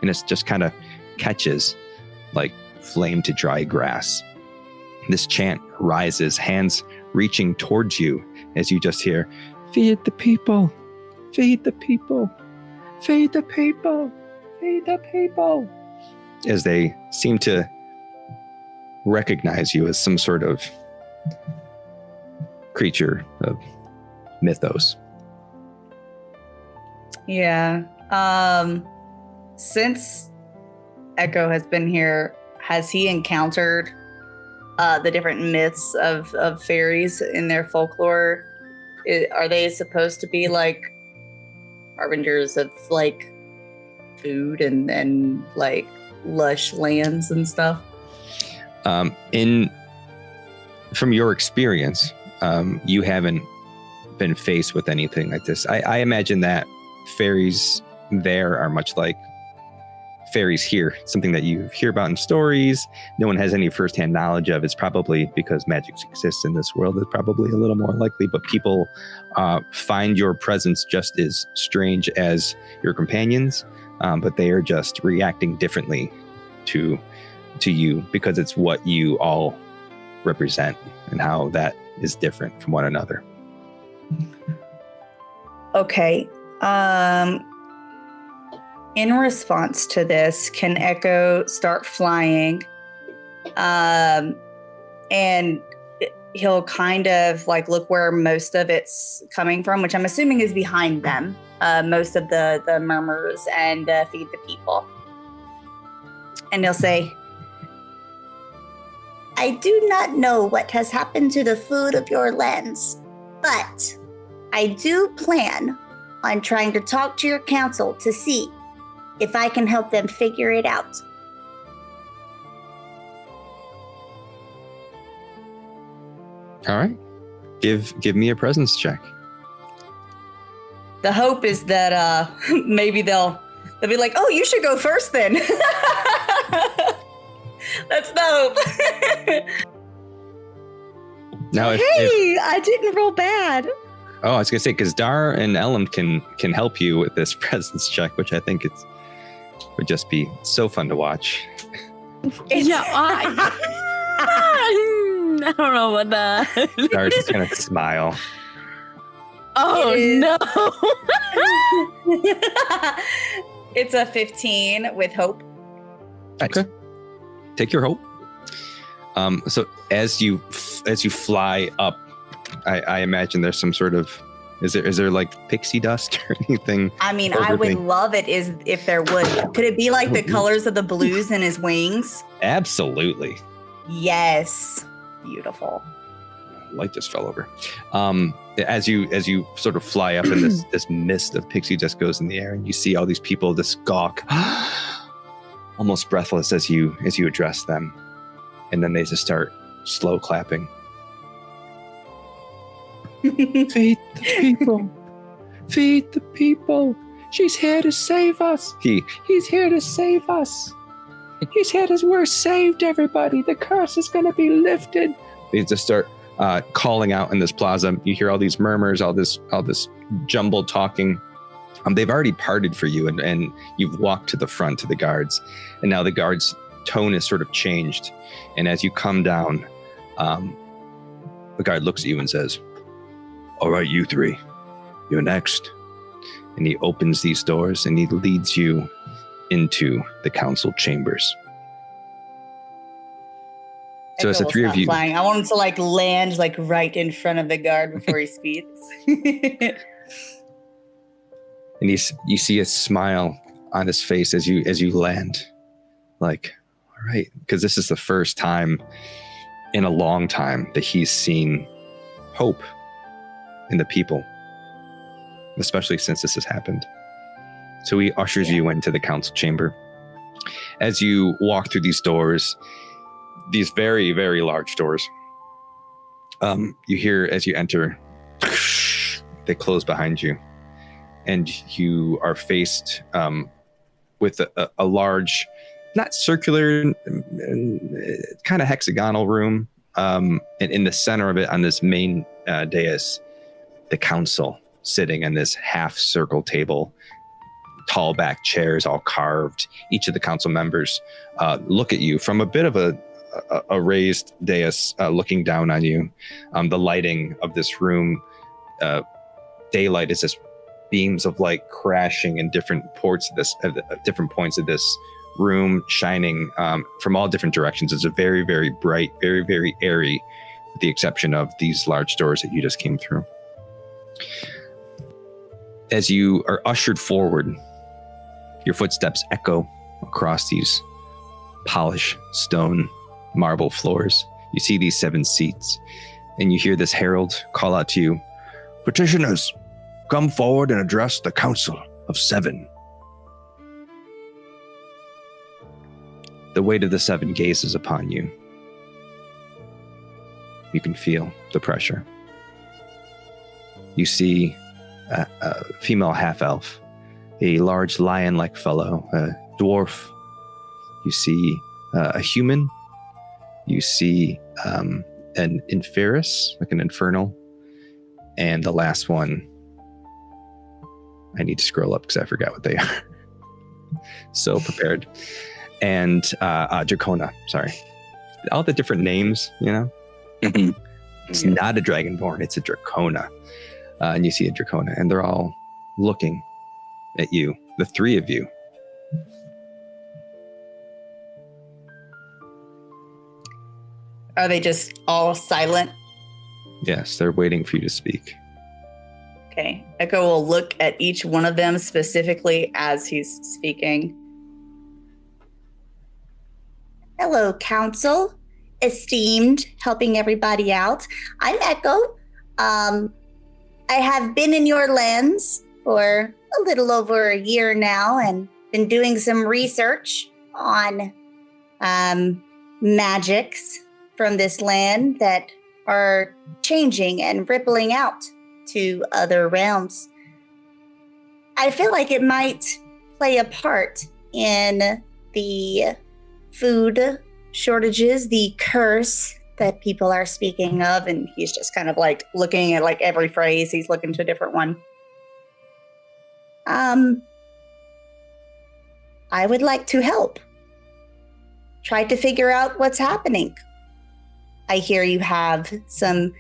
And it just kind of catches like flame to dry grass. This chant rises, hands reaching towards you as you just hear, "Feed the people! Feed the people! Feed the people! Feed the people!" As they seem to recognize you as some sort of creature of mythos. Yeah. Since Ekko has been here, has he encountered the different myths of fairies in their folklore? Are they supposed to be like harbingers of like food and like lush lands and stuff? From your experience, you haven't been faced with anything like this. I imagine that fairies there are much like fairies here, something that you hear about in stories. No one has any firsthand knowledge of. It's probably because magic exists in this world. It's probably a little more likely, but people find your presence just as strange as your companions, but they are just reacting differently to you because it's what you all represent and how that is different from one another. Okay. In response to this, can Ekko start flying? And he'll kind of like look where most of it's coming from, which I'm assuming is behind them. Most of the murmurs and feed the people. And he'll say, I do not know what has happened to the food of your lands, but I do plan on trying to talk to your council to see if I can help them figure it out. All right. Give me a presence check. the hope is that maybe they'll be like, oh, you should go first then. That's the hope. Now, I didn't roll bad. Oh, I was gonna say, because Dar and Ell can help you with this presence check, which I think would just be so fun to watch. I don't know what that. Dar's just gonna smile. Oh no! It's a 15 with hope. Okay, take your hope. So as you fly up, I imagine there's some sort of is there like pixie dust or anything? I mean, I would love it if there would. Could it be like the colors of the blues in his wings? Absolutely. Yes. Beautiful. Light just fell over. As you sort of fly up, and this mist of pixie dust goes in the air, and you see all these people just gawk, almost breathless as you address them, and then they just start slow clapping. Feed the people. Feed the people. She's here to save us. He's here to save us. He's here to, we're saved, everybody. The curse is going to be lifted. They just start calling out in this plaza. You hear all these murmurs, all this jumbled talking. They've already parted for you, and you've walked to the front to the guards, and now the guards' tone is sort of changed. And as you come down, The guard looks at you and says, "All right, you three, you're next." And he opens these doors and he leads you into the council chambers. So it's the three of you. Flying. I want him to like land like right in front of the guard before he speaks. And you see a smile on his face as you land. Like, all right, because this is the first time in a long time that he's seen hope in the people, especially since this has happened. So he ushers you into the council chamber. As you walk through these doors, these very, very large doors, you hear as you enter, they close behind you, and you are faced with a large, not circular, kind of hexagonal room. And in the center of it, on this main dais, the council sitting in this half circle table, tall back chairs, all carved. Each of the council members look at you from a bit of a raised dais, looking down on you. The lighting of this room, daylight is just beams of light crashing in different points of this room, shining from all different directions. It's a very, very bright, very, very airy, with the exception of these large doors that you just came through. As you are ushered forward, your footsteps echo across these polished stone marble floors. You see these 7 seats, and you hear this herald call out to you, "Petitioners, come forward and address the Council of 7. The weight of the 7 gazes upon you. You can feel the pressure. You see a female half-elf, a large lion-like fellow, a dwarf. You see a human. You see an infernus, like an infernal. And the last one, I need to scroll up because I forgot what they are. So prepared. And Dracona, sorry. All the different names, you know? It's not a Dragonborn, it's a Dracona. And you see a Dracona, and they're all looking at you, the 3 of you. Are they just all silent? Yes, they're waiting for you to speak. Okay. Ekko will look at each one of them specifically as he's speaking. Hello, Council. Esteemed, helping everybody out. I'm Ekko. I have been in your lands for a little over a year now and been doing some research on magics from this land that are changing and rippling out to other realms. I feel like it might play a part in the food shortages, the curse that people are speaking of, and he's just kind of like looking at like every phrase. He's looking to a different one. I would like to help. Try to figure out what's happening. I hear you have some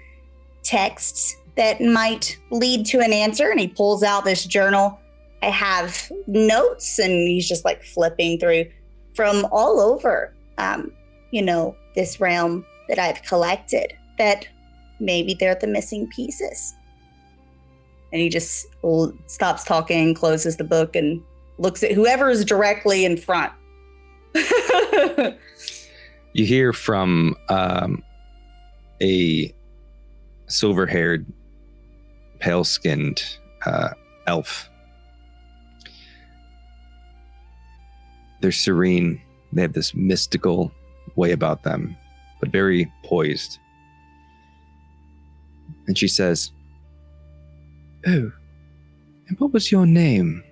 texts that might lead to an answer, and he pulls out this journal. I have notes, and he's just like flipping through from all over, this realm that I've collected, that maybe they're the missing pieces. And he just stops talking, closes the book, and looks at whoever is directly in front. You hear from a silver-haired, pale-skinned elf. They're serene. They have this mystical way about them, but very poised. And she says, "Oh, and what was your name?"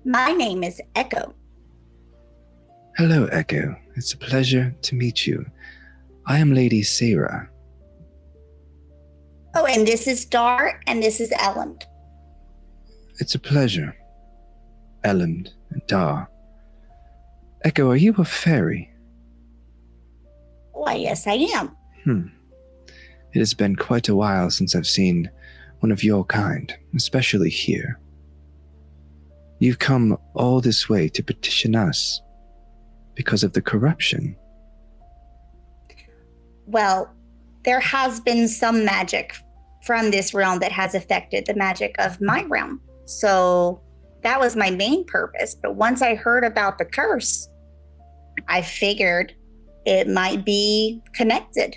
My name is Ekko. Hello, Ekko. It's a pleasure to meet you. I am Lady Sarah. Oh, and this is Dar, and this is Ellen. It's a pleasure. Ellen and Dar. Ekko, are you a fairy? Why, yes, I am. It has been quite a while since I've seen one of your kind, especially here. You've come all this way to petition us because of the corruption. Well, there has been some magic from this realm that has affected the magic of my realm. So that was my main purpose. But once I heard about the curse, I figured it might be connected.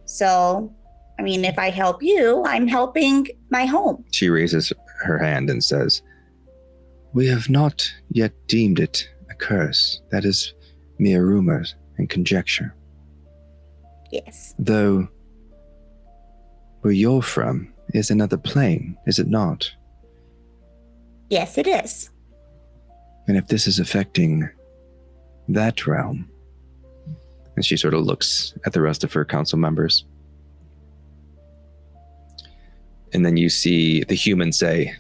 So, I mean, if I help you, I'm helping my home. She raises her hand and says, We have not yet deemed it a curse. That is mere rumors and conjecture. Yes. Though, where you're from is another plane, is it not? Yes, it is. And if this is affecting that realm... And she sort of looks at the rest of her council members. And then you see the human say,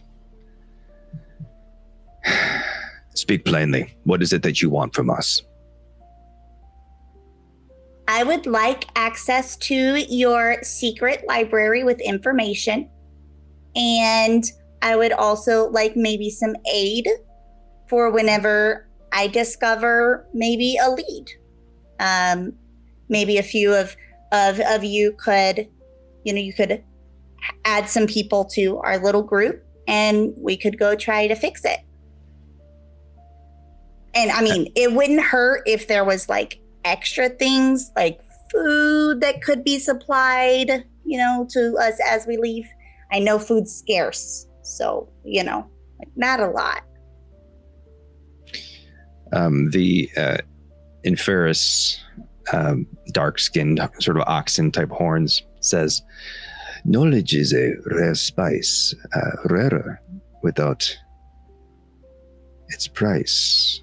Speak plainly. What is it that you want from us? I would like access to your secret library with information. And I would also like maybe some aid for whenever I discover maybe a lead. Maybe a few of you could, you could add some people to our little group and we could go try to fix it. And I mean, it wouldn't hurt if there was like extra things like food that could be supplied, to us as we leave. I know food's scarce, so, not a lot. The Inferus, dark-skinned, sort of oxen-type horns, says, Knowledge is a rare spice, rarer without its price.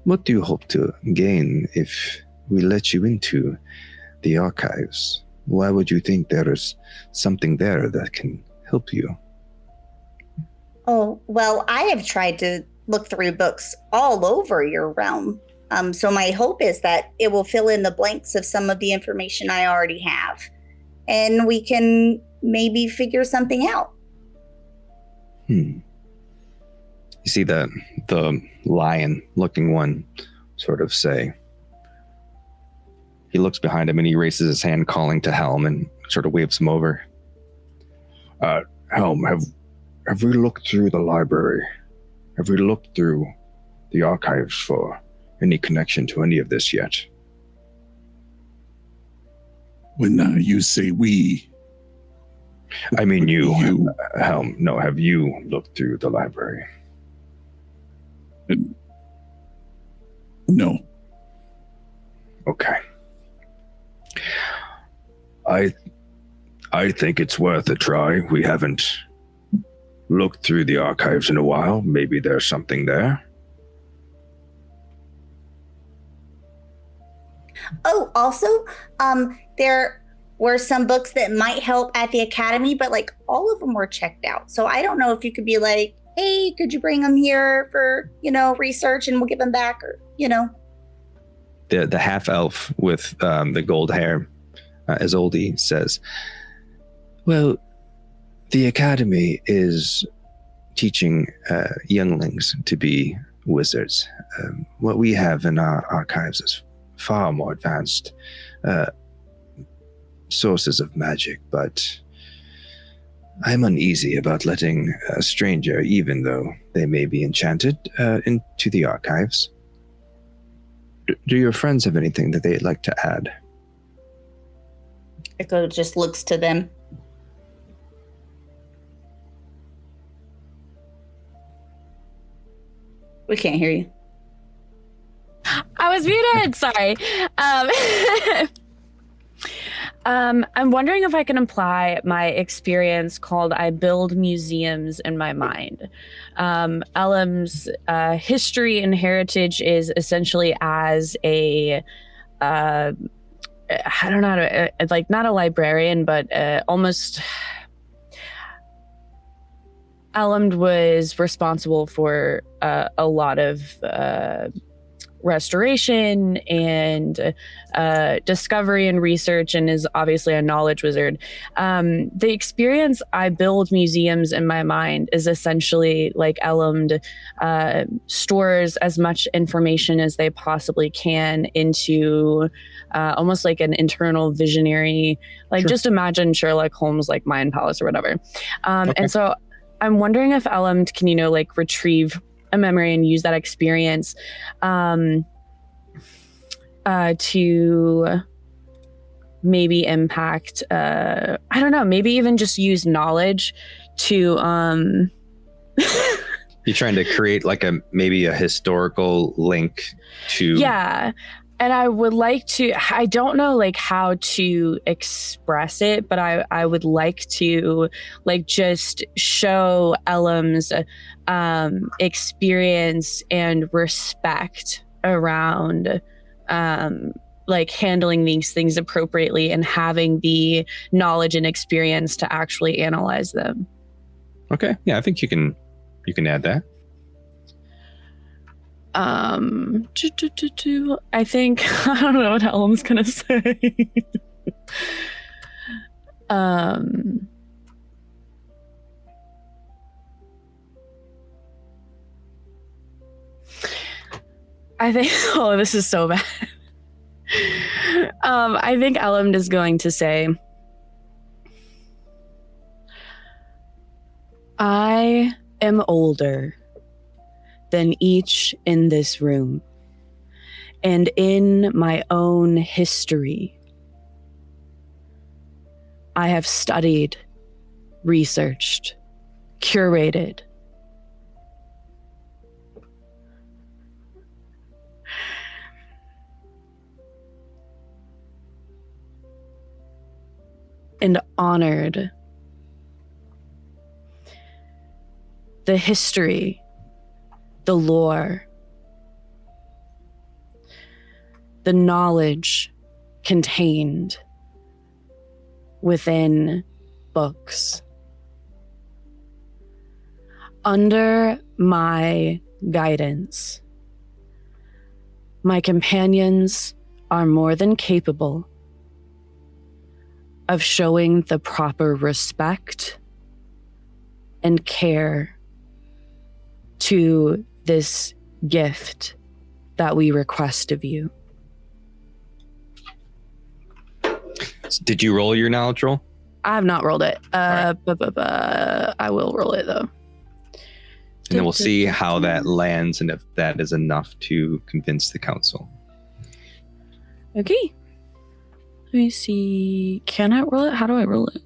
What do you hope to gain if we let you into the archives? Why would you think there is something there that can help you? Oh, well, I have tried to look through books all over your realm. So my hope is that it will fill in the blanks of some of the information I already have. And we can maybe figure something out. You see the lion-looking one sort of say. He looks behind him and he raises his hand, calling to Halm, and sort of waves him over. Halm, have we looked through the library? Have we looked through the archives for any connection to any of this yet? When you say we... I mean you. Halm, no, have you looked through the library? No. Okay. I think it's worth a try. We haven't looked through the archives in a while. Maybe there's something there. Oh, also, there were some books that might help at the academy, but like all of them were checked out. So I don't know if you could be like, hey, could you bring them here for, research and we'll give them back, or, The half-elf with the gold hair, Isolde, says, Well, the academy is teaching younglings to be wizards. What we have in our archives is far more advanced sources of magic, but I'm uneasy about letting a stranger, even though they may be enchanted, into the archives. Do your friends have anything that they'd like to add? Ekko just looks to them. We can't hear you. I was muted. Sorry. I'm wondering if I can apply my experience called I build museums in my mind. Elam's history and heritage is essentially as a, I don't know, like not a librarian, but almost. Elam was responsible for a lot of restoration and discovery and research, and is obviously a knowledge wizard. The experience I build museums in my mind is essentially like Elland stores as much information as they possibly can into almost like an internal visionary, like just imagine Sherlock Holmes like mind palace or whatever. And so I'm wondering if Elland can, like retrieve a memory and use that experience to maybe impact, I don't know, maybe even just use knowledge to You're trying to create like maybe a historical link to and I would like to, I don't know like how to express it, but I would like to like just show Elam's experience and respect around like handling these things appropriately and having the knowledge and experience to actually analyze them. Okay. Yeah, I think you can add that. I think I don't know what Halm's gonna say. I think this is so bad. I think Elland is going to say, I am older than each in this room, and in my own history, I have studied, researched, curated, and honored the history, the lore, the knowledge contained within books. Under my guidance, my companions are more than capable of showing the proper respect and care to this gift that we request of you. Did you roll your knowledge roll? I have not rolled it. Right. I will roll it though. And then we'll see how that lands and if that is enough to convince the council. Okay. Let me see. Can I roll it? How do I roll it?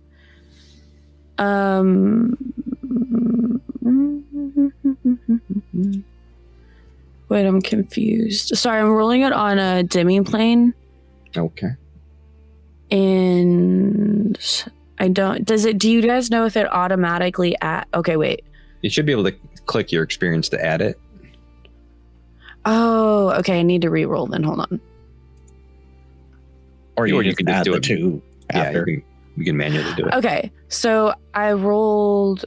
Wait, I'm confused. Sorry, I'm rolling it on a demi-plane. Okay. And I don't... do you guys know if it automatically okay, wait. You should be able to click your experience to add it. Oh, okay. I need to re-roll then. Hold on. Or you can just do it too. After. Yeah, you can manually do it. Okay, so I rolled...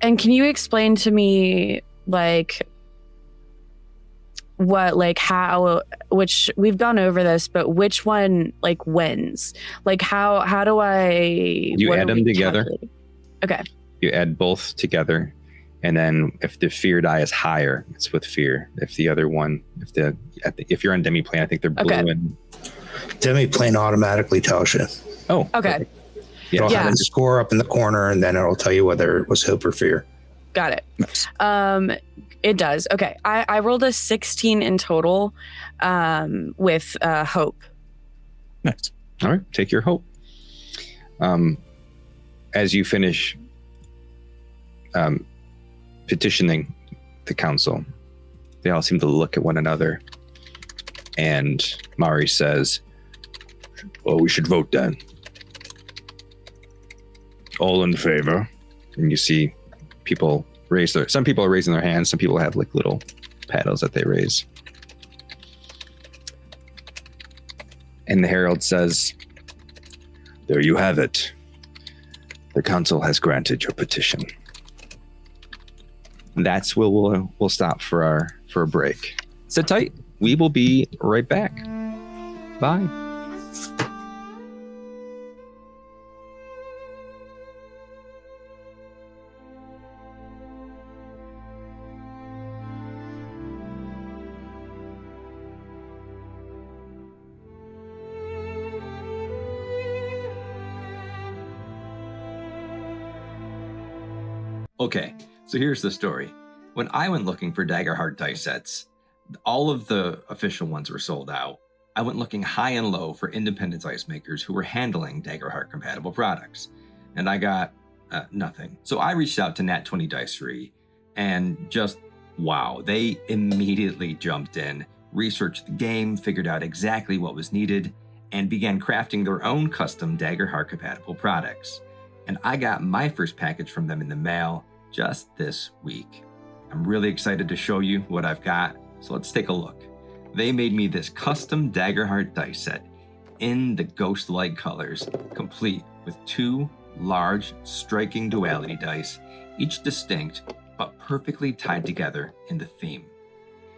and can you explain to me, like... what, like, how, which we've gone over this, but which one, like, wins? Like, how do I... You add them together. Calculate? Okay. You add both together. And then if the fear die is higher, it's with fear. If the other one, if you're on demi-plane, I think they're blue and... Demi-plane automatically tells you. Oh. Okay. It'll have a score up in the corner, and then it'll tell you whether it was hope or fear. Got it. Nice. It does. Okay. I rolled a 16 in total with hope. Nice. All right. Take your hope. As you finish petitioning the council, they all seem to look at one another. And Mari says, well, we should vote then. All in favor. And you see people some people are raising their hands. Some people have like little paddles that they raise. And the herald says, there you have it. The council has granted your petition. And that's where we'll stop for a break. Sit tight. we will be right back. Bye. Okay, so here's the story. When I went looking for Daggerheart dice sets, all of the official ones were sold out. I went looking high and low for independent dice makers who were handling Daggerheart compatible products, and I got nothing. So I reached out to Nat 20 Dicery, and just wow, they immediately jumped in, researched the game, figured out exactly what was needed, and began crafting their own custom Daggerheart compatible products. And I got my first package from them in the mail just this week. I'm really excited to show you what I've got, so let's take a look. They made me this custom Daggerheart dice set in the ghost light colors, complete with 2 large, striking duality dice, each distinct but perfectly tied together in the theme.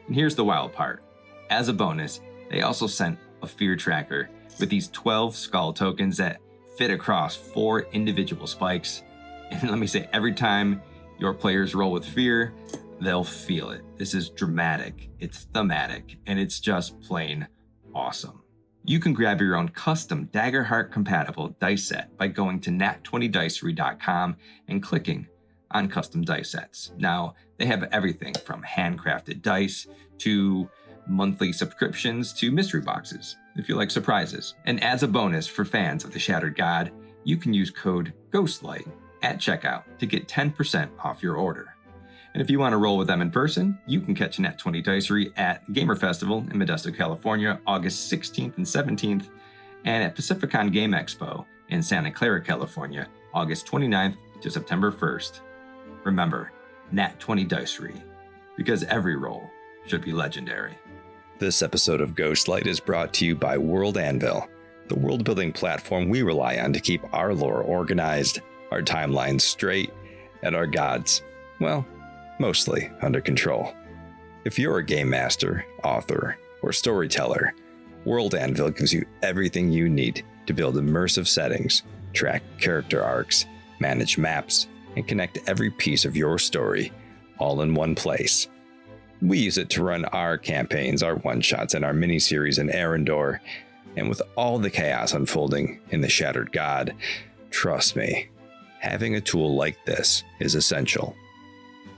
And here's the wild part. As a bonus, they also sent a fear tracker with these 12 skull tokens that fit across 4 individual spikes. And let me say, every time your players roll with fear, they'll feel it. This is dramatic, it's thematic, and it's just plain awesome. You can grab your own custom Daggerheart compatible dice set by going to nat20dicery.com and clicking on custom dice sets. Now, they have everything from handcrafted dice to monthly subscriptions to mystery boxes, if you like surprises. And as a bonus for fans of the Shattered God, you can use code GHOSTLIGHT at checkout to get 10% off your order. And if you want to roll with them in person, you can catch Nat 20 Dicery at Gamer Festival in Modesto, California, August 16th and 17th, and at Pacificon Game Expo in Santa Clara, California, August 29th to September 1st. Remember, Nat 20 Dicery, because every roll should be legendary. This episode of Ghostlight is brought to you by World Anvil, the world-building platform we rely on to keep our lore organized, our timelines straight, and our gods, well, mostly under control. If you're a game master, author, or storyteller, World Anvil gives you everything you need to build immersive settings, track character arcs, manage maps, and connect every piece of your story all in one place. We use it to run our campaigns, our one-shots, and our miniseries in Arendor, and with all the chaos unfolding in the Shattered God, trust me, having a tool like this is essential.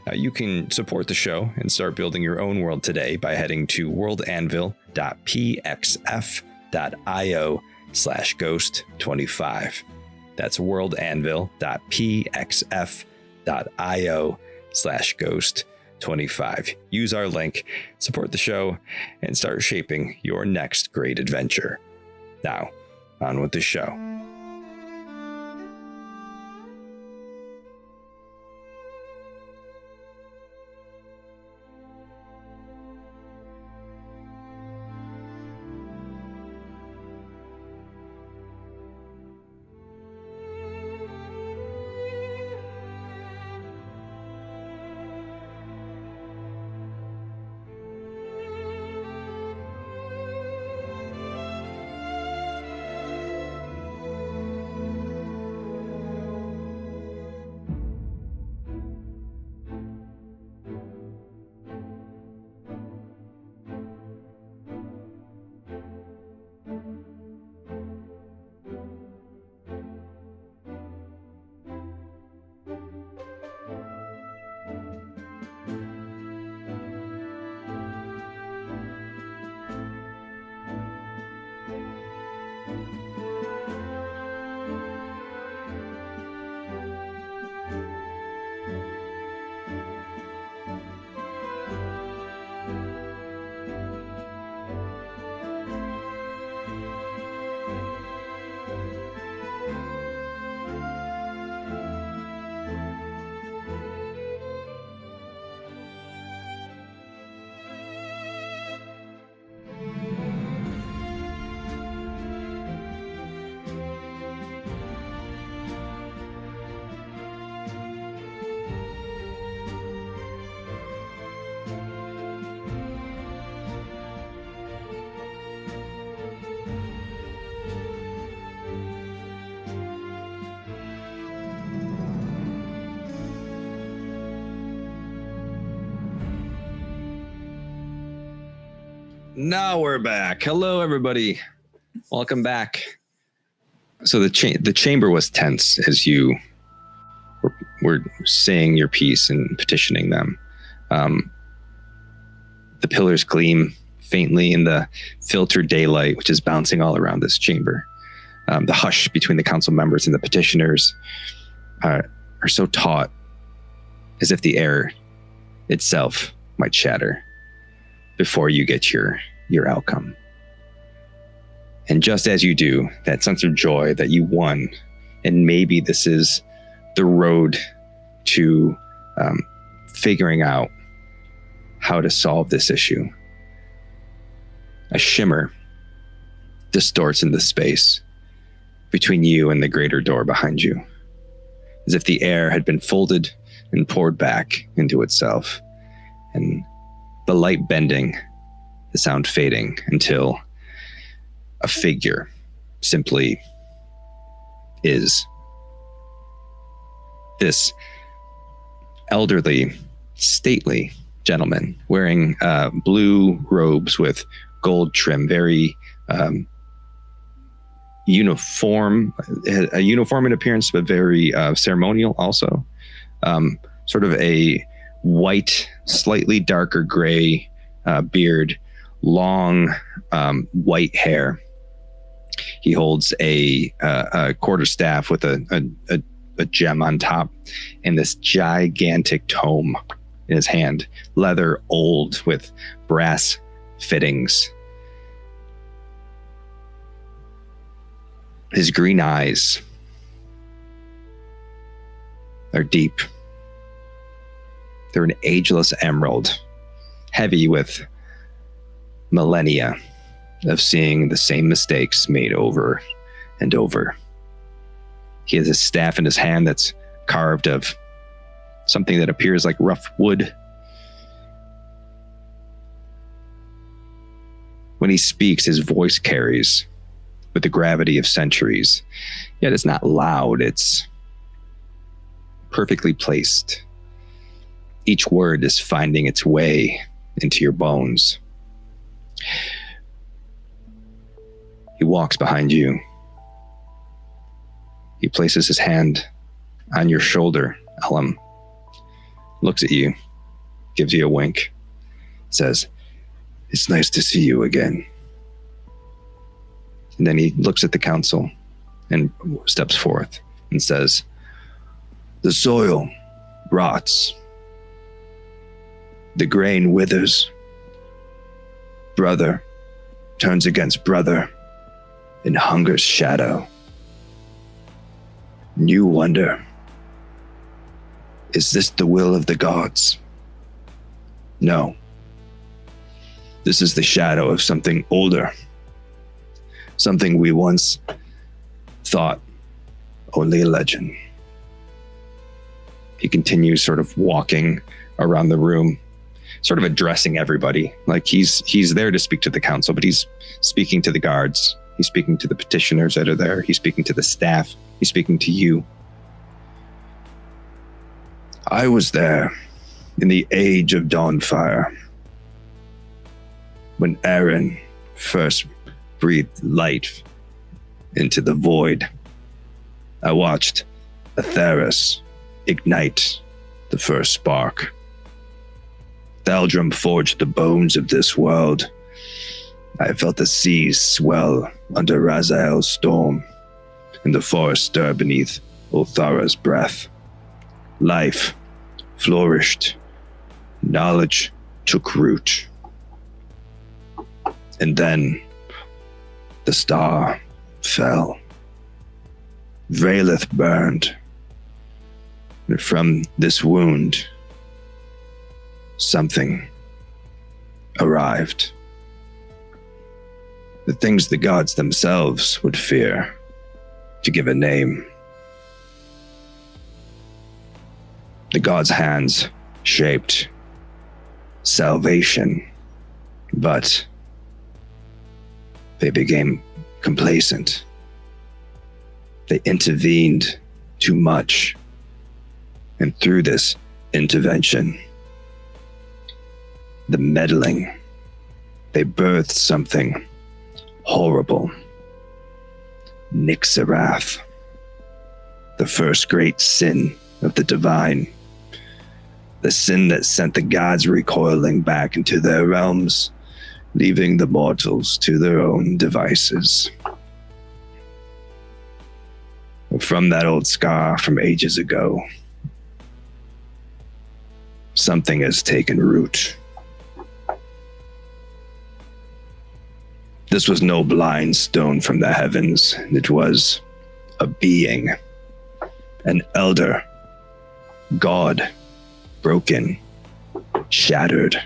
Now you can support the show and start building your own world today by heading to worldanvil.pxf.io/ghost25. That's worldanvil.pxf.io/ghost25. Use our link, support the show, and start shaping your next great adventure. Now, on with the show. Now we're back. Hello, everybody. Welcome back. So the chamber was tense as you were saying your piece and petitioning them. The pillars gleam faintly in the filtered daylight, which is bouncing all around this chamber. The hush between the council members and the petitioners are so taut, as if the air itself might shatter before you get your outcome. And just as you do, that sense of joy that you won, and maybe this is the road to figuring out how to solve this issue. A shimmer distorts in the space between you and the greater door behind you, as if the air had been folded and poured back into itself, and the light bending, the sound fading, until a figure simply is. This elderly, stately gentleman wearing blue robes with gold trim, very uniform, a uniform in appearance, but very ceremonial also. Sort of a white, slightly darker gray beard, long white hair. He holds a quarterstaff with a gem on top, and this gigantic tome in his hand, leather old with brass fittings. His green eyes are deep. They're an ageless emerald, heavy with millennia of seeing the same mistakes made over and over. He has a staff in his hand that's carved of something that appears like rough wood. When he speaks, his voice carries with the gravity of centuries, yet it's not loud, it's perfectly placed. Each word is finding its way into your bones. He walks behind you. He places his hand on your shoulder, Halm, looks at you, gives you a wink, says, "It's nice to see you again." And then he looks at the council and steps forth and says, "The soil rots. The grain withers. Brother turns against brother in hunger's shadow. And you wonder, is this the will of the gods? No. This is the shadow of something older. Something we once thought only a legend." He continues sort of walking around the room, sort of addressing everybody. Like he's there to speak to the council, but he's speaking to the guards. He's speaking to the petitioners that are there. He's speaking to the staff. He's speaking to you. "I was there in the age of Dawnfire, when Aaron first breathed light into the void. I watched Atheris ignite the first spark. Thaldrum forged the bones of this world. I felt the seas swell under Razael's storm, and the forest stir beneath Othara's breath. Life flourished. Knowledge took root. And then the star fell. Valeth burned. And from this wound, something arrived. The things the gods themselves would fear to give a name. The gods' hands shaped salvation, but they became complacent. They intervened too much. And through this intervention, the meddling they birthed something horrible. Nixarath, the first great sin of the divine. The sin that sent the gods recoiling back into their realms, leaving the mortals to their own devices. From that old scar from ages ago, something has taken root. This was no blind stone from the heavens. It was a being, an elder, God, broken, shattered,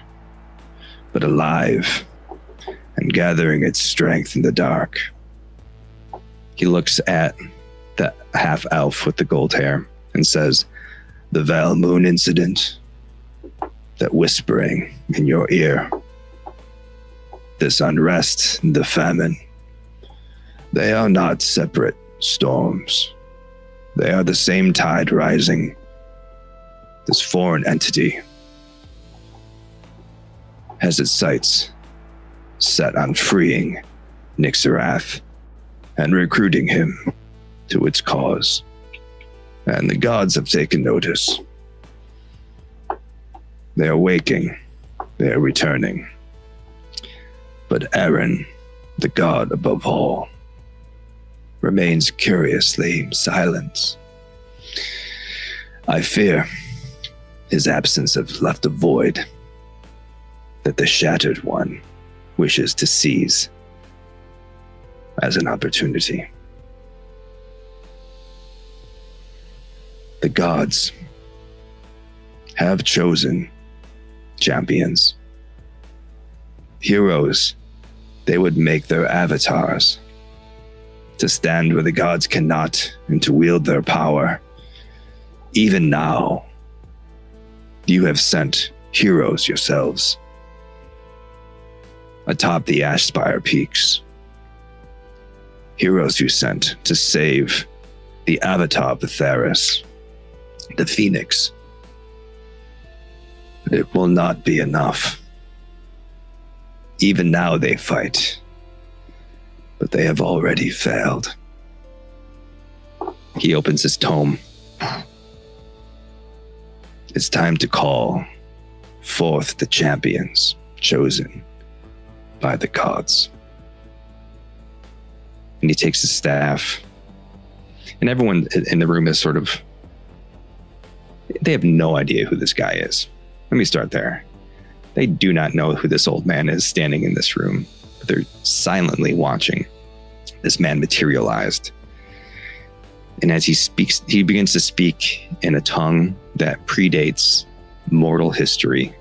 but alive and gathering its strength in the dark. He looks at the half-elf with the gold hair and says, "The Val Moon incident, that whispering in your ear, this unrest, the famine, they are not separate storms. They are the same tide rising. This foreign entity has its sights set on freeing Nixarath and recruiting him to its cause. And the gods have taken notice. They are waking. They are returning. But Aaron, the god above all, remains curiously silent. I fear his absence has left a void that the Shattered One wishes to seize as an opportunity. The gods have chosen champions, heroes. They would make their avatars to stand where the gods cannot and to wield their power. Even now, you have sent heroes yourselves atop the Ashspire peaks. Heroes you sent to save the avatar of Theris, the Phoenix. But it will not be enough. Even now they fight, but they have already failed. He opens his tome. It's time to call forth the champions chosen by the gods. And he takes his staff, and everyone in the room is sort of, they have no idea who this guy is. Let me start there. They do not know who this old man is standing in this room, but they're silently watching this man materialized. And as he speaks, he begins to speak in a tongue that predates mortal history.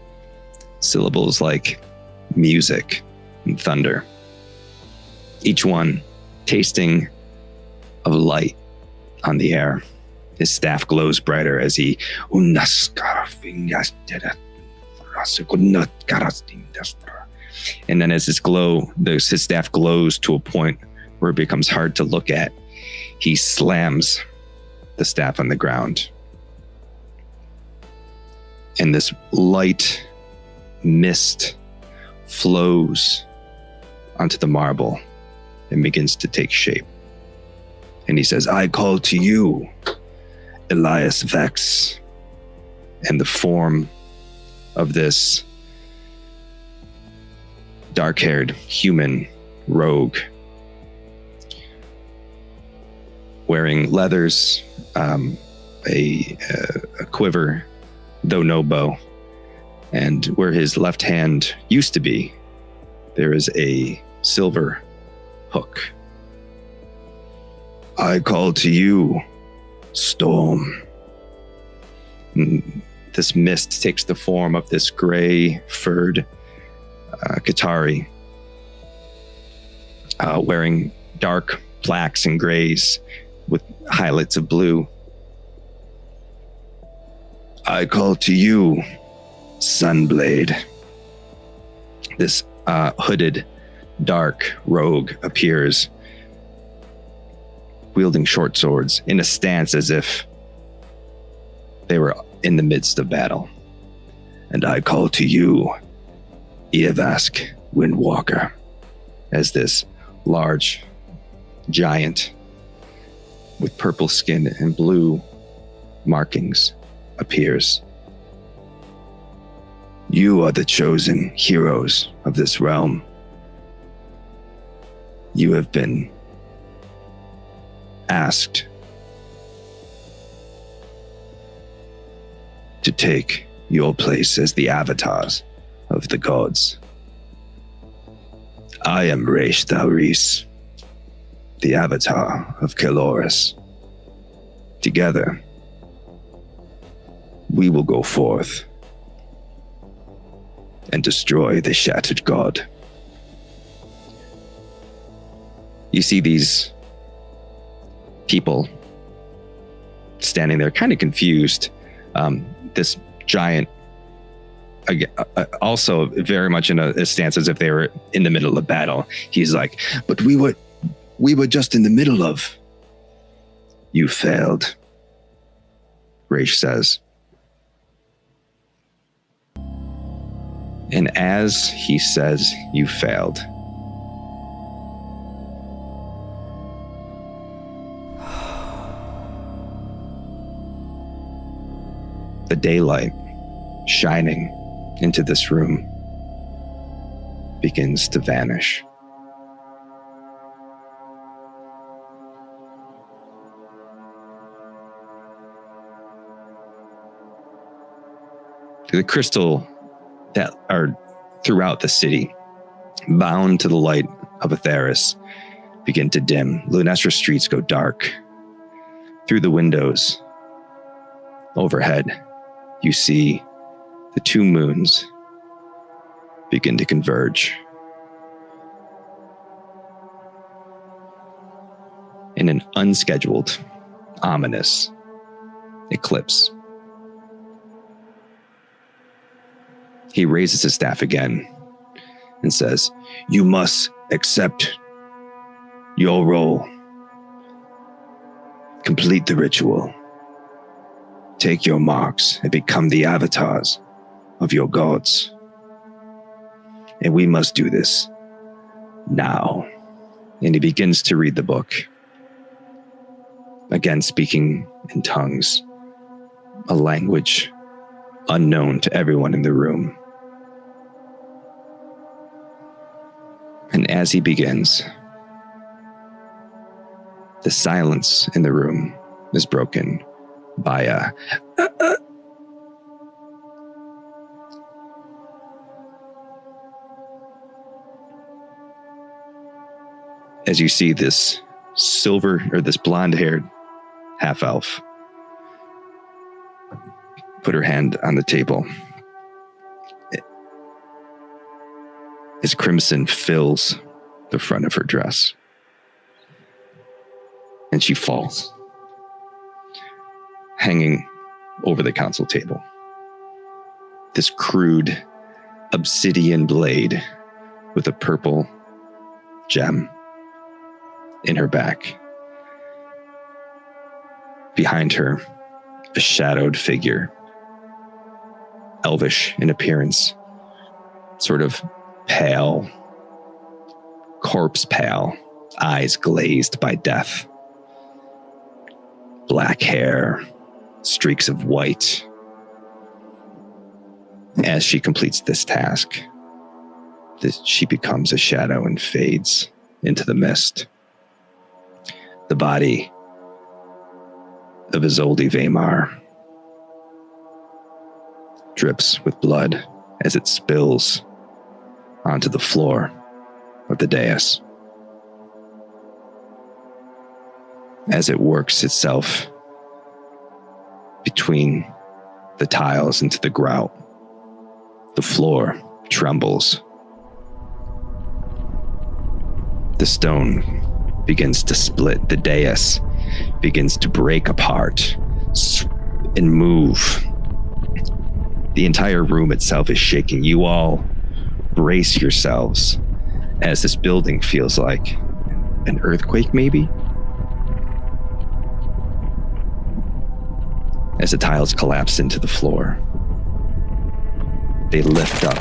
Syllables like music and thunder. Each one tasting of light on the air. His staff glows brighter as he and then as his staff glows to a point where it becomes hard to look at, he slams the staff on the ground. And this light mist flows onto the marble and begins to take shape. And he says, "I call to you, Elias Vex," and the form of this dark-haired human rogue wearing leathers, a quiver, though no bow, and where his left hand used to be, there is a silver hook. "I call to you, Storm." This mist takes the form of this gray furred Qatari, wearing dark blacks and grays with highlights of blue. "I call to you, Sunblade." This hooded dark rogue appears, wielding short swords in a stance as if they were in the midst of battle. "And I call to you, Eovask Windwalker. As this large giant with purple skin and blue markings appears. You are the chosen heroes of this realm. You have been asked to take your place as the avatars of the gods. I am Raish Thalris, the avatar of Keloris. Together, we will go forth and destroy the shattered god. You see these people standing there kind of confused. This giant also very much in a stance as if they were in the middle of battle. He's like, but we were just in the middle of. You failed, Raish says. And as he says, you failed, the daylight shining into this room begins to vanish. The crystal that are throughout the city, bound to the light of Atheris, begin to dim. Lunessra streets go dark. Through the windows overhead, you see the two moons begin to converge in an unscheduled, ominous eclipse. He raises his staff again and says, "You must accept your role. Complete the ritual. Take your marks and become the avatars of your gods. And we must do this now." And he begins to read the book, again speaking in tongues, a language unknown to everyone in the room. And as he begins, the silence in the room is broken by a as you see this this blonde-haired half-elf put her hand on the table. As crimson fills the front of her dress, and she falls, hanging over the console table. This crude obsidian blade with a purple gem in her back. Behind her, a shadowed figure, elvish in appearance, sort of pale, corpse pale, eyes glazed by death. Black hair, streaks of white. As she completes this task, she becomes a shadow and fades into the mist. The body of Isolde Vaymar drips with blood as it spills onto the floor of the dais. As it works itself between the tiles into the grout, the floor trembles. The stone begins to split. The dais begins to break apart and move. The entire room itself is shaking. You all brace yourselves as this building feels like an earthquake, maybe? As the tiles collapse into the floor, they lift up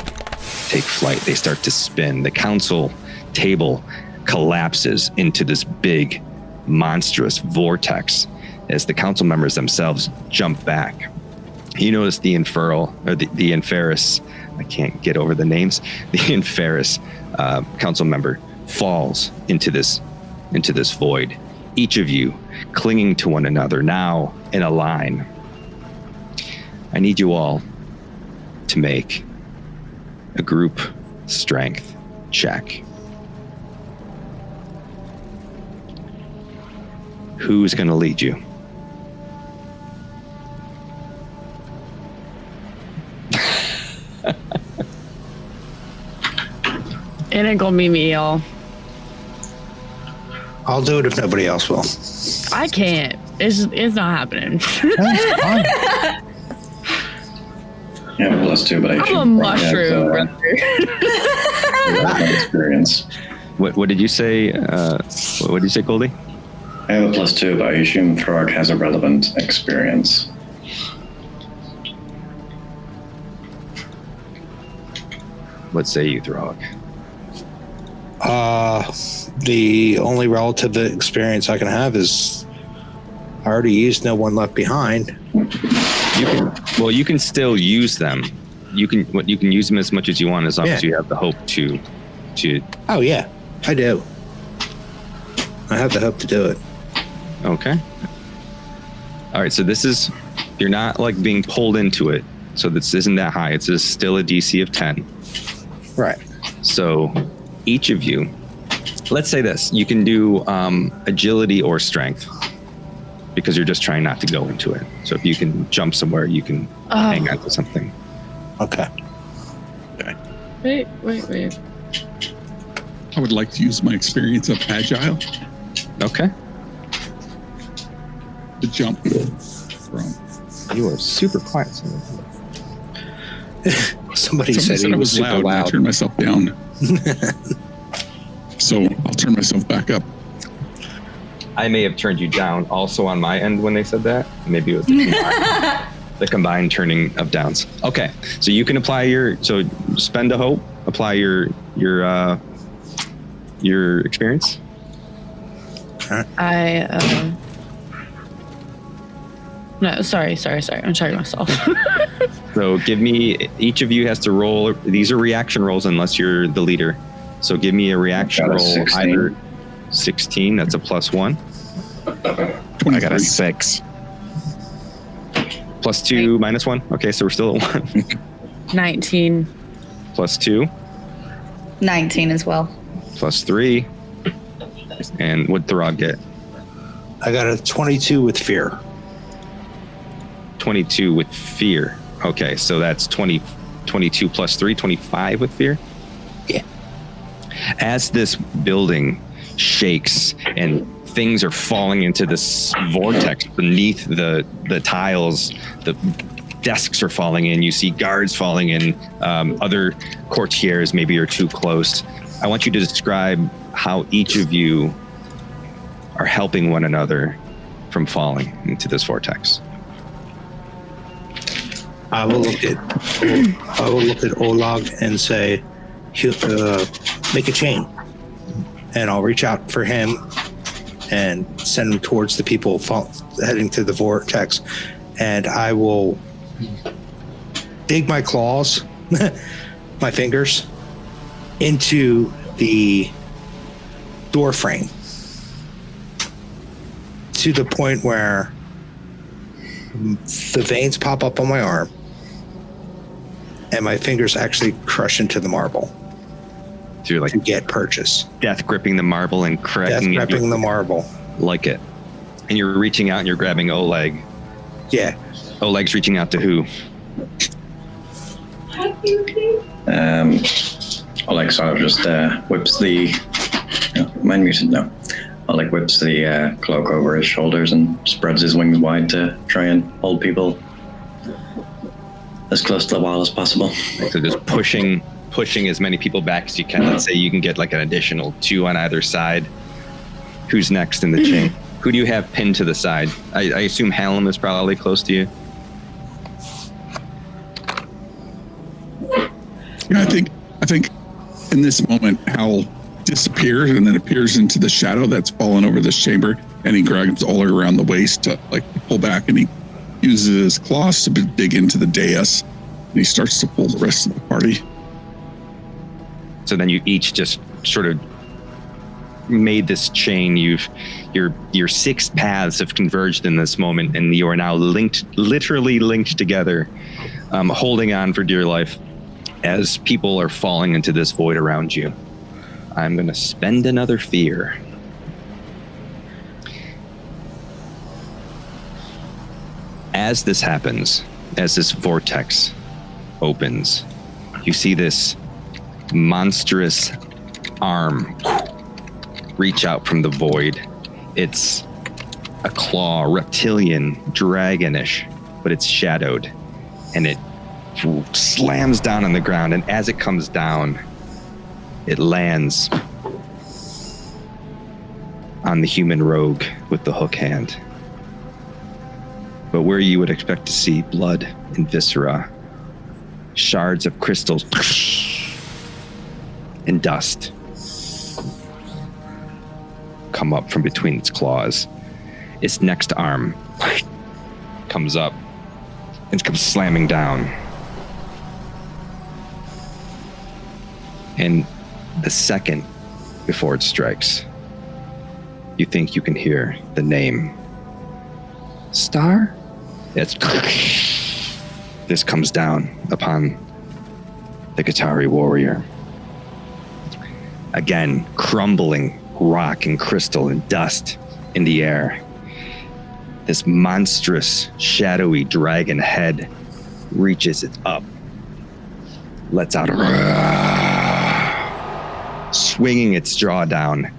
take flight. They start to spin. The council table collapses into this big, monstrous vortex as the council members themselves jump back. You notice the Inferis, I can't get over the names, the Inferis council member falls into this void. Each of you clinging to one another, now in a line. I need you all to make a group strength check. Who's going to lead you? It ain't gonna be me, y'all. I'll do it if nobody else will. I can't. It's not happening. That's fine. Yeah, +2, but I I'm a mushroom, brother. Experience. What did you say? What did you say, Goldie? I have a +2, but I assume Throg has a relevant experience. What say you, Throg? The only relative experience I can have is I already used No One Left Behind. You can still use them. You can use them as much as you want, as long as you have the hope to. Oh yeah, I do. I have the hope to do it. Okay. All right. So you're not like being pulled into it. So this isn't that high. It's still a DC of 10. Right. So each of you, let's say this, you can do agility or strength because you're just trying not to go into it. So if you can jump somewhere, you can hang on to something. Okay. Wait. I would like to use my experience of agile Okay. to jump from. You are super quiet. Somebody said I it was was super loud. And I loud. turned myself down. So I'll turn myself back up. I may have turned you down also on my end when they said that. Maybe it was the combined turning of downs. Okay, so you can apply spend a hope, apply your experience. No, sorry. I'm checking myself. So each of you has to roll. These are reaction rolls unless you're the leader. So give me a reaction roll. 16. Either 16, that's a +1. I got a 6. +2, -1. Okay, so we're still at 1. 19. +2, 19 as well. +3. And what'd Throg get? I got a 22 with fear. 22 with fear. Okay, so that's 22 +3, 25 with fear? Yeah. As this building shakes and things are falling into this vortex beneath the tiles, the desks are falling in, you see guards falling in, other courtiers maybe are too close. I want you to describe how each of you are helping one another from falling into this vortex. I will look at Oleg and say, make a chain, and I'll reach out for him and send him towards the people heading to the vortex, and I will dig my claws, my fingers, into the door frame to the point where the veins pop up on my arm and my fingers actually crush into the marble. So you're like to get purchase. Death gripping the marble and cracking Death gripping the marble. Like it. And you're reaching out and you're grabbing Oleg. Yeah. Oleg's reaching out to who? Oleg sort of just whips the... Mind muted? No. Oleg whips the cloak over his shoulders and spreads his wings wide to try and hold people as close to the wall as possible. So just pushing as many people back as you can. Let's say you can get like an additional 2 on either side. Who's next in the chain? Who do you have pinned to the side? I assume Halm is probably close to you. Yeah, I think in this moment, Hal disappears and then appears into the shadow that's fallen over this chamber, and he grabs Oleg around the waist to like pull back, and he uses his claws to dig into the dais, and he starts to pull the rest of the party. So then you each just sort of made this chain. Your 6 paths have converged in this moment, and you are now literally linked together, holding on for dear life as people are falling into this void around you. I'm going to spend another fear. As this happens, as this vortex opens, you see this monstrous arm reach out from the void. It's a claw, reptilian, dragonish, but it's shadowed, and it slams down on the ground, and as it comes down, it lands on the human rogue with the hook hand. But where you would expect to see blood and viscera, shards of crystals and dust come up from between its claws. Its next arm comes up and comes slamming down. And the second before it strikes, you think you can hear the name. Star? This comes down upon the Qatari warrior. Again, crumbling rock and crystal and dust in the air. This monstrous, shadowy dragon head reaches it up, lets out a swinging its jaw down.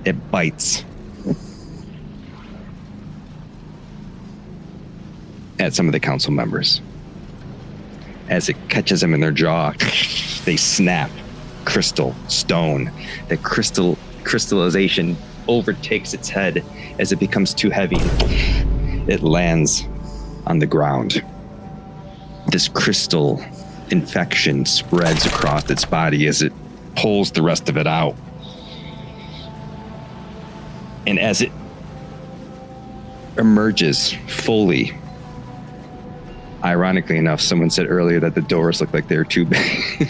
It bites at some of the council members. As it catches them in their jaw, they snap. Crystal, stone. The crystallization overtakes its head as it becomes too heavy. It lands on the ground. This crystal infection spreads across its body as it pulls the rest of it out. And as it emerges fully, ironically enough, someone said earlier that the doors look like they're too big.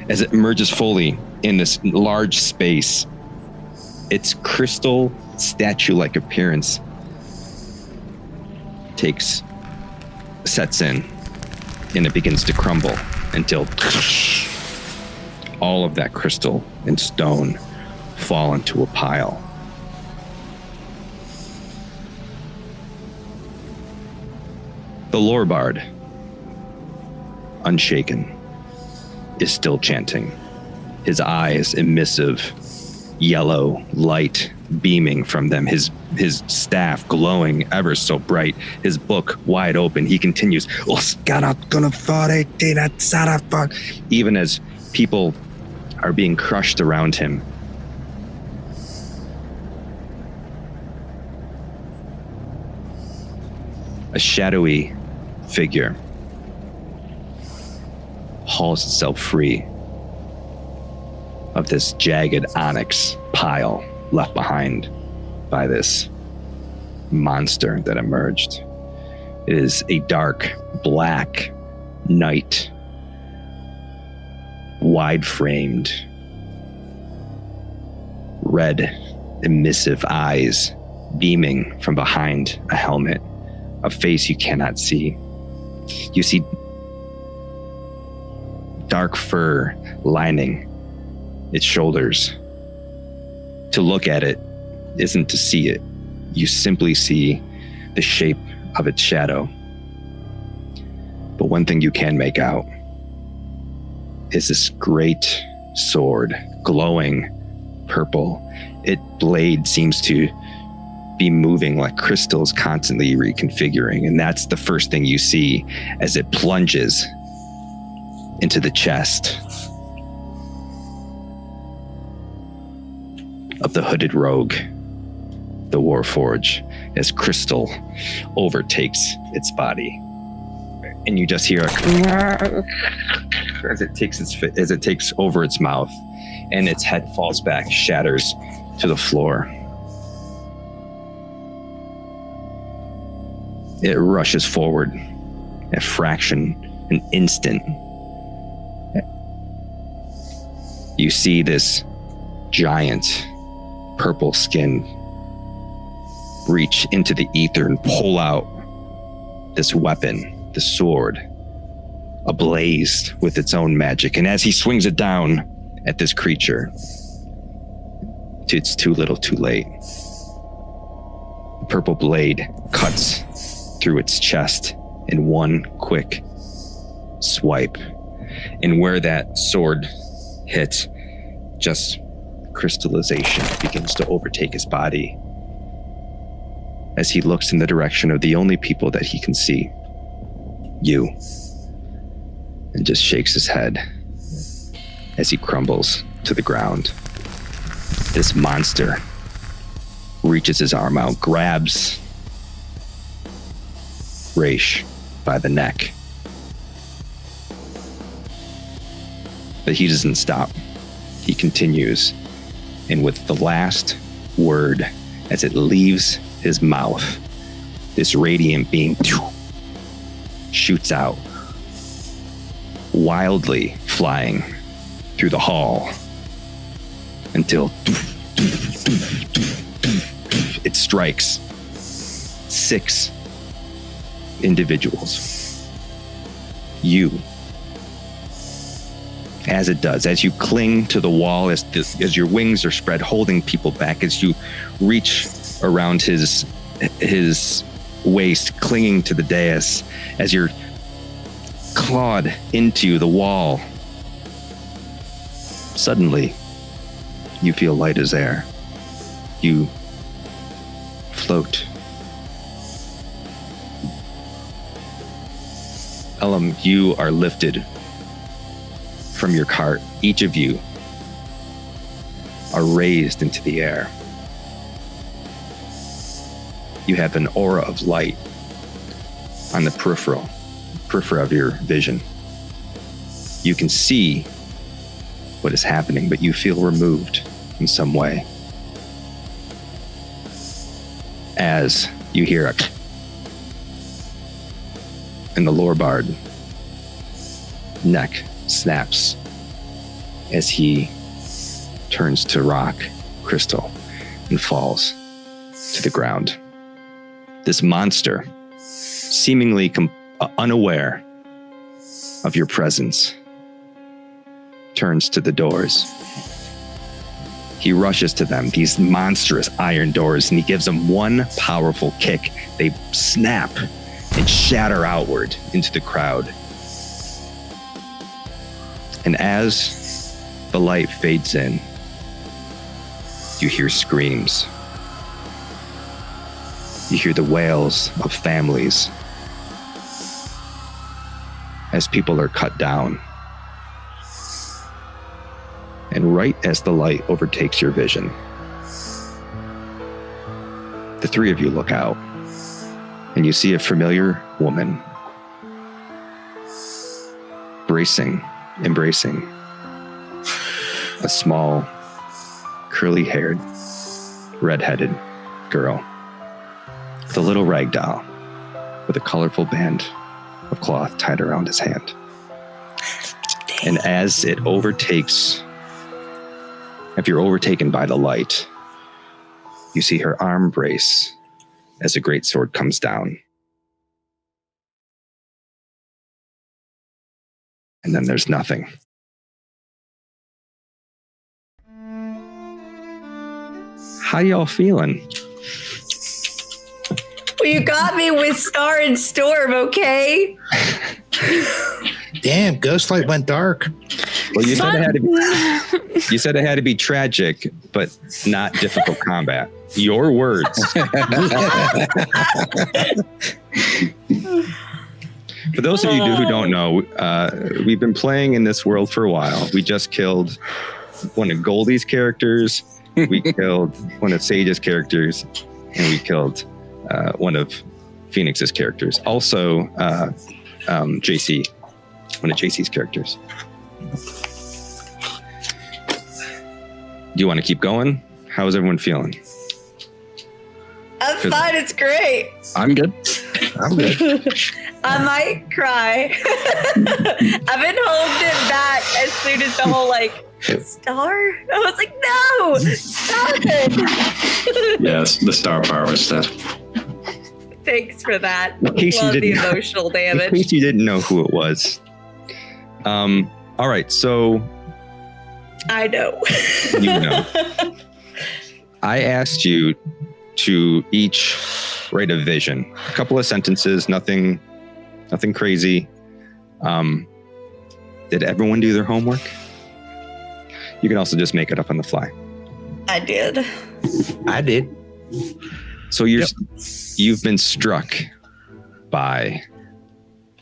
As it emerges fully in this large space, its crystal statue-like appearance sets in, and it begins to crumble until all of that crystal and stone fall into a pile. The lore bard, unshaken, is still chanting. His eyes emissive, yellow light beaming from them, his staff glowing ever so bright, his book wide open. He continues, even as people are being crushed around him. A shadowy figure hauls itself free of this jagged onyx pile left behind by this monster that emerged. It is a dark black knight, wide-framed, red emissive eyes beaming from behind a helmet, a face you cannot see. You see dark fur lining its shoulders. To look at it isn't to see it. You simply see the shape of its shadow. But one thing you can make out is this great sword, glowing purple. Its blade seems to be moving like crystals, constantly reconfiguring. And that's the first thing you see as it plunges into the chest of the hooded rogue, the Warforge, as crystal overtakes its body. and you just hear as it takes over its mouth, and its head falls back, shatters to the floor. It rushes forward, a fraction, an instant. You see this giant purple skin reach into the ether and pull out this weapon, the sword, ablaze with its own magic. And as he swings it down at this creature, it's too little too late. The purple blade cuts through its chest in one quick swipe. And where that sword hit, just crystallization begins to overtake his body as he looks in the direction of the only people that he can see, you, and just shakes his head as he crumbles to the ground. This monster reaches his arm out, grabs Raish by the neck. But he doesn't stop. He continues, and with the last word, as it leaves his mouth, this radiant beam shoots out, wildly flying through the hall until it strikes 6 individuals. You, as it does, as you cling to the wall, as your wings are spread, holding people back, as you reach around his waist, clinging to the dais, as you're clawed into the wall, suddenly you feel light as air. You float. Halm, you are lifted from your cart. Each of you are raised into the air. You have an aura of light on the peripheral of your vision. You can see what is happening, but you feel removed in some way. As you hear a and the Lorebard neck snaps as he turns to rock crystal and falls to the ground. This monster, seemingly unaware of your presence, turns to the doors. He rushes to them, these monstrous iron doors, and he gives them one powerful kick. They snap and shatter outward into the crowd. And as the light fades in, you hear screams. You hear the wails of families as people are cut down. And right as the light overtakes your vision, the 3 of you look out, and you see a familiar woman embracing a small, curly-haired, red-headed girl with a little rag doll with a colorful band of cloth tied around his hand. And as it overtakes, if you're overtaken by the light, you see her arm brace as a great sword comes down. And then there's nothing. How y'all feeling? Well, you got me with Star and Storm, okay? Damn, Ghostlight went dark. Well, you said it had to be tragic, but not difficult combat. Your words. For those of you who don't know, we've been playing in this world for a while. We just killed one of Goldie's characters. We killed one of Sage's characters, and we killed one of Phoenix's characters. Also, JC, one of JC's characters. Do you want to keep going? How is everyone feeling? I'm fine. It's great. I'm good. I'm good. I might cry. I've been holding it back as soon as the whole star. I was like, no, stop it. Yes, the star part was stuff. Thanks for that. In case Love you the didn't know. emotional In damage. case you didn't know who it was. All right, so I know. you know. I asked you to each write a vision. A couple of sentences, nothing crazy. Did everyone do their homework? You can also just make it up on the fly. I did. I did. So you've been struck by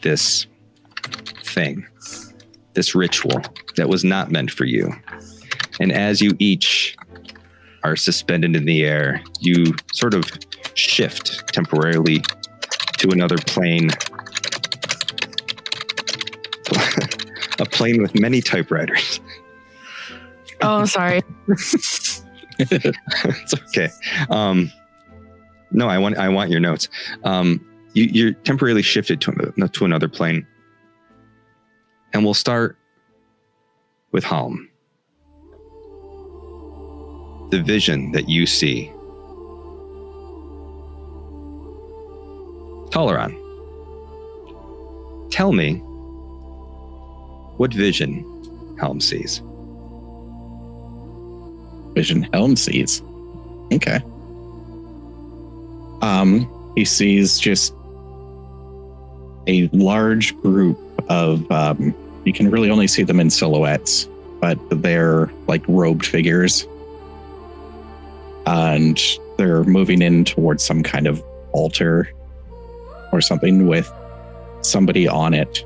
this thing, this ritual that was not meant for you. And as you each are suspended in the air, you sort of shift temporarily to another plane. A plane with many typewriters. Oh, I'm sorry. It's okay. No, I want your notes. You're temporarily shifted to another plane. And we'll start with Halm. The vision that you see. Toleran, tell me what vision Halm sees. Vision Helm sees. Okay. He sees just a large group of, you can really only see them in silhouettes, but they're like robed figures. And they're moving in towards some kind of altar or something with somebody on it.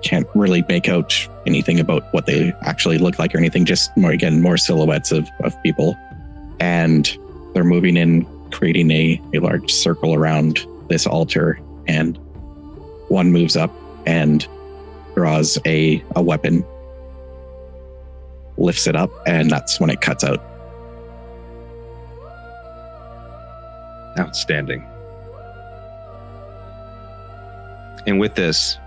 Can't really make out anything about what they actually look like or anything, just more silhouettes of people. And they're moving in, creating a large circle around this altar, and one moves up and draws a weapon, lifts it up, and that's when it cuts out. Outstanding. And with this,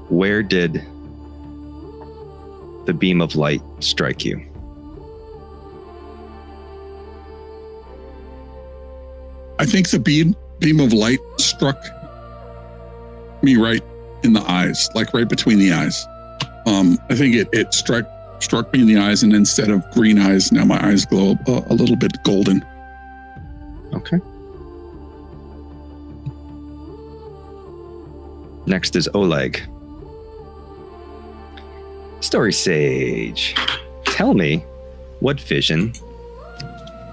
where did the beam of light strike you? I think the beam of light struck me right in the eyes, like right between the eyes. I think it struck me in the eyes, and instead of green eyes, now my eyes glow a little bit golden. Okay. Next is Oleg. Story Sage, tell me what vision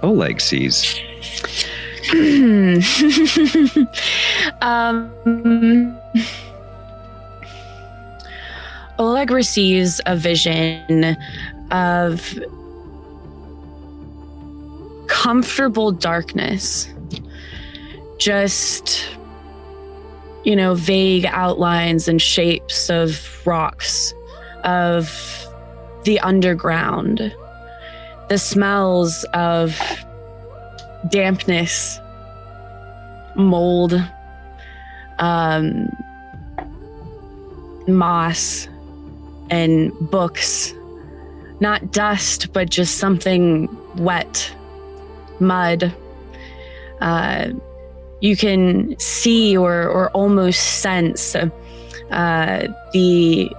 Oleg sees. Oleg receives a vision of comfortable darkness. Just, vague outlines and shapes of rocks, of the underground, the smells of dampness, mold, moss, and books. Not dust, but just something wet, mud. You can see or almost sense the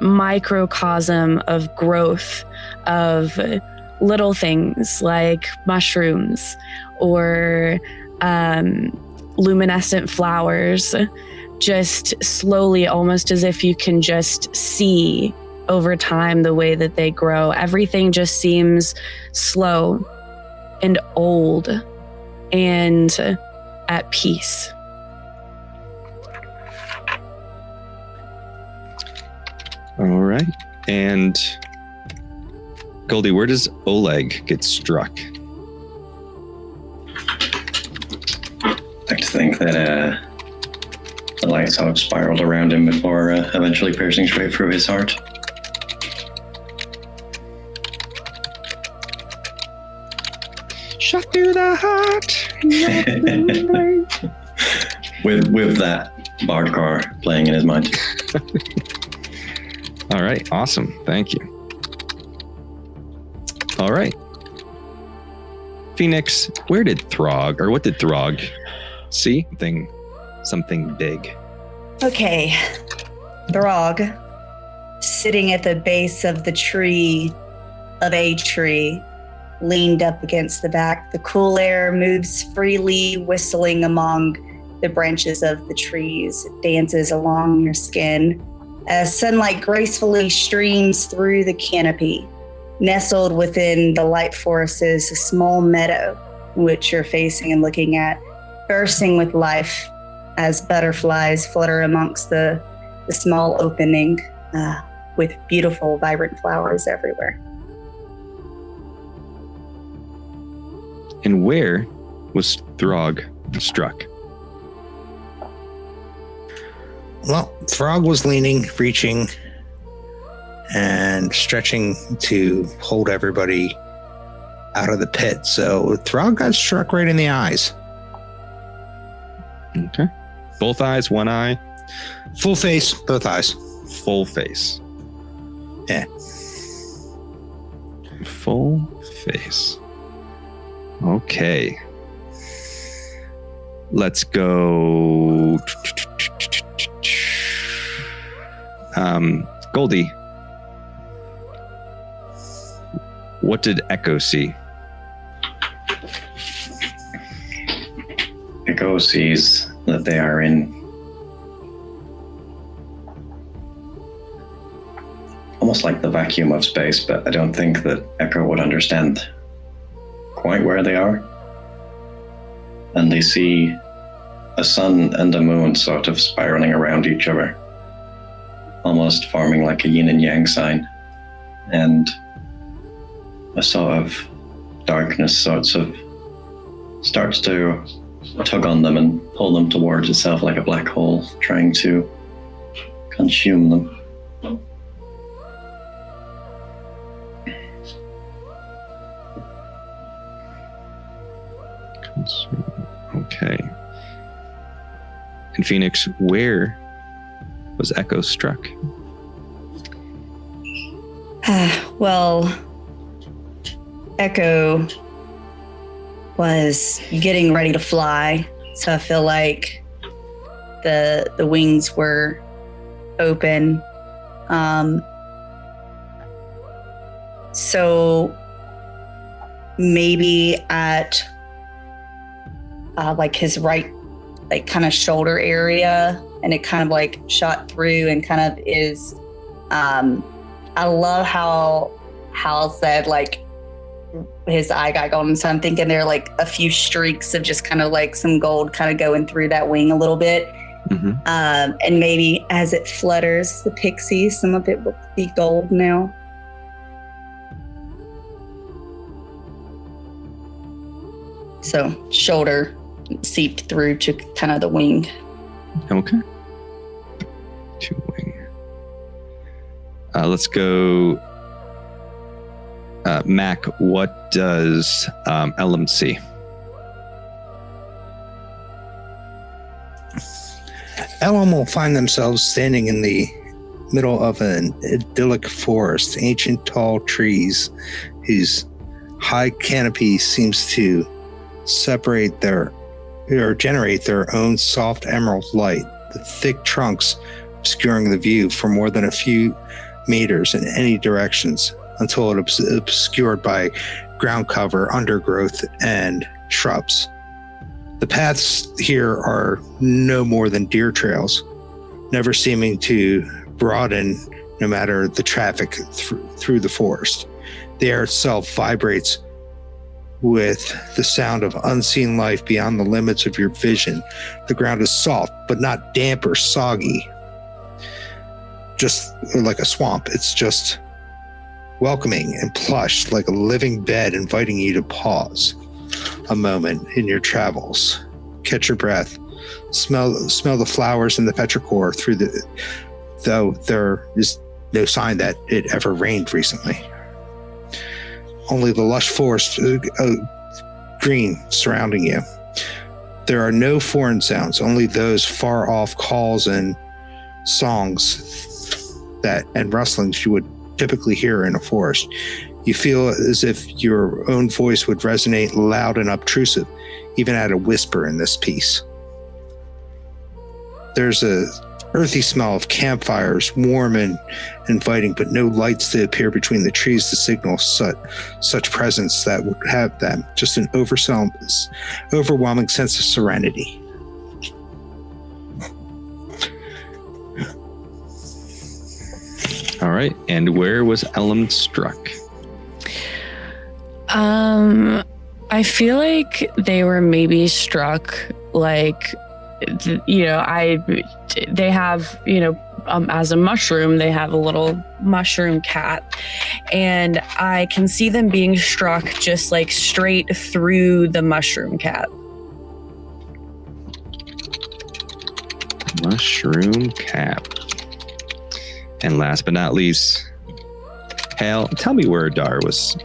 microcosm of growth of little things like mushrooms or luminescent flowers, just slowly, almost as if you can just see over time the way that they grow. Everything just seems slow and old and at peace. All right. And Goldie, where does Oleg get struck? think that the light sort of spiraled around him before eventually piercing straight through his heart. Shot through the heart. with that bard car playing in his mind. All right, awesome. Thank you. All right. Phoenix, what did Throg see? Something big. Okay. Throg, sitting at the base of a tree, leaned up against the back. The cool air moves freely, whistling among the branches of the trees. It dances along your skin as sunlight gracefully streams through the canopy. Nestled within the light forest is a small meadow, which you're facing and looking at, bursting with life as butterflies flutter amongst the small opening with beautiful, vibrant flowers everywhere. And where was Throg struck? Well, Throg was leaning, reaching, and stretching to hold everybody out of the pit. So Throg got struck right in the eyes. Okay. Both eyes, one eye? Full face, both eyes. Full face. Yeah. Full face. Okay. Let's go. Goldie. What did Ekko see? Ekko sees that they are in almost like the vacuum of space, but I don't think that Ekko would understand quite where they are. And they see a sun and a moon sort of spiraling around each other, almost forming like a yin and yang sign. And a sort of darkness starts to tug on them and pull them towards itself like a black hole, trying to consume them. Okay. And Phoenix, where was Ekko struck? Well, Ekko was getting ready to fly, so I feel like the wings were open. So maybe at like his right, like kind of shoulder area, and it kind of like shot through and kind of is. I love how Hal said like his eye got golden, so I'm thinking there are like a few streaks of just kind of like some gold kind of going through that wing a little bit. Mm-hmm. And maybe as it flutters, the pixie, some of it will be gold now. So shoulder seeped through to kind of the wing. Okay. To wing. Let's go. Mac, what does Ellum see? Ellum will find themselves standing in the middle of an idyllic forest, ancient tall trees whose high canopy seems to generate their own soft emerald light, the thick trunks obscuring the view for more than a few meters in any directions until it is obscured by ground cover, undergrowth, and shrubs. The paths here are no more than deer trails, never seeming to broaden no matter the traffic through the forest. The air itself vibrates with the sound of unseen life beyond the limits of your vision. The ground is soft, but not damp or soggy, just like a swamp. It's just welcoming and plush, like a living bed, inviting you to pause a moment in your travels, catch your breath, smell the flowers and the petrichor though there is no sign that it ever rained recently. Only the lush forest green surrounding you. There are no foreign sounds, only those far off calls and songs and rustlings you would typically hear in a forest. You feel as if your own voice would resonate loud and obtrusive, even at a whisper in this piece. There's a earthy smell of campfires, warm and inviting, but no lights to appear between the trees to signal such presence that would have them. Just an overwhelming sense of serenity. All right. And where was Ellen struck? I feel like they were maybe struck like, they have, as a mushroom, they have a little mushroom cat, and I can see them being struck just like straight through the mushroom cat. Mushroom cat. And last but not least, Hal, tell me where Dar was.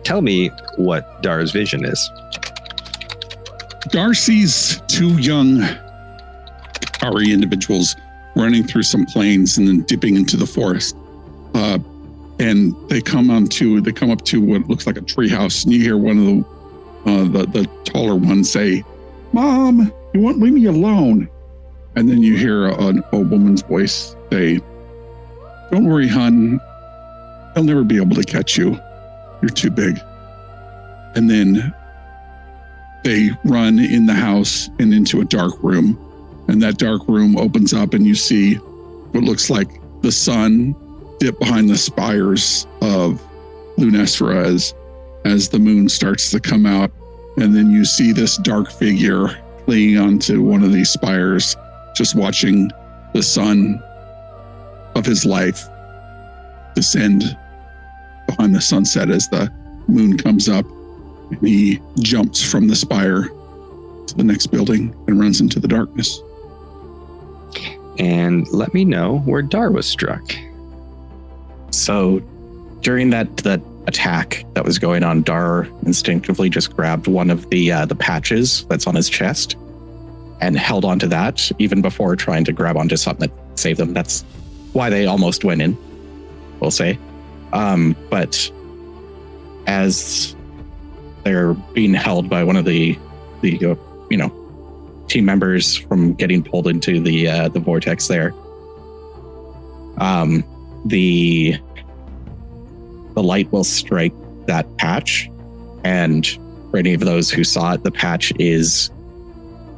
Tell me what Dar's vision is. Dar sees two young Ari individuals running through some plains and then dipping into the forest. And they come up to what looks like a treehouse, and you hear one of the taller ones say, "Mom, you won't leave me alone." And then you hear a woman's voice say, "Don't worry, hon. They'll never be able to catch you. You're too big." And then they run in the house and into a dark room. And that dark room opens up and you see what looks like the sun dip behind the spires of Lunessra as the moon starts to come out. And then you see this dark figure clinging onto one of these spires, just watching the sun of his life descend behind the sunset as the moon comes up. And he jumps from the spire to the next building and runs into the darkness. And let me know where Dar was struck. So during that attack that was going on, Dar instinctively just grabbed one of the patches that's on his chest and held onto that even before trying to grab onto something that saved them. That's why they almost went in, we'll say. But as they're being held by one of the team members from getting pulled into the vortex there, the light will strike that patch, and for any of those who saw it, the patch is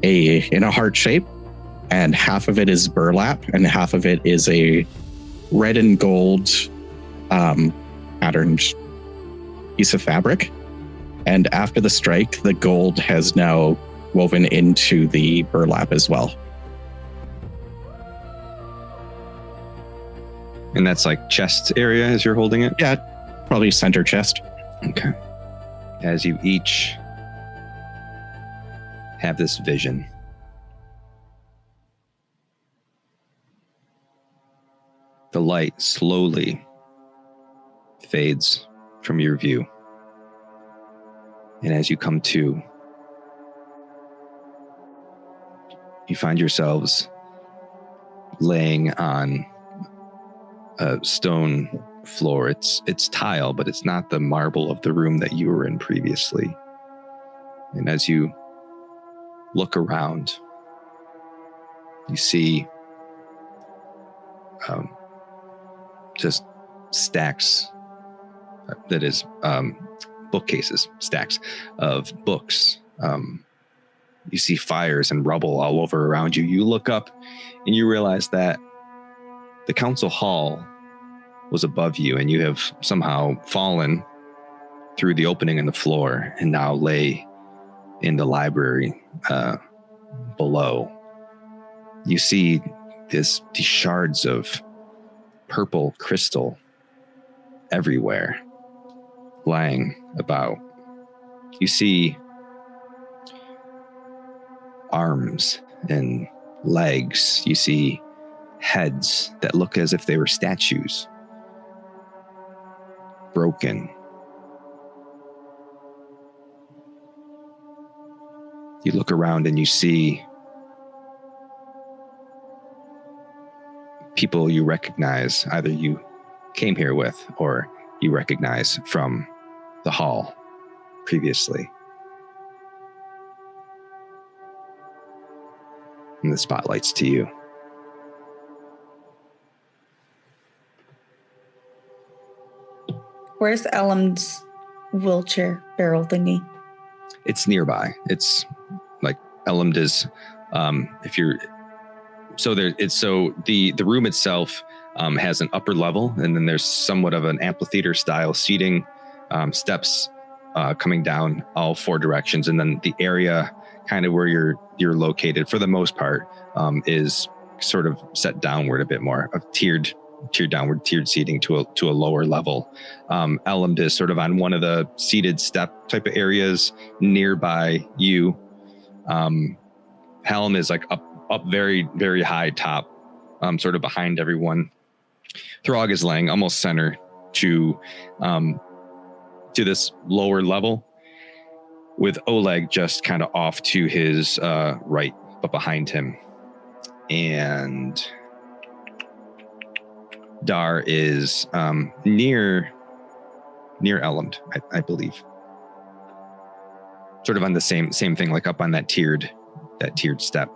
in a heart shape, and half of it is burlap and half of it is a red and gold patterned piece of fabric. And after the strike, the gold has now woven into the burlap as well. And that's like chest area as you're holding it? Yeah, probably center chest. Okay. As you each have this vision, the light slowly fades from your view. And as you come to, you find yourselves laying on a stone floor. It's tile, but it's not the marble of the room that you were in previously. And as you look around, you see just stacks, that is bookcases, stacks of books. You see fires and rubble all over around you. You look up and you realize that the council hall was above you, and you have somehow fallen through the opening in the floor and now lay in the library below. You see these shards of purple crystal everywhere lying about. You see arms and legs. You see heads that look as if they were statues. Broken. You look around and you see people you recognize, either you came here with or you recognize from the hall previously. And the spotlight's to you. Where's Elm's wheelchair barrel thingy? It's nearby. It's like Elmd is, if you're, so there, it's so the room itself has an upper level, and then there's somewhat of an amphitheater style seating, steps coming down all four directions, and then the area kind of where you're located for the most part is sort of set downward a bit more, of tiered seating to a lower level. Elmd is sort of on one of the seated step type of areas nearby you. Halm is like up very, very high top, sort of behind everyone. Throg is laying almost center to this lower level, with Oleg just kind of off to his right, but behind him. And Dar is near Elmd, I believe. Sort of on the same thing, like up on that tiered step.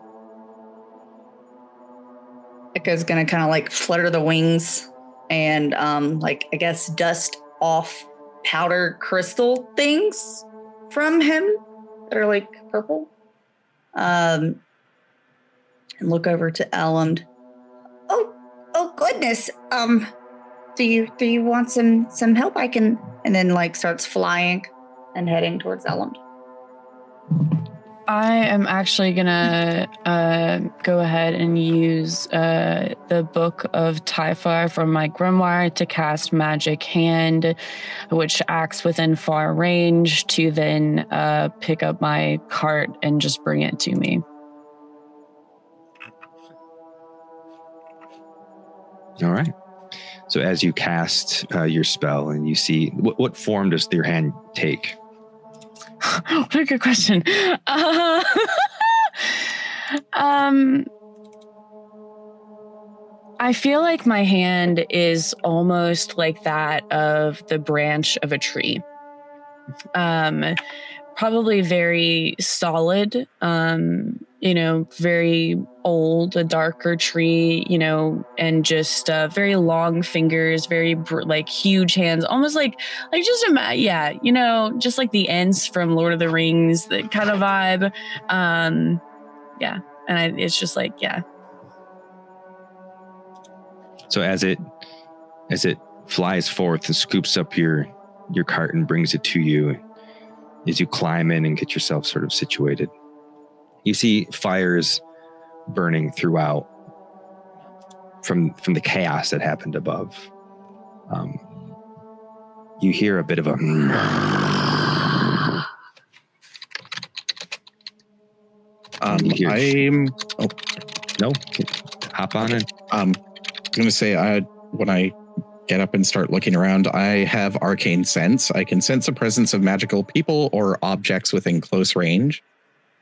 Ekko's gonna kind of like flutter the wings and like I guess dust off powder crystal things from him that are like purple. And look over to Elmd. Oh goodness. Do you want some help? I can. And then like starts flying and heading towards Elmd. I am actually gonna go ahead and use the Book of Typhar from my grimoire to cast Magic Hand, which acts within far range, to then pick up my cart and just bring it to me. All right. So as you cast your spell and you see, what form does your hand take? What a good question. I feel like my hand is almost like that of the branch of a tree. Probably very solid, very old, a darker tree, and just very long fingers, very like huge hands, almost like just just like the Ents from Lord of the Rings, that kind of vibe. And it's just like, yeah. So as it flies forth and scoops up your cart and brings it to you, as you climb in and get yourself sort of situated, you see fires burning throughout from the chaos that happened above. You hear a bit of a hop on it. I'm going to say when I get up and start looking around, I have arcane sense. I can sense the presence of magical people or objects within close range.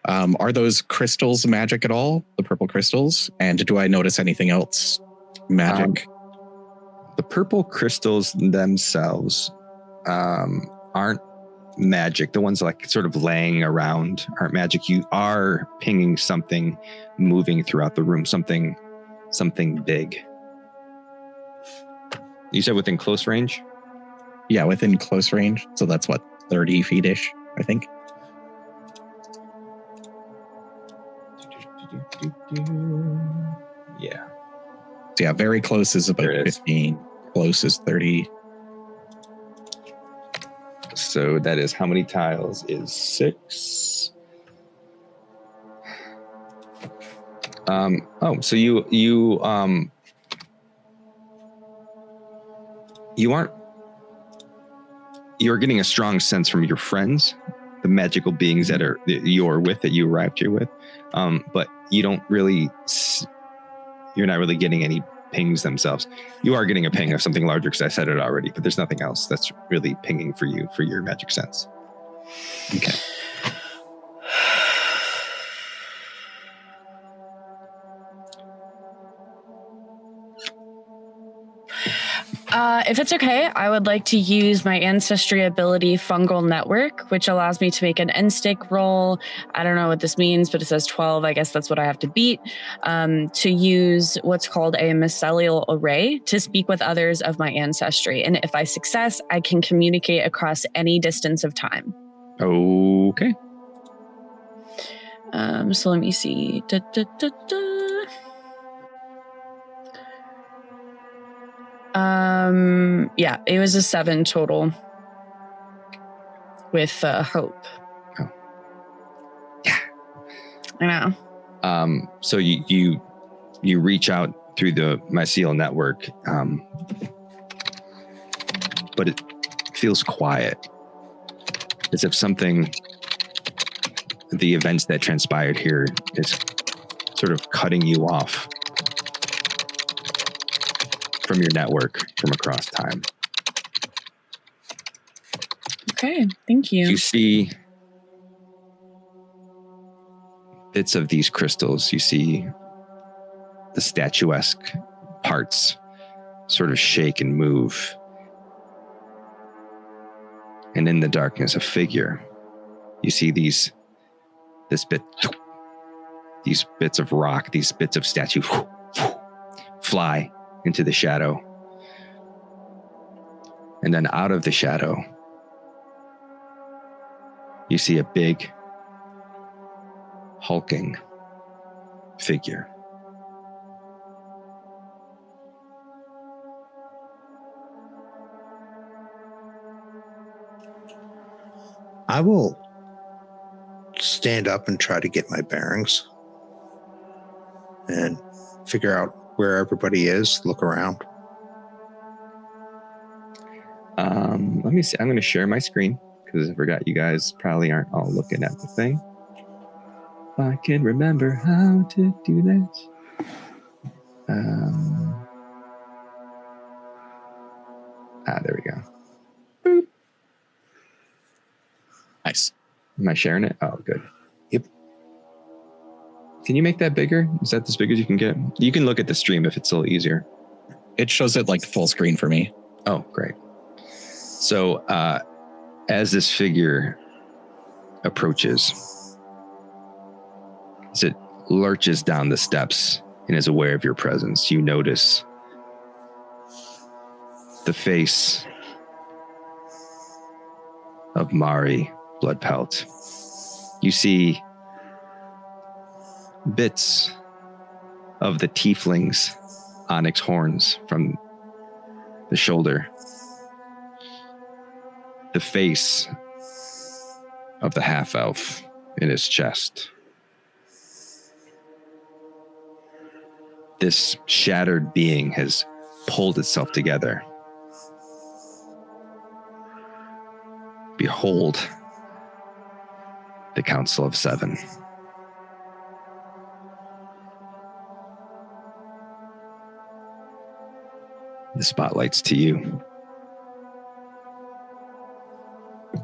Are those crystals magic at all? The purple crystals? And do I notice anything else magic? The purple crystals themselves aren't magic. The ones like sort of laying around aren't magic. You are pinging something moving throughout the room, something big. You said within close range? Yeah, within close range. So that's what, 30 feet-ish, I think. Yeah. So yeah, very close is about 15. Close is 30. So that is how many tiles is 6? So you're getting a strong sense from your friends, the magical beings that you arrived here with. But you don't really, you're not really getting any pings themselves. You are getting a ping of something larger because I said it already, but there's nothing else that's really pinging for you for your magic sense. Okay. If it's okay, I would like to use my ancestry ability, Fungal Network, which allows me to make an N-stick roll. I don't know what this means, but it says 12. I guess that's what I have to beat. To use what's called a mycelial array to speak with others of my ancestry. And if I success, I can communicate across any distance of time. Okay. So let me see. Yeah, it was a 7 total with hope. Oh. Yeah. I know. So you reach out through the mycelial network, but it feels quiet, as if the events that transpired here is sort of cutting you off from your network from across time. Okay, thank you. You see bits of these crystals. You see the statuesque parts sort of shake and move. And in the darkness, a figure. You see these bits of rock, these bits of statue fly into the shadow. And then out of the shadow, you see a big, hulking figure. I will stand up and try to get my bearings and figure out where everybody is, look around. Let me see. I'm going to share my screen because I forgot you guys probably aren't all looking at the thing. I can remember how to do that. There we go. Boop. Nice. Am I sharing it? Oh, good. Yep. Can you make that bigger? Is that as big as you can get? You can look at the stream if it's a little easier. It shows it like full screen for me. Oh, great. So as this figure approaches, as it lurches down the steps and is aware of your presence, you notice the face of Mari Bloodpelt. You see bits of the tiefling's onyx horns from the shoulder. The face of the half-elf in his chest. This shattered being has pulled itself together. Behold, the Council of Seven. The spotlight's to you.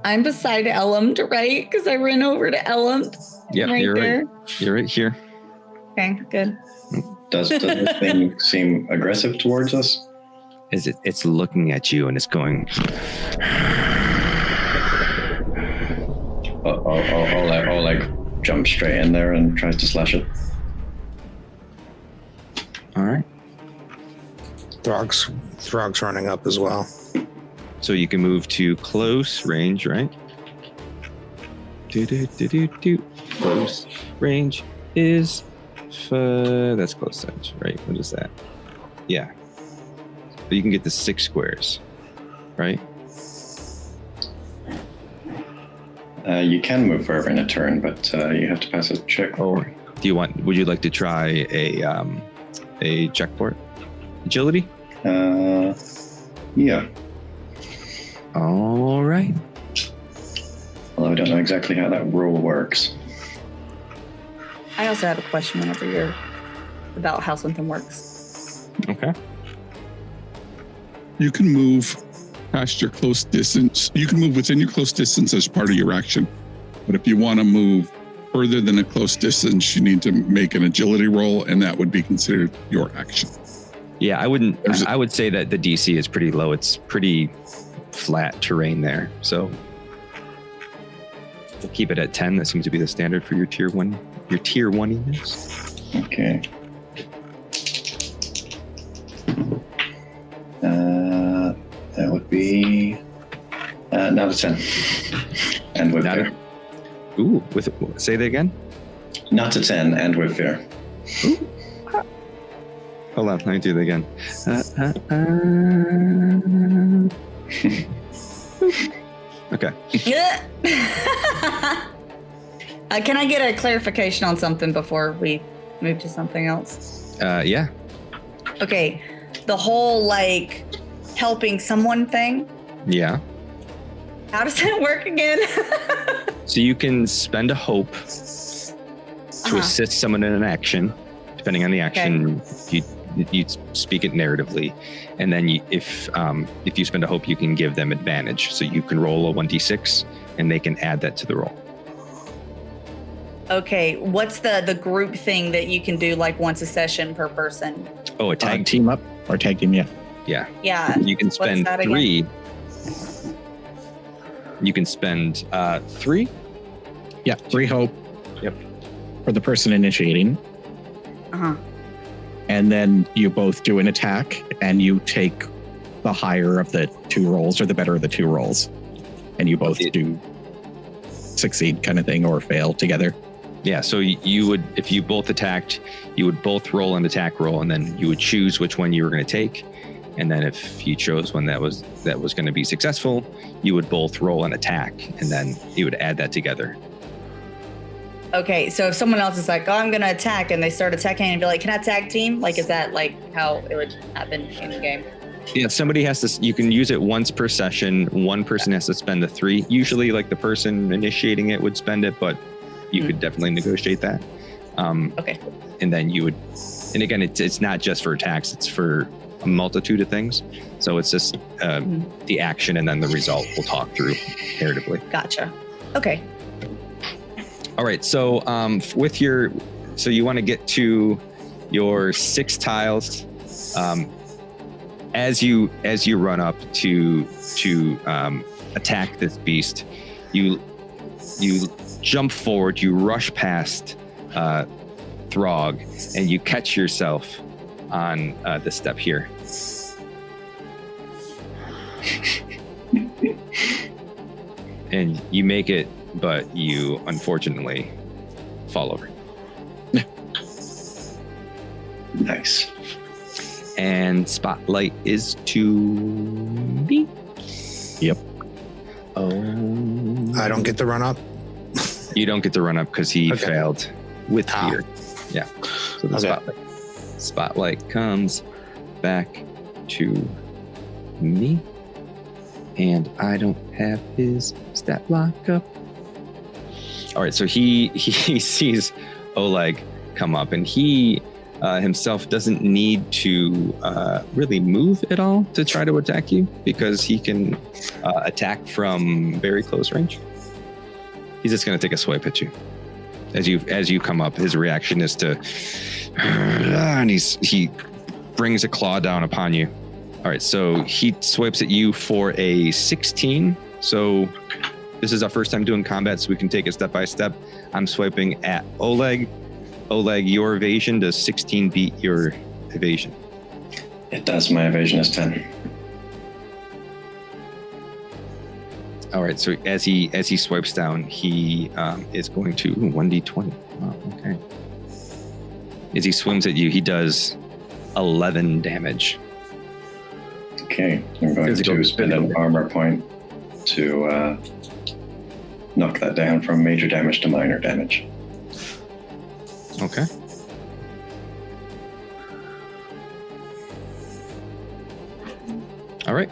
I'm beside Elland, right? Because I ran over to Elland. Yeah, right you're there. right. You're right here. Okay, good. Does this thing seem aggressive towards us? It's looking at you and it's going. Oleg jumps straight in there and tries to slash it. All right. Throg's running up as well. So you can move to close range, right? Close range is that's close range, right? What is that? Yeah. But you can get to 6 squares, right? You can move further in a turn, but you have to pass a check. Oh, would you like to try a check for it? Agility? Yeah. All right. Although I don't know exactly how that rule works. I also have a question whenever you're about how something works. Okay. You can move past your close distance. You can move within your close distance as part of your action. But if you want to move further than a close distance, you need to make an agility roll, and that would be considered your action. Yeah, I would say that the DC is pretty low. It's pretty flat terrain there. So we'll keep it at 10. That seems to be the standard for your tier 1. Your tier 1-iness. Okay. That would be not a 10. And with fear. Ooh, say that again? Not a 10 and with fear. Hold on, let me do that again. Okay. Can I get a clarification on something before we move to something else? Yeah. Okay. The whole like helping someone thing. Yeah. How does that work again? So you can spend a hope to assist someone in an action. Depending on the action, you speak it narratively, and then if you spend a hope, you can give them advantage. So you can roll a 1d6, and they can add that to the roll. Okay, what's the group thing that you can do like once a session per person? Oh, a tag team up or tag team, yeah. Yeah. You can spend 3. You can spend 3. Yeah, 3 hope. Yep. For the person initiating. And then you both do an attack, and you take the higher of the 2 rolls or the better of the 2 rolls, and you both do succeed, kind of thing, or fail together. Yeah. So you would, if you both attacked, you would both roll an attack roll, and then you would choose which one you were going to take. And then if you chose one that was going to be successful, you would both roll an attack, and then you would add that together. Okay, so if someone else is like, oh, I'm going to attack, and they start attacking and be like, can I tag team? Like, is that like how it would happen in the game? Yeah, somebody has to, you can use it once per session. One person has to spend the 3. Usually like the person initiating it would spend it, but you could definitely negotiate that. Okay. And then you would, and again, it's not just for attacks, it's for a multitude of things. So it's just the action and then the result we'll talk through narratively. Gotcha. Okay. All right. So so you want to get to your 6 tiles. As you run up to attack this beast, you jump forward, you rush past Throg, and you catch yourself on this step here. And you make it, but you unfortunately fall over. Nice. And spotlight is to me. Yep. Oh. I don't get to run up. You don't get to run up because he failed with fear. Yeah. So the spotlight comes back to me. And I don't have his stat block up. All right, so he sees Oleg come up, and he himself doesn't need to really move at all to try to attack you, because he can attack from very close range. He's just going to take a swipe at you. As you come up, his reaction is to, and he brings a claw down upon you. All right, so he swipes at you for a 16. So this is our first time doing combat, so we can take it step by step. I'm swiping at Oleg. Oleg, your evasion, does 16 beat your evasion? It does. My evasion is 10. All right, so as he swipes down, he is going to 1d20. Wow, okay. As he swims at you, he does 11 damage. Okay, I'm going to spend an armor point to knock that down from major damage to minor damage. Okay. All right.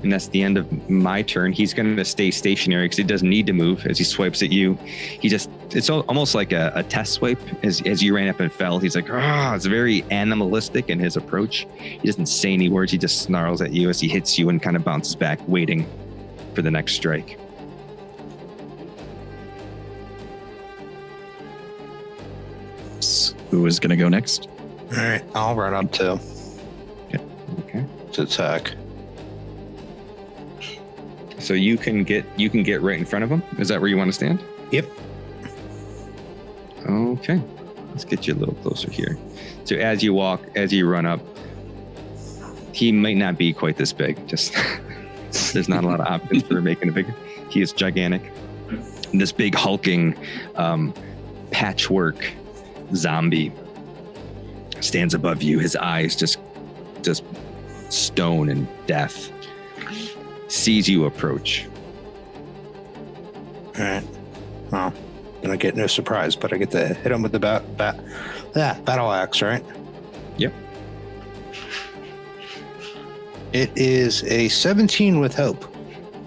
And that's the end of my turn. He's going to stay stationary because he doesn't need to move as he swipes at you. It's almost like a test swipe as you ran up and fell. He's like, it's very animalistic in his approach. He doesn't say any words. He just snarls at you as he hits you and kind of bounces back, waiting for the next strike. Who is going to go next? All right, I'll run up to Okay. to attack. So you can get right in front of him. Is that where you want to stand? Yep. Okay. Let's get you a little closer here. So as you run up, he might not be quite this big. Just there's not a lot of options for making it bigger. He is gigantic. And this big hulking patchwork zombie stands above you. His eyes just stone and death. Sees you approach. All right. Well, gonna get no surprise, but I get to hit him with the battle axe, right? Yep. It is a 17 with hope.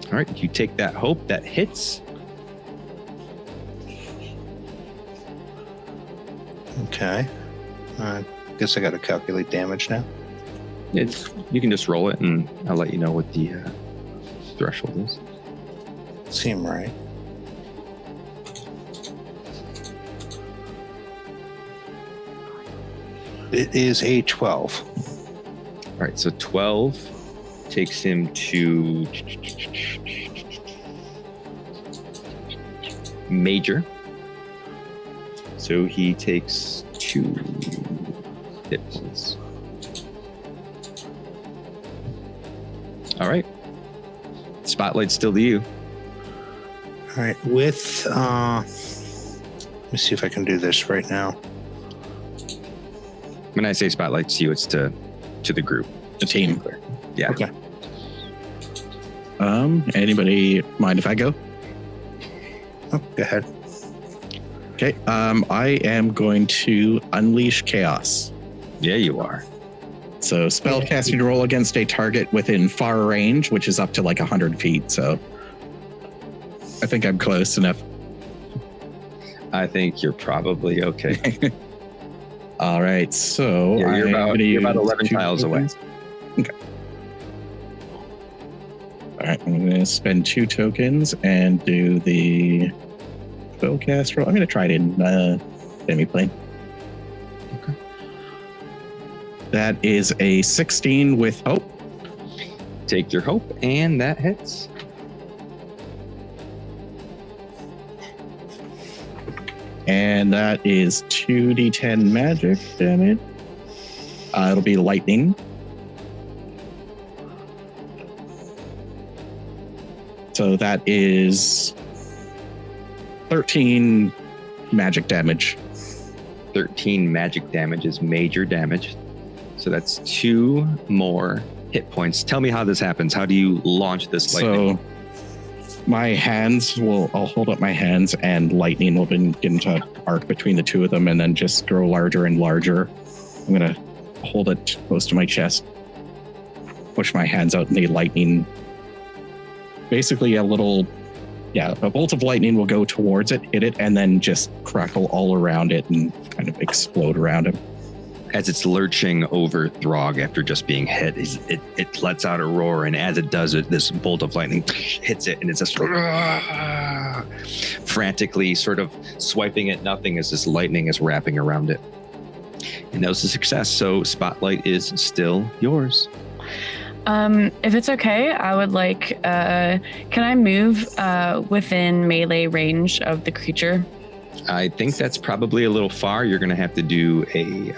All right, you take that hope. That hits. Okay. I guess I got to calculate damage now. You can just roll it, and I'll let you know what the threshold is. Seem right. It is a 12. All right, so 12 takes him to major. So he takes 2 hit points. All right. Spotlight's still to you. All right. With, let me see if I can do this right now. When I say spotlight's to you, it's to the group. The team. Yeah. Okay. Anybody mind if I go? Oh, go ahead. Okay. I am going to unleash chaos. Yeah, you are. So spell casting roll against a target within far range, which is up to like 100 feet. So I think I'm close enough. I think you're probably okay. All right. So Yeah, you're about 11 2 tiles away. tokens. Okay. All right. I'm going to spend 2 tokens and do the spell cast roll. I'm going to try it in demi-plane. Okay. That is a 16 with hope. Take your hope, and that hits. And that is 2d10 magic damage. It'll be lightning. So that is 13 magic damage. 13 magic damage is major damage. So that's 2 more hit points. Tell me how this happens. How do you launch this lightning? So my hands I'll hold up my hands and lightning will begin to arc between the two of them and then just grow larger and larger. I'm going to hold it close to my chest, push my hands out, and the lightning, basically a bolt of lightning will go towards it, hit it, and then just crackle all around it and kind of explode around him. As it's lurching over Throg after just being hit, it lets out a roar, and as it does it, this bolt of lightning hits it, and it's just frantically sort of swiping at nothing as this lightning is wrapping around it. And that was a success, so Spotlight is still yours. If it's okay, I would like, can I move within melee range of the creature? I think that's probably a little far. You're going to have to do a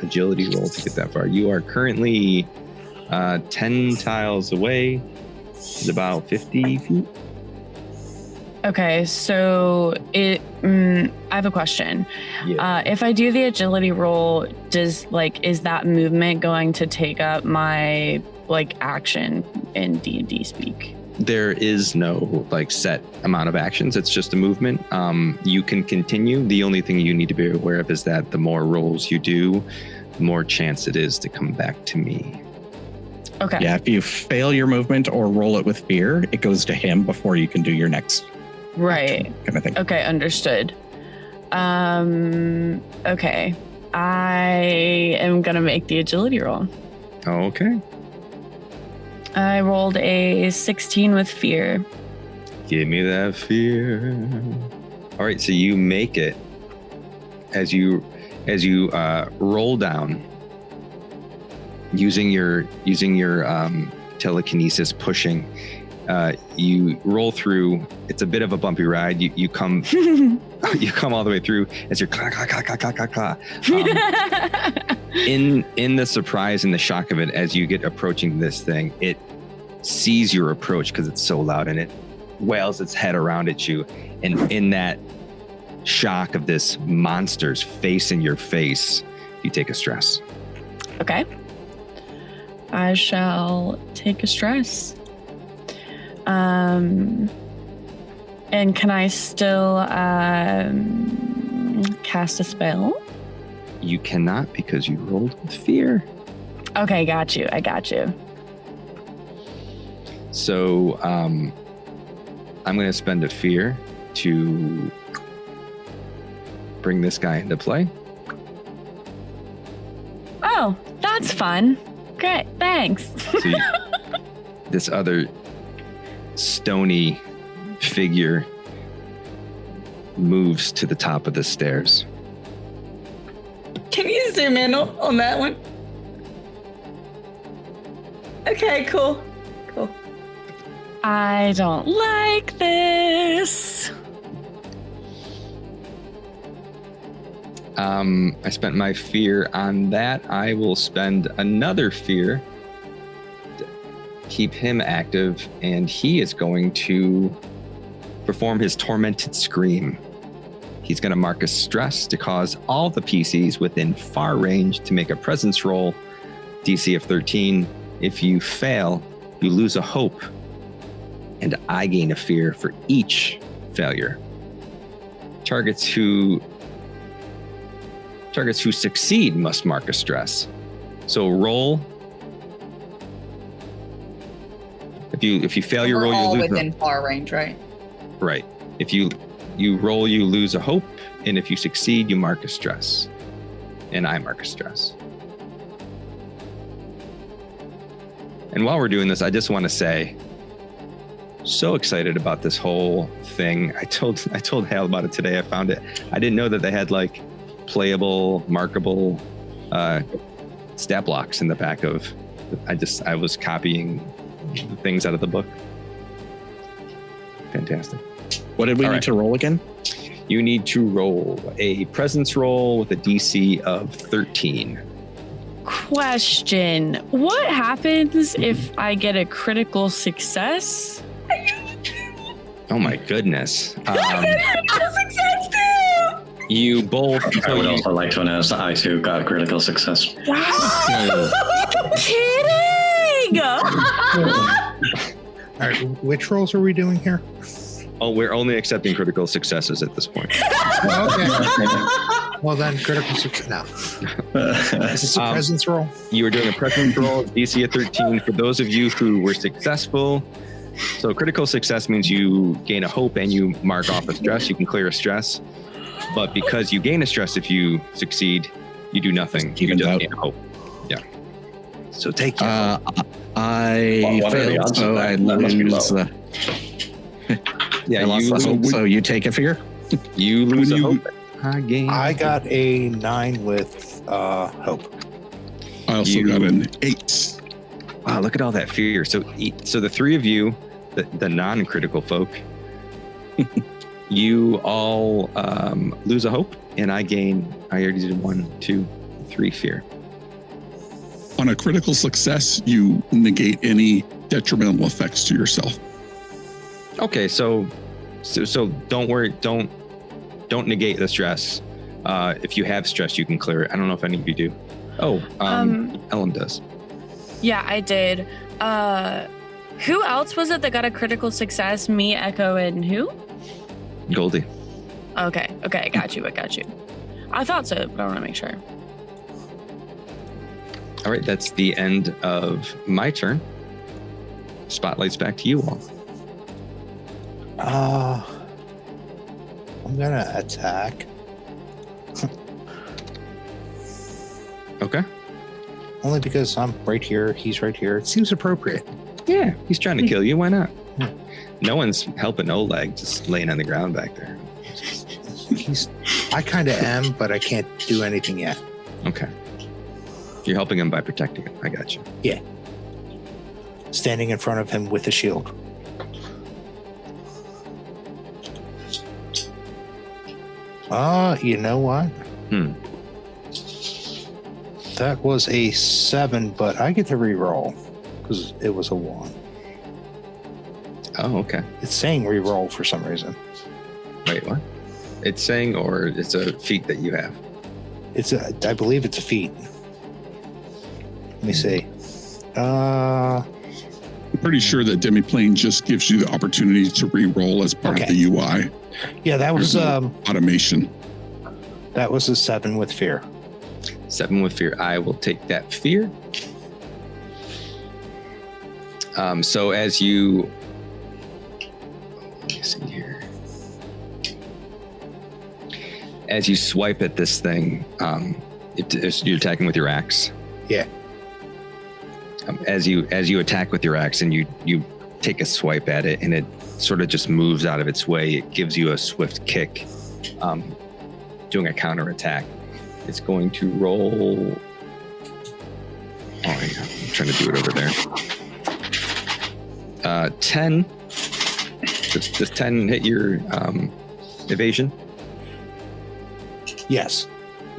agility roll to get that far. You are currently 10 tiles away. It's about 50 feet. Okay, so I have a question. Yeah. If I do the agility roll, is that movement going to take up my action in D&D speak? There is no set amount of actions. It's just a movement. You can continue. The only thing you need to be aware of is that the more rolls you do, the more chance it is to come back to me. Okay. Yeah, if you fail your movement or roll it with fear, it goes to him before you can do your next Right. kind of thing. Okay, understood. Okay. I am gonna make the agility roll. Okay. I rolled a 16 with fear. Give me that fear. All right, so you make it as you roll down using your telekinesis pushing. You roll through. It's a bit of a bumpy ride. You come you come all the way through as you're clack, clack, clack, clack, clack, clack. In the surprise and the shock of it, as you get approaching this thing, it sees your approach because it's so loud, and it wails its head around at you. And in that shock of this monster's face in your face, you take a stress. Okay. I shall take a stress. And can I still cast a spell? You cannot because you rolled with fear. Okay, got you. I got you. So I'm going to spend a fear to bring this guy into play. Oh, that's fun. Great, thanks. So this other stony figure moves to the top of the stairs. Can you zoom in on that one? Okay, cool. Cool. I don't like this. I spent my fear on that. I will spend another fear to keep him active, and he is going to perform his tormented scream. He's going to mark a stress to cause all the PCs within far range to make a presence roll, DC of 13. If you fail, you lose a hope, and I gain a fear for each failure. Targets who succeed must mark a stress. So roll. If you fail your roll, you lose. Within far range, right? Right. If you roll, you lose a hope, and if you succeed, you mark a stress. And I mark a stress. And while we're doing this, I just want to say, so excited about this whole thing. I told Hal about it today. I found it. I didn't know that they had like playable, markable stat blocks in the back of. I was copying things out of the book. Fantastic. What did we need to roll again? You need to roll a presence roll with a DC of 13. Question. What happens if I get a critical success? Oh my goodness. Success too! You both. I would also like to announce that I too got a critical success. Wow! Kidding! All right, which rolls are we doing here? Oh, we're only accepting critical successes at this point. Okay. Well, then critical success. No. Is this a presence roll? You were doing a presence roll, DC of 13. For those of you who were successful, so critical success means you gain a hope and you mark off a stress. You can clear a stress. But because you gain a stress if you succeed, you do nothing. You just gain a hope. Yeah. So take your I failed, so I lose. Yeah, I lost the hope, so you take a fear. You lose a hope. I got a 9 with hope. I also got an 8. Wow, look at all that fear. So the three of you, the non-critical folk, you all lose a hope, and I already did 1, 2, 3 fear. On a critical success, you negate any detrimental effects to yourself. Okay, so don't worry, don't negate the stress. If you have stress, you can clear it. I don't know if any of you do. Oh, Ellen does. Yeah, I did. Who else was it that got a critical success? Me, Ekko, and who? Goldie. Okay, I got you. I thought so, but I want to make sure. All right, that's the end of my turn. Spotlight's back to you all. I'm gonna attack. Okay. Only because I'm right here, he's right here. It seems appropriate. Yeah, he's trying to kill you. Why not? Yeah. No one's helping Oleg, just laying on the ground back there. I kind of am, but I can't do anything yet. Okay. You're helping him by protecting him. I got you. Yeah. Standing in front of him with a shield. You know what? That was a 7, but I get to re-roll because it was a 1. Oh, okay. It's saying re-roll for some reason. Wait, what? It's saying, or it's a feat that you have? I believe it's a feat. Let me see. I'm pretty sure that Demiplane just gives you the opportunity to re-roll as part of the UI. Yeah, that was automation. That was a 7 with fear. 7 with fear. I will take that fear. So as you, let me see here. As you swipe at this thing, you're attacking with your axe. Yeah. As you attack with your axe and you take a swipe at it and it sort of just moves out of its way, it gives you a swift kick, doing a counter attack. It's going to roll. Oh, yeah, I'm trying to do it over there. 10. Does 10 hit your evasion? Yes.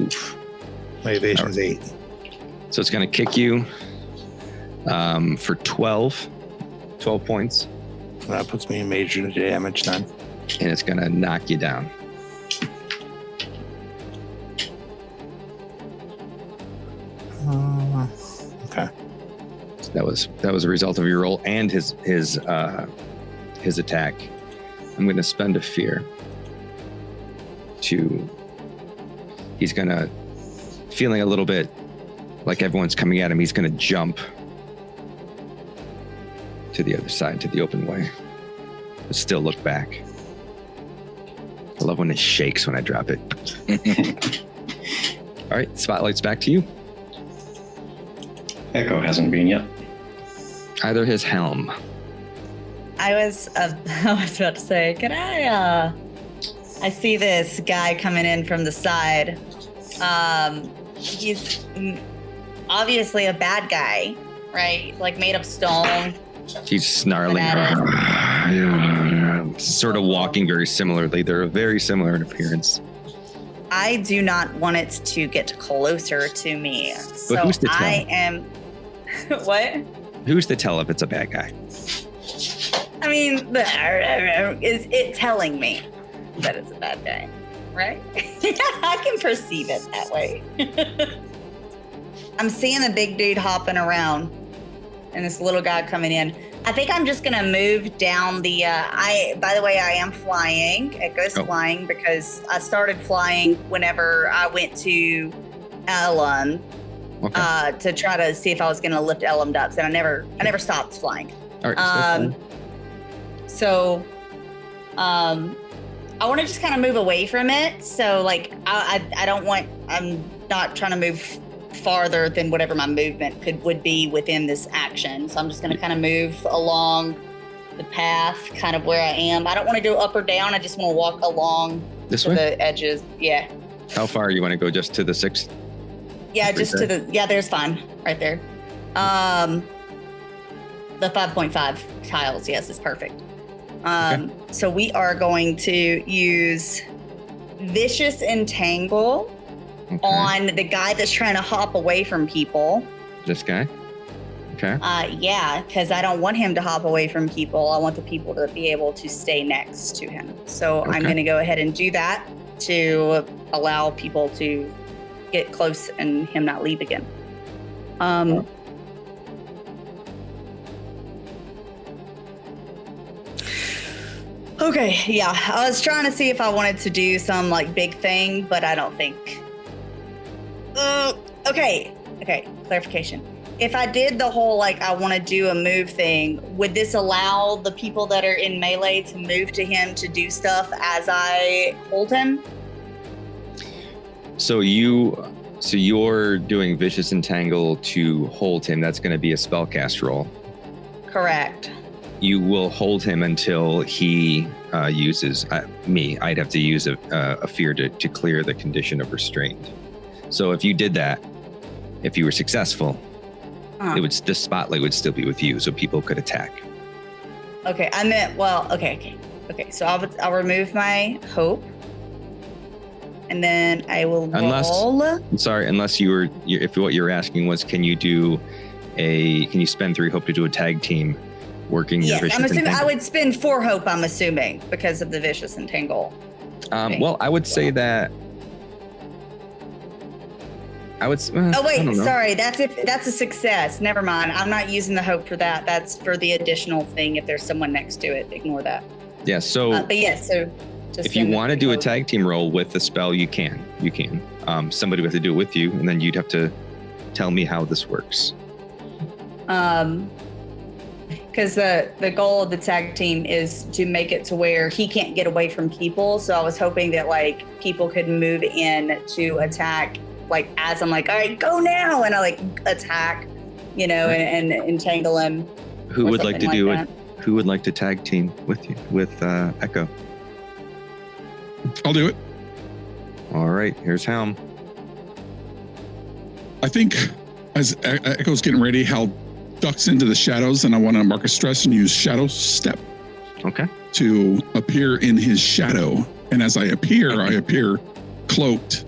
Oof. My evasion's 8. So it's going to kick you for 12 points. That puts me in major damage then. And it's going to knock you down. Okay. So that was a result of your roll and his attack. I'm going to spend a fear to. He's going to, feeling a little bit like everyone's coming at him, he's going to jump to the other side, to the open way, but still look back. I love when it shakes when I drop it. All right, Spotlight's back to you. Ekko hasn't been yet. Either his Halm. I was about to say, can I see this guy coming in from the side. He's obviously a bad guy, right? Like made of stone. He's snarling. Sort of walking very similarly. They're very similar in appearance. I do not want it to get closer to me. But so who's to tell? I am. What? Who's to tell if it's a bad guy? I mean, is it telling me that it's a bad guy, right? I can perceive it that way. I'm seeing a big dude hopping around and this little guy coming in. I think I'm just gonna move down the, by the way, I am flying. Ekko's flying because I started flying whenever I went to Ellum to try to see if I was gonna lift Ellum up, and I never stopped flying. All right, so I want to just kind of move away from it. So like, I'm not trying to move farther than whatever my movement would be within this action. So I'm just going to kind of move along the path, kind of where I am. I don't want to go up or down. I just want to walk along this to way? the edges. Yeah. How far you want to go? Just to the 6th? Yeah, just to the, there's fine right there. The 5.5 tiles. Yes, is perfect. So we are going to use Vicious Entangle on the guy that's trying to hop away from people. This guy? Okay. Yeah, because I don't want him to hop away from people. I want the people to be able to stay next to him. So I'm going to go ahead and do that to allow people to get close and him not leave again. Okay, yeah. I was trying to see if I wanted to do some like big thing, but I don't think. Okay, Okay, clarification. If I did the whole, like, I want to do a move thing, would this allow the people that are in melee to move to him to do stuff as I hold him? So you're doing Vicious Entangle to hold him. That's going to be a spellcast roll. Correct. You will hold him until he uses me. I'd have to use a fear to clear the condition of restraint. So if you did that, if you were successful, the spotlight would still be with you, so people could attack. Okay, I meant, well, okay. So I'll remove my hope, and then I will roll. Unless if what you're asking was, can you spend 3 hope to do a tag team working? Yes, your Vicious I'm assuming Entangle? I would spend 4 hope. I'm assuming because of the Vicious Entangle. Well, I would say that. Oh wait, sorry. That's a success. Never mind. I'm not using the hope for that. That's for the additional thing. If there's someone next to it, ignore that. Yeah. So. But yes. So. Just if you want to do a tag team roll with the spell, you can. Somebody would have to do it with you, and then you'd have to tell me how this works. Because the goal of the tag team is to make it to where he can't get away from people. So I was hoping that like people could move in to attack, like as I'm like, all right, go now, and I like attack, and entangle him. Who would like to do it? Who would like to tag team with you with Ekko? I'll do it. All right, here's Halm. I think as Ekko's getting ready, Hal ducks into the shadows, and I want to mark a stress and use Shadow Step. Okay. To appear in his shadow. And as I appear cloaked.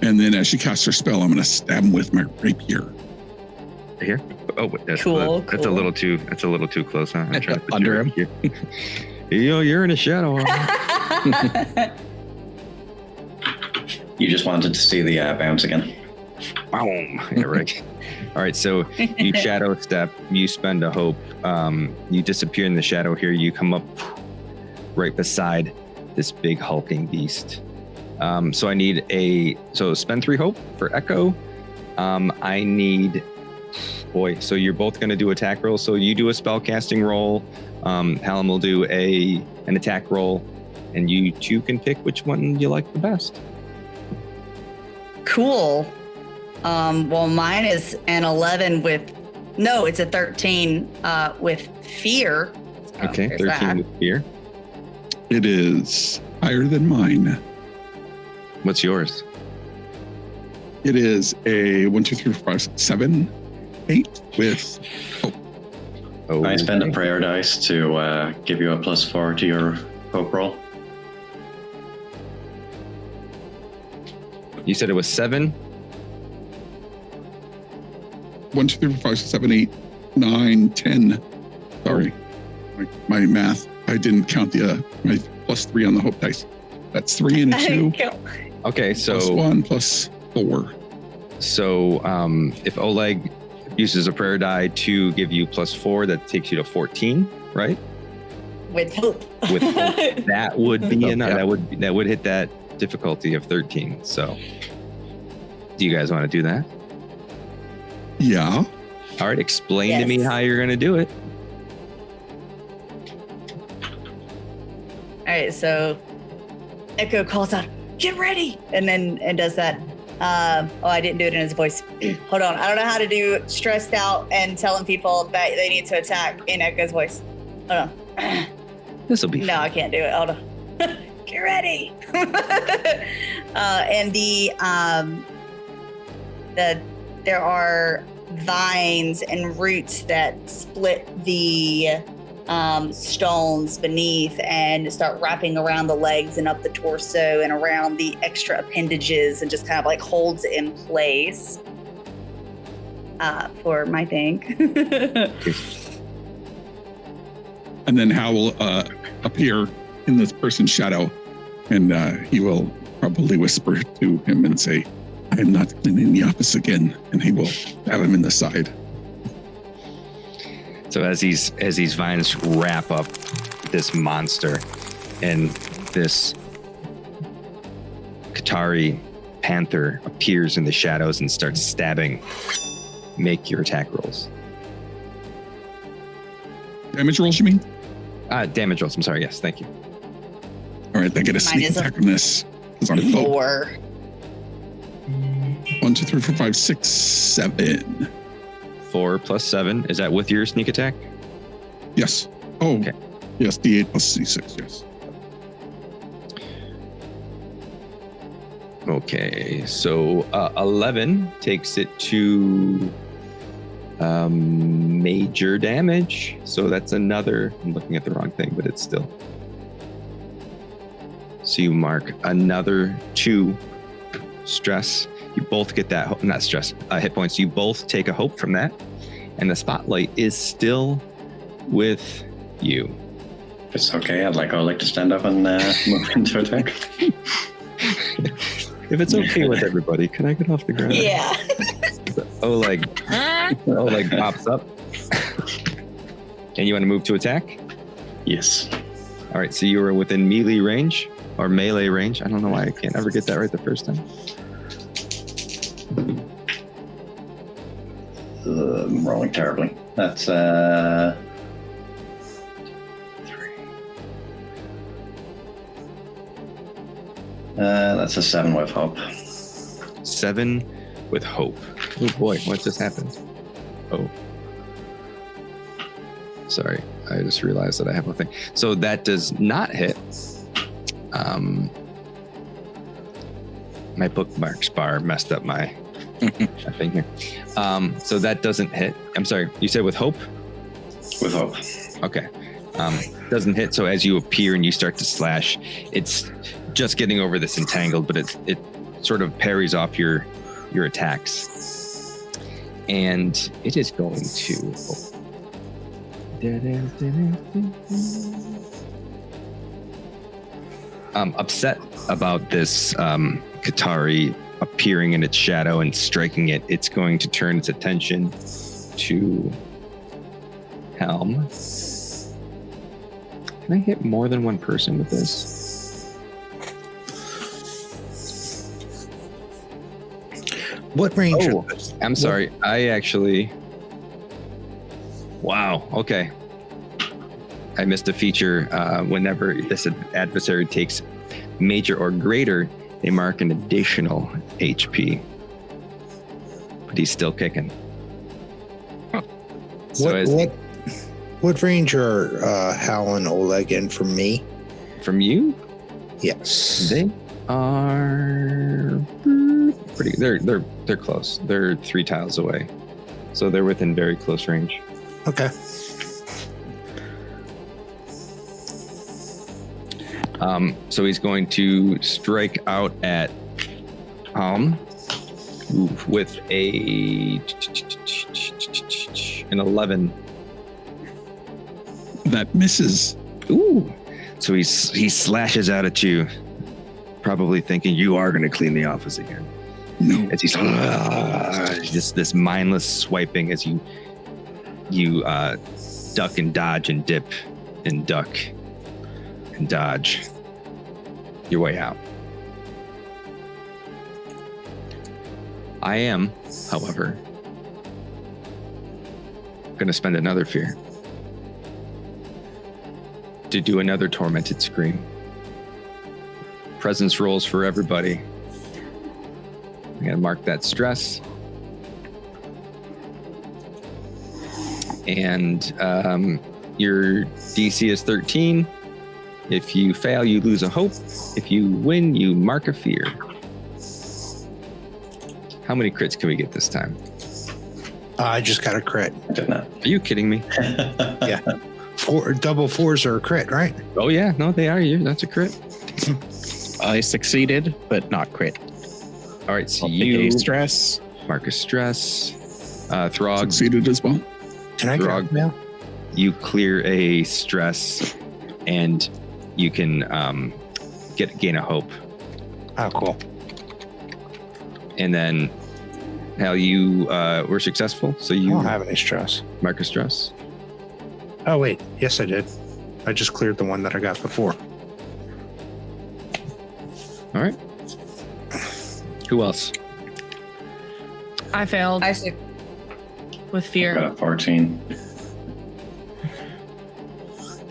And then as she casts her spell, I'm going to stab him with my rapier. Here? Oh, that's cool. That's a little too close, huh? I'm trying to put under him. You're in a shadow. You just wanted to see the bounce again. Boom. Yeah, right. All right, so you shadow step, you spend a hope, you disappear in the shadow here, you come up right beside this big hulking beast. So I need spend 3 hope for Ekko. I need, so you're both going to do attack rolls. So you do a spell casting roll, Halm will do an attack roll, and you 2 can pick which one you like the best. Cool. Well, mine is an 11 it's a 13 with fear. So Okay, 13 that. with fear. It is higher than mine. What's yours? It is a 1, 2, 3, 4, 5, 6, 7, 8 with hope. Oh, I spend a prayer dice to give you a +4 to your hope roll. You said it was 7? 1, 2, 3, 4, 5, 6, 7, 8, 9, 10. Sorry. My math. I didn't count the my +3 on the hope dice. That's 3 and a 2. Okay, so +1 +4. So if Oleg uses a prayer die to give you +4, that takes you to 14, right? With hope. With hope, that would be enough. Yeah. That would hit that difficulty of 13. So, do you guys want to do that? Yeah. All right, explain to me Yes. how you're going to do it. All right, so Ekko calls out, "Get ready!" and does that. I didn't do it in his voice. Hold on, I don't know how to do stressed out and telling people that they need to attack in Ekko's voice. Hold on. This will be No, I can't do it. Hold on. Get ready. And there are vines and roots that split the stones beneath and start wrapping around the legs and up the torso and around the extra appendages and just kind of like holds it in place for my thing. And then Hal will appear in this person's shadow, and he will probably whisper to him and say, "I am not cleaning the office again," and he will stab him in the side. So as these vines wrap up this monster, and this Qatari panther appears in the shadows and starts stabbing make your attack rolls. Damage rolls, you mean? Damage rolls. I'm sorry. Yes, thank you. All right, I get a sneak is a attack on this because I'm low. 4. 1, 2, 3, 4, 5, 6, 7. 4 plus 7. Is that with your sneak attack? Yes. Oh, Okay. yes. D8 plus C6. Yes. Okay, so 11 takes it to major damage. So that's another, I'm looking at the wrong thing, but it's still. So you mark another 2 stress. You both get that, not stress, hit points. You both take a hope from that. And the spotlight is still with you. If it's okay, I'd like Oleg to stand up and move into attack. If it's okay with everybody, can I get off the ground? Yeah. Oleg pops up. And you want to move to attack? Yes. All right, so you are within melee range or melee range. I don't know why I can't ever get that right the first time. I'm rolling terribly. That's 3. That's a 7 with hope. 7 with hope. Oh boy, what just happened? Oh. Sorry, I just realized that I have a thing. So that does not hit. My bookmarks bar messed up my thing here. So that doesn't hit. I'm sorry, you said with hope? With hope. Okay. Doesn't hit, so as you appear and you start to slash, it's just getting over this entangled, but it sort of parries off your attacks. And it is going to upset about this Qatari appearing in its shadow and striking it. It's going to turn its attention to Halm. Can I hit more than one person with this? What range? Oh, I'm sorry. I actually... Wow. Okay. I missed a feature. Whenever this adversary takes major or greater, they mark an additional HP. But he's still kicking. So what range are Hal and Oleg in from me? From you? Yes. They are pretty. They're close. They're 3 tiles away, so they're within very close range. Okay. So he's going to strike out at Halm with an 11. That misses. Ooh. So he slashes out at you, probably thinking you are going to clean the office again. No. As he's just this mindless swiping as you duck and dodge and dip and duck and dodge your way out. I am, however, going to spend another fear to do another tormented scream. Presence rolls for everybody. I'm going to mark that stress. And your DC is 13. If you fail, you lose a hope. If you win, you mark a fear. How many crits can we get this time? I just got a crit. I did not. Are you kidding me? Yeah. Double 4s are a crit, right? Oh yeah, no, they are. That's a crit. I succeeded, but not crit. All right, so I'll you take a stress. mark a stress. Throg, Succeeded as well. Can I Throg. grab now? You clear a stress, and you can gain a hope. Oh, cool. And then, Hal, you were successful, so I you don't have any stress. mark a stress. Oh, wait. Yes, I did. I just cleared the one that I got before. All right. Who else? I failed. I see. with Got fear. a 14.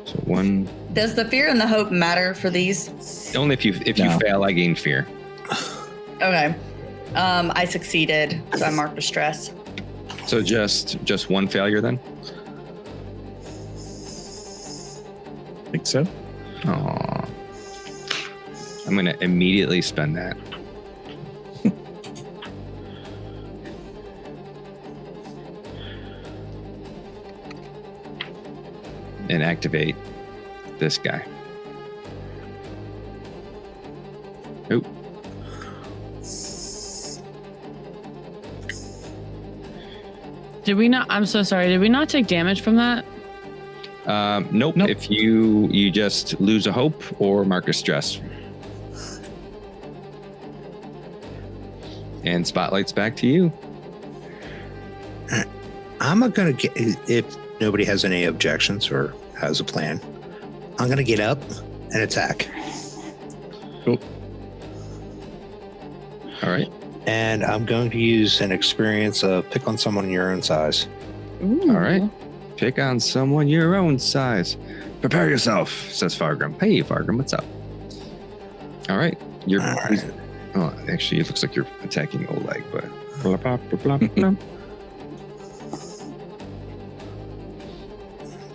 So 1. Does the fear and the hope matter for these? Only if you No. fail, I gain fear. Okay. I succeeded, so I marked a stress. So just 1 failure then? I think so. Aw. I'm gonna immediately spend that. And activate this guy. Oh. Did we not? I'm so sorry. Did we not take damage from that? Nope. Nope. If you just lose a hope or mark a stress. And spotlight's back to you. I'm not gonna get, if nobody has any objections or has a plan, I'm gonna get up and attack. Cool. All right. And I'm going to use an experience of pick on someone your own size. Ooh. All right. Pick on someone your own size. Prepare yourself, says Fargrim. Hey, Fargrim, what's up? All right. You're. All right. Oh, actually, it looks like you're attacking Oleg, but. Blah, blah, blah, blah, blah.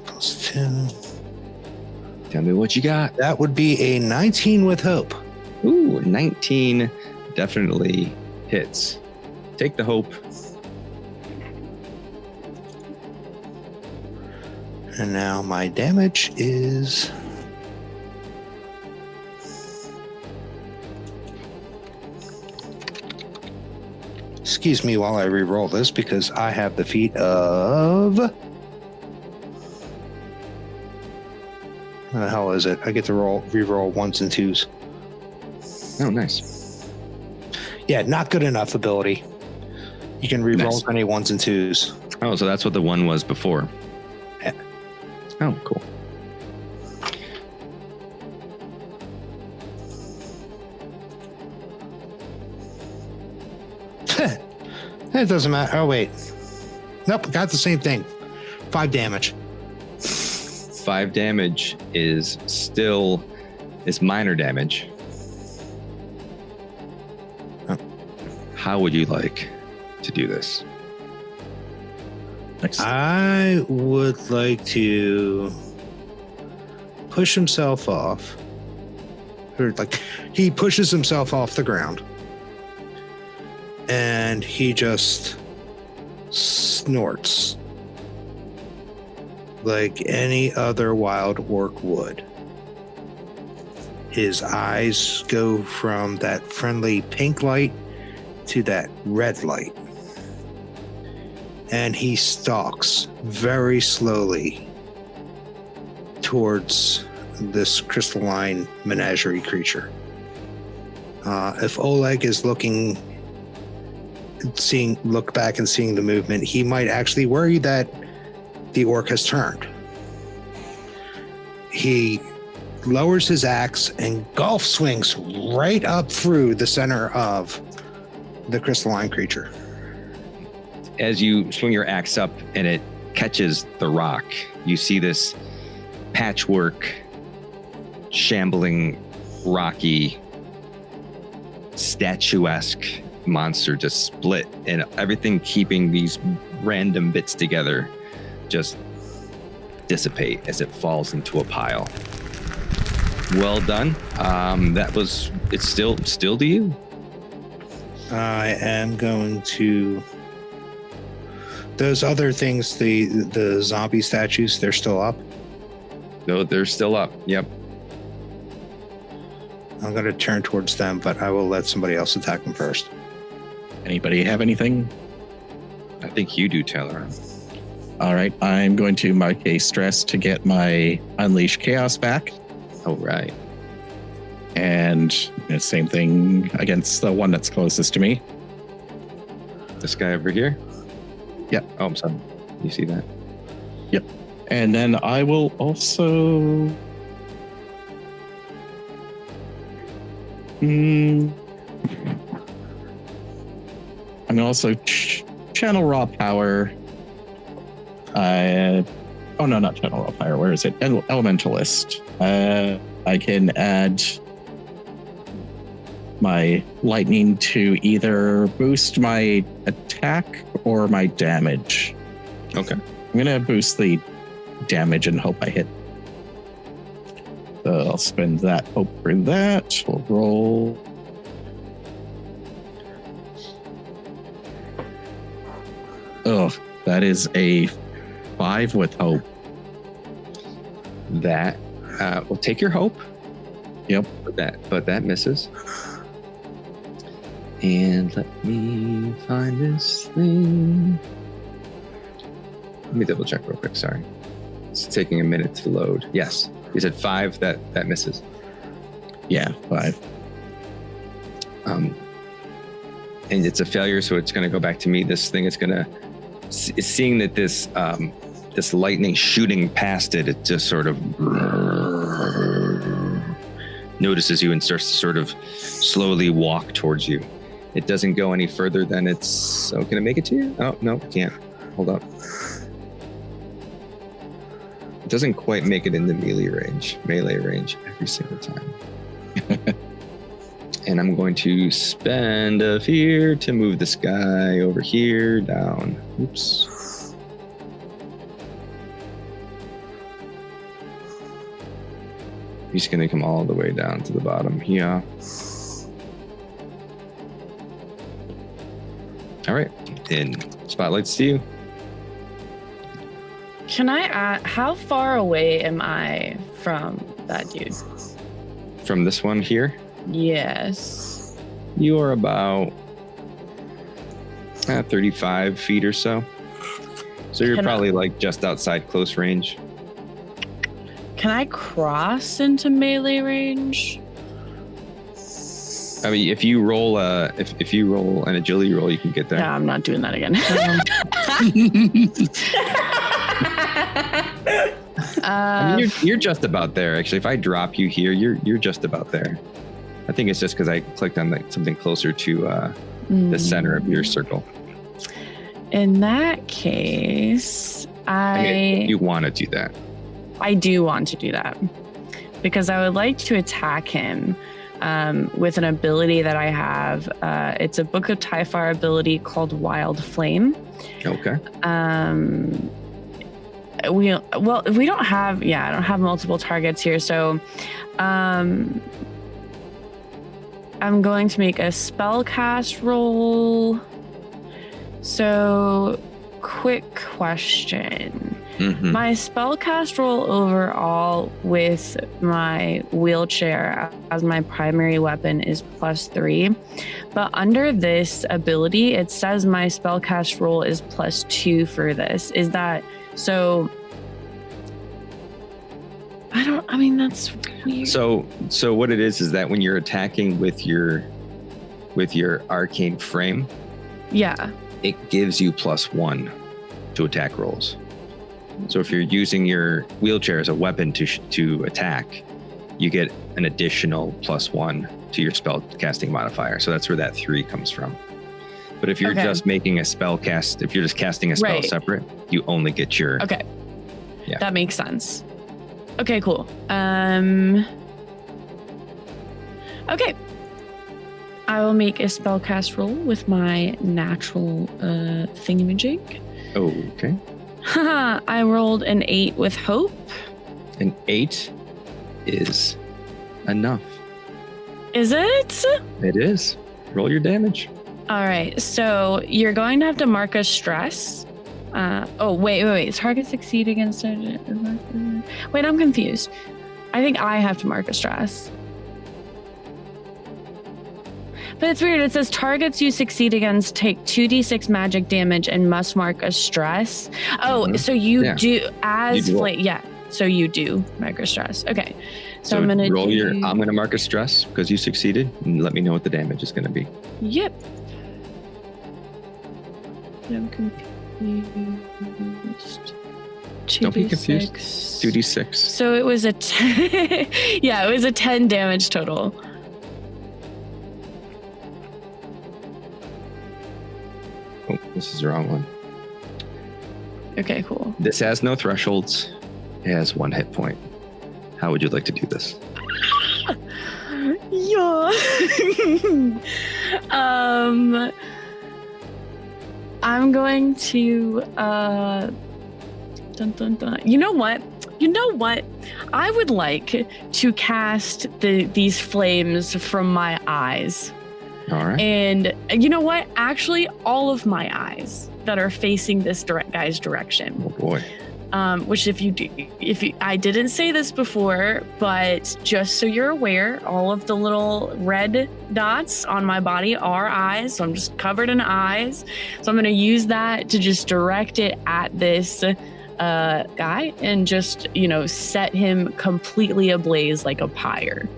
Plus 2. Tell me what you got. That would be a 19 with hope. Ooh, 19 definitely hits. Take the hope. And now my damage is... Excuse me while I re-roll this because I have the feat of... What the hell is it? I get to re-roll 1s and 2s. Oh, nice. Yeah, not good enough ability. You can re-roll Nice. as many 1s and 2s. Oh, so that's what the 1 was before. Yeah. Oh, cool. It doesn't matter. Oh, wait. Nope, got the same thing. 5 damage. 5 damage is still minor damage. Oh. How would you like to do this? Next. I would like to push himself off. Or like he pushes himself off the ground. And he just snorts like any other wild orc would. His eyes go from that friendly pink light to that red light. And he stalks very slowly towards this crystalline menagerie creature. If Oleg is look back and seeing the movement, he might actually worry that the orc has turned. He lowers his axe and golf swings right up through the center of the crystalline creature. As you swing your axe up and it catches the rock, you see this patchwork, shambling, rocky, statuesque monster just split, and everything keeping these random bits together just dissipate as it falls into a pile. Well done. It's still to you. I am going to... Those other things, the zombie statues, they're still up. No, they're still up. Yep. I'm going to turn towards them, but I will let somebody else attack them first. Anybody have anything? I think you do, Taylor. All right, I'm going to mark a stress to get my Unleash Chaos back. All right. And the same thing against the one that's closest to me. This guy over here? Yep. Oh, I'm sorry. You see that? Yep. And then I will also... I'm going to also channel Raw Power Oh no, not Channel of Fire. Where is it? Elementalist. I can add my lightning to either boost my attack or my damage. Okay. I'm gonna boost the damage and hope I hit. So I'll spend that hope for that. We'll roll. Oh, that is a 5 with hope. That will take your hope. Yep. But that misses. And let me find this thing. Let me double check real quick. Sorry, it's taking a minute to load. Yes, you said 5. That misses. Yeah, 5. And it's a failure, so it's going to go back to me. This thing is going to, seeing that this this lightning shooting past it, it just sort of notices you and starts to sort of slowly walk towards you. It doesn't go any further than it's. Oh, can it make it to you? Oh, no, it can't. Hold up. It doesn't quite make it into melee range every single time. And I'm going to spend a fear to move this guy over here down. Oops. He's going to come all the way down to the bottom here. All right. And spotlights to you. Can I add, how far away am I from that dude? From this one here? Yes. You are about 35 feet or so. So you're probably like just outside close range. Can I cross into melee range? I mean, if you roll if you roll an agility roll, you can get there. No, I'm not doing that again. I mean, you're just about there. Actually, if I drop you here, you're just about there. I think it's just because I clicked on like something closer to the center of your circle. In that case, I mean, you want to do that. I do want to do that because I would like to attack him with an ability that I have. It's a Book of Typhar ability called Wild Flame. Okay. We don't have. I don't have multiple targets here, so I'm going to make a spell cast roll. So, quick question. Mm-hmm. My spellcast roll overall with my wheelchair as my primary weapon is +3. But under this ability, it says my spellcast roll is +2 for this. Is that so? That's weird. So what it is that when you're attacking with your arcane frame, yeah, it gives you +1 to attack rolls. So if you're using your wheelchair as a weapon to attack, you get an additional +1 to your spell casting modifier. So that's where that 3 comes from. But if you're just making a spell cast, if you're just casting a spell separate, you only get your. Okay. Yeah. That makes sense. Okay, cool. Okay. I will make a spellcast roll with my natural thingamajig. Okay. I rolled an 8 with hope. An 8 is enough. Is it? It is. Roll your damage. All right. So you're going to have to mark a stress. Wait. Target succeed against it. Wait, I'm confused. I think I have to mark a stress. But it's weird. It says targets you succeed against take 2d6 magic damage and must mark a stress. Oh, so you do as so you do mark a stress. Okay. So I'm gonna roll I'm gonna mark a stress because you succeeded, and let me know what the damage is gonna be. Yep. I'm confused. Don't be confused. 2d6. So it was a 10. Yeah, it was a 10 damage total. Oh, this is the wrong one. Okay, cool. This has no thresholds. It has 1 hit point. How would you like to do this? Yeah. I'm going to dun, dun, dun. You know what? I would like to cast these flames from my eyes. All right. And you know what? Actually, all of my eyes that are facing this guy's direction. Oh boy. Which I didn't say this before, but just so you're aware, all of the little red dots on my body are eyes. So I'm just covered in eyes. So I'm going to use that to just direct it at this guy and just, set him completely ablaze like a pyre.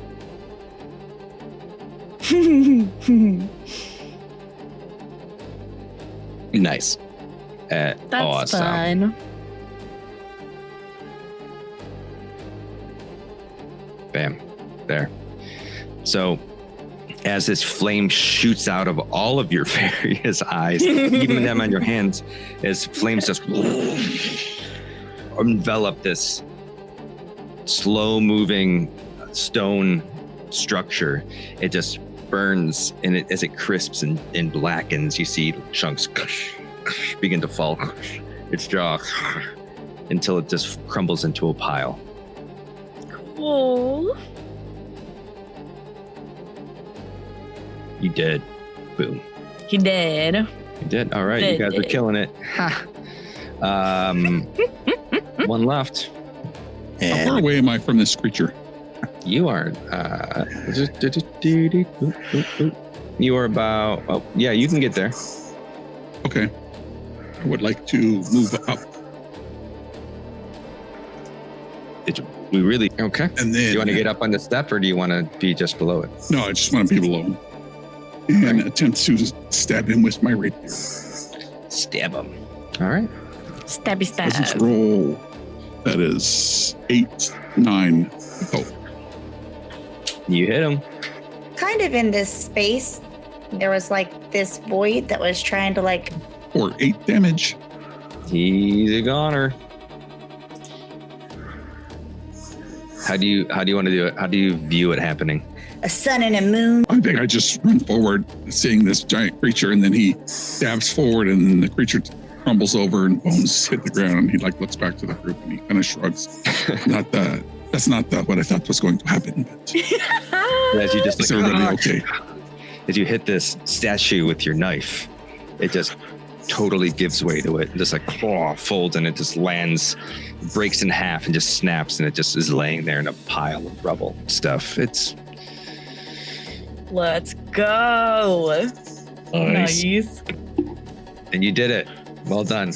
Nice. That's awesome. fun. Bam. There. So as this flame shoots out of all of your various eyes, even them on your hands, as flames just envelop this slow-moving stone structure, it just burns, and as it crisps and blackens, you see chunks begin to fall its jaw until it just crumbles into a pile. Cool. You did. Boom. He did. You did. All right, you guys are killing it. One left. How far away am I from this creature? You are. You are about. Oh, yeah, you can get there. Okay. I would like to move up. We really okay. And then Do you want to get up on the step, or do you want to be just below it? No, I just want to be below him and attempt to stab him with my rapier. Stab him. All right. Stabby stab. Let's just roll. That is 8, 9. Oh, You hit him. Kind of in this space, there was like this void that was trying to like. or 8 damage. He's a goner. How do you want to do it? How do you view it happening? A sun and a moon. I think I just run forward, seeing this giant creature, and then he dabs forward, and the creature crumbles over, and bones hit the ground. And he looks back to the group, and he kind of shrugs. That's not what I thought was going to happen. But As you just is everybody okay? As you hit this statue with your knife, it just totally gives way to it. Just folds, and it just lands, breaks in half, and just snaps, and it just is laying there in a pile of rubble stuff. Let's go. Nice. And you did it. Well done.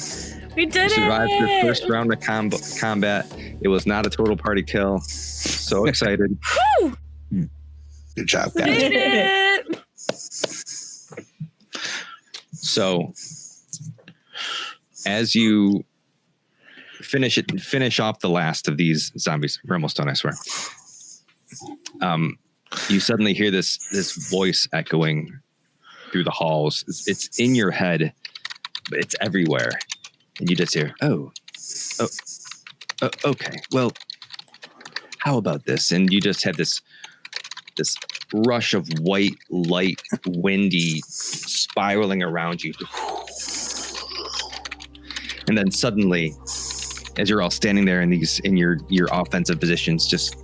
We did it. You survived your first round of combat. It was not a total party kill. So excited. Good job, We guys. did it. So as you finish off the last of these zombies, we're almost done, I swear. You suddenly hear this voice echoing through the halls. It's in your head, but it's everywhere. And you just hear, okay, well, how about this? And you just have this rush of white light, windy, spiraling around you. And then suddenly, as you're all standing there in your offensive positions, just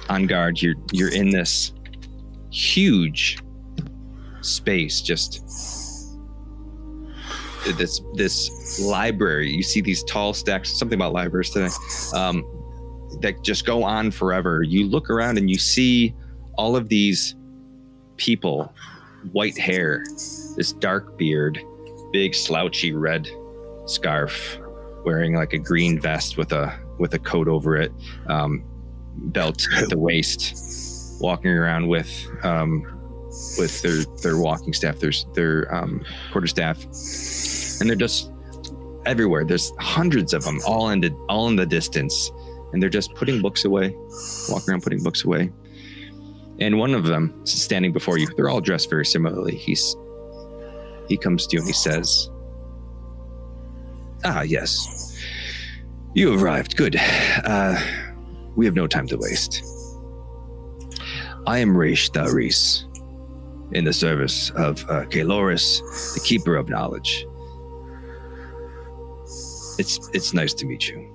on guard, you're in this huge space, just this library. You see these tall stacks, something about libraries today, that just go on forever. You look around and you see all of these people, white hair, this dark beard, big slouchy red scarf, wearing like a green vest with a coat over it, belt at the waist, walking around with their walking staff, their quarterstaff, and they're just everywhere. There's hundreds of them, all in the distance, and they're just putting books away, walking around putting books away. And one of them is standing before you. They're all dressed very similarly. He comes to you and he says, Ah, yes. You arrived. Good. We have no time to waste. I am Raish Daris, in the service of Kaloris, the Keeper of Knowledge. It's nice to meet you.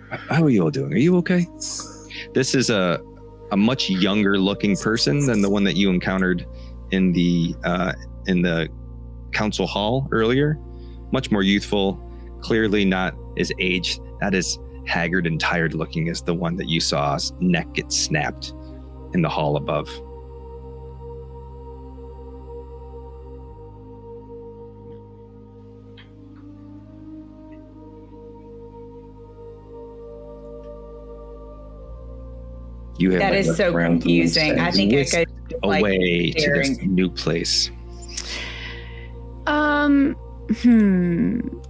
How are you all doing? Are you okay? This is a much younger looking person than the one that you encountered in the council hall earlier. Much more youthful, clearly not as aged, not as haggard and tired looking as the one that you saw's neck get snapped in the hall above. You have That is so confusing. I think I could away to this new place.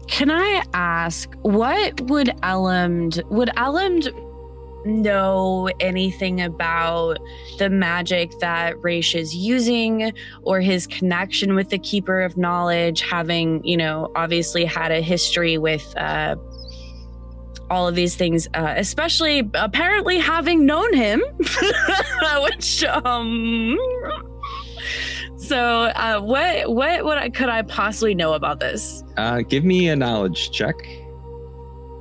Can I ask, what would Elend know anything about the magic that Raish is using, or his connection with the Keeper of Knowledge, having, obviously had a history with all of these things, especially apparently having known him, which so what could I possibly know about this? Give me a knowledge check,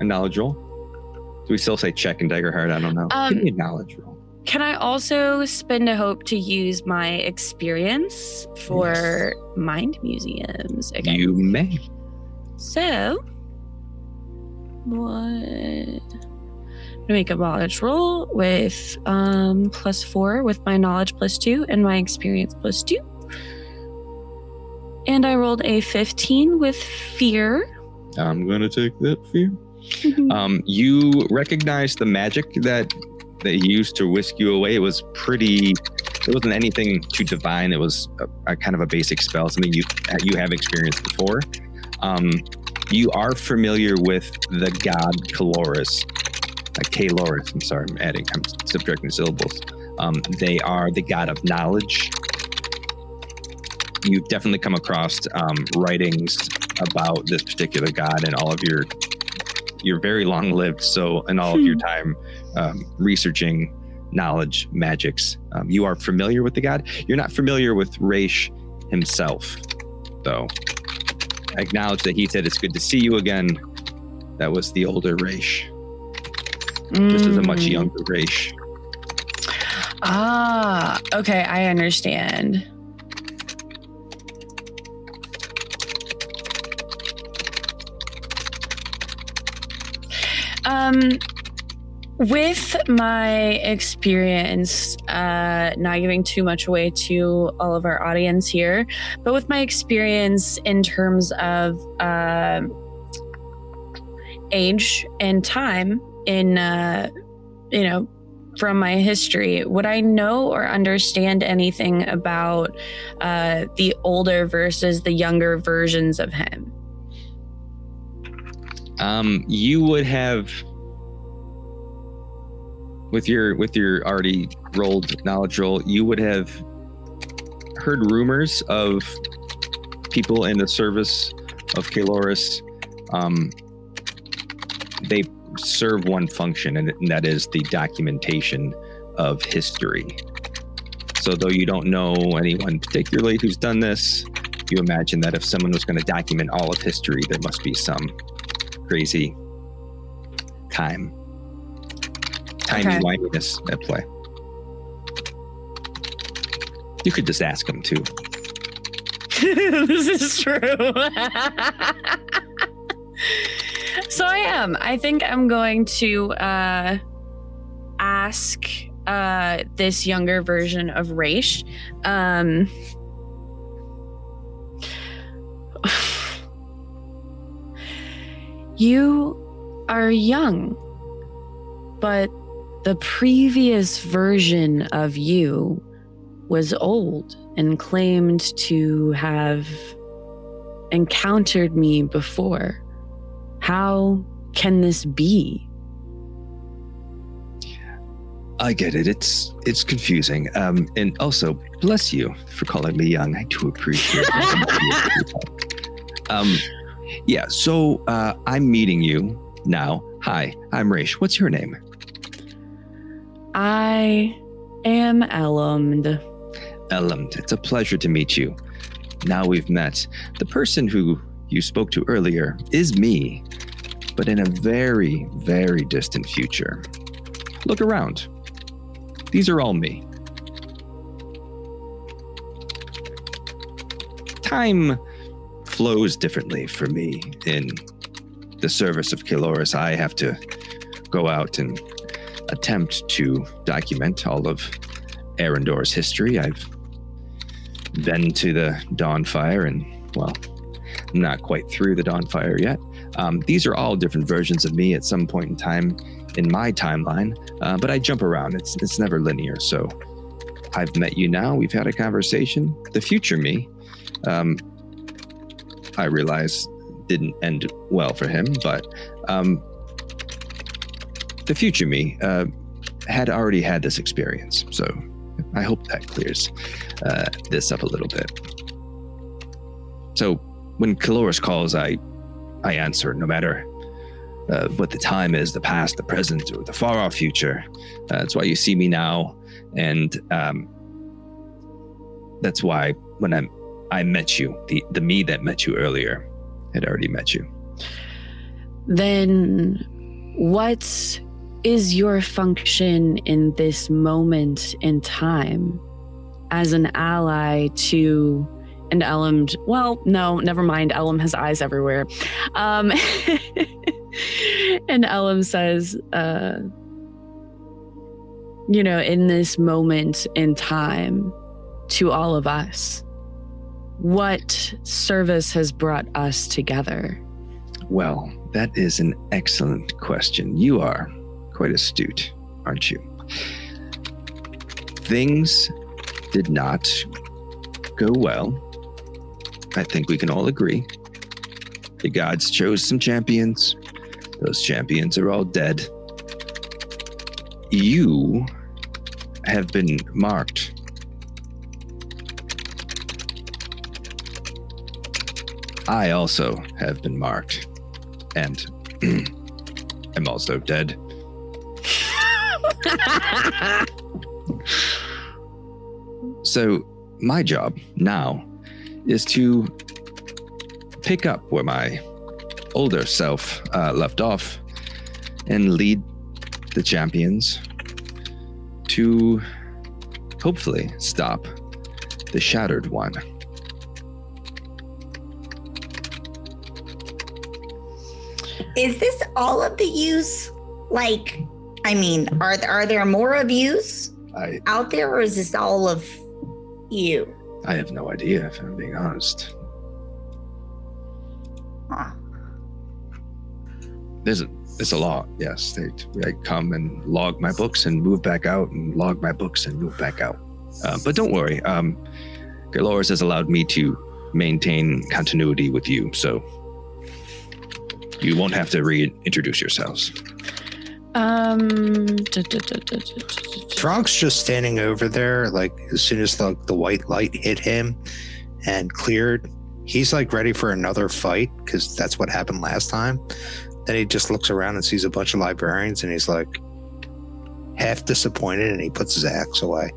a knowledge roll. Do we still say check in Daggerheart? I don't know. Give me a knowledge roll. Can I also spend a hope to use my experience for mind museums again? You may. So, what? I'm gonna make a knowledge roll with +4 with my knowledge +2 and my experience +2. And I rolled a 15 with fear. I'm gonna take that fear. You recognize the magic that they used to whisk you away. It wasn't anything too divine. It was a kind of a basic spell, something you have experienced before. You are familiar with the god Kaloris. Kaloris, I'm sorry, I'm subtracting syllables. They are the god of knowledge. You've definitely come across writings about this particular god, and all of you're very long lived, so in all of your time researching knowledge magics, you are familiar with the god. You're not familiar with Raish himself, though. I acknowledge that he said it's good to see you again. That was the older Raish. This is a much younger Raish. Ah, okay, I understand. With my experience, not giving too much away to all of our audience here, but with my experience in terms of age and time in, from my history, would I know or understand anything about the older versus the younger versions of him? You would have, with your already rolled knowledge roll, you would have heard rumors of people in the service of Kaloris. They serve one function, and that is the documentation of history. So though you don't know anyone particularly who's done this, you imagine that if someone was going to document all of history, there must be some crazy timey-wiminess at play. You could just ask them too. This is true. So I think I'm going to ask this younger version of Raish. You are young, but the previous version of you was old and claimed to have encountered me before. How can this be? I get it. It's confusing. And also, bless you for calling me young. I do appreciate it. Yeah, so I'm meeting you now. Hi, I'm Raish. What's your name? I am Elmd. Elmd. It's a pleasure to meet you. Now we've met. The person who you spoke to earlier is me, but in a very, very distant future. Look around. These are all me. Time flows differently for me in the service of Keloris. I have to go out and attempt to document all of Arendor's history. I've been to the Dawnfire and, well, not quite through the Dawnfire yet. These are all different versions of me at some point in time in my timeline, but I jump around. It's never linear. So I've met you now. We've had a conversation. The future me, I realize didn't end well for him, but the future me had already had this experience. So I hope that clears this up a little bit. So when Keloris calls, I answer, no matter what the time is, the past, the present, or the far-off future. That's why you see me now, and that's why when I met you, the me that met you earlier had already met you. Then what is your function in this moment in time as an ally to... And Elm, well, no, never mind. Elm has eyes everywhere. And Elm says, in this moment in time, to all of us, what service has brought us together? Well, that is an excellent question. You are quite astute, aren't you? Things did not go well. I think we can all agree. The gods chose some champions. Those champions are all dead. You have been marked. I also have been marked. And I'm also dead. So my job now is to pick up where my older self left off and lead the champions to hopefully stop the Shattered One. Is this all of the yous? Are there more of yous out there, or is this all of you? I have no idea, if I'm being honest. Huh. There's a lot, yes. I come and log my books and move back out, and log my books and move back out. But don't worry, Keloris has allowed me to maintain continuity with you, so you won't have to reintroduce yourselves. Throg's just standing over there, as soon as the white light hit him and cleared, he's ready for another fight, because that's what happened last time. Then he just looks around and sees a bunch of librarians, and he's half disappointed, and he puts his axe away.